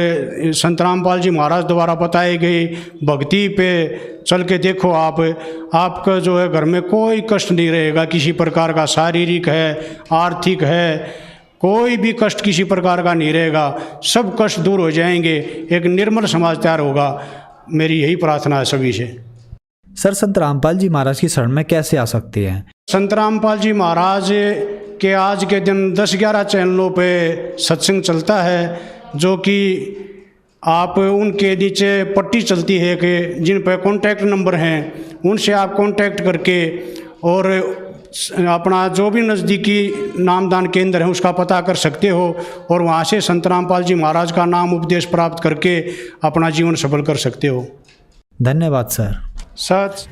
संत रामपाल जी महाराज द्वारा बताए गए भक्ति पे चल के देखो। आपका जो है घर में कोई कष्ट नहीं रहेगा किसी प्रकार का, शारीरिक है, आर्थिक है, कोई भी कष्ट किसी प्रकार का नहीं रहेगा, सब कष्ट दूर हो जाएंगे, एक निर्मल समाज तैयार होगा। मेरी यही प्रार्थना है सभी से। सर, संत रामपाल जी महाराज की शरण में कैसे आ सकते हैं? संत रामपाल जी महाराज के आज के दिन 10-11 चैनलों पे सत्संग चलता है, जो कि आप उनके नीचे पट्टी चलती है कि जिन पर कॉन्टैक्ट नंबर हैं उनसे आप कॉन्टैक्ट करके और अपना जो भी नज़दीकी नामदान केंद्र है उसका पता कर सकते हो और वहाँ से संत रामपाल जी महाराज का नाम उपदेश प्राप्त करके अपना जीवन सफल कर सकते हो। धन्यवाद सर। सच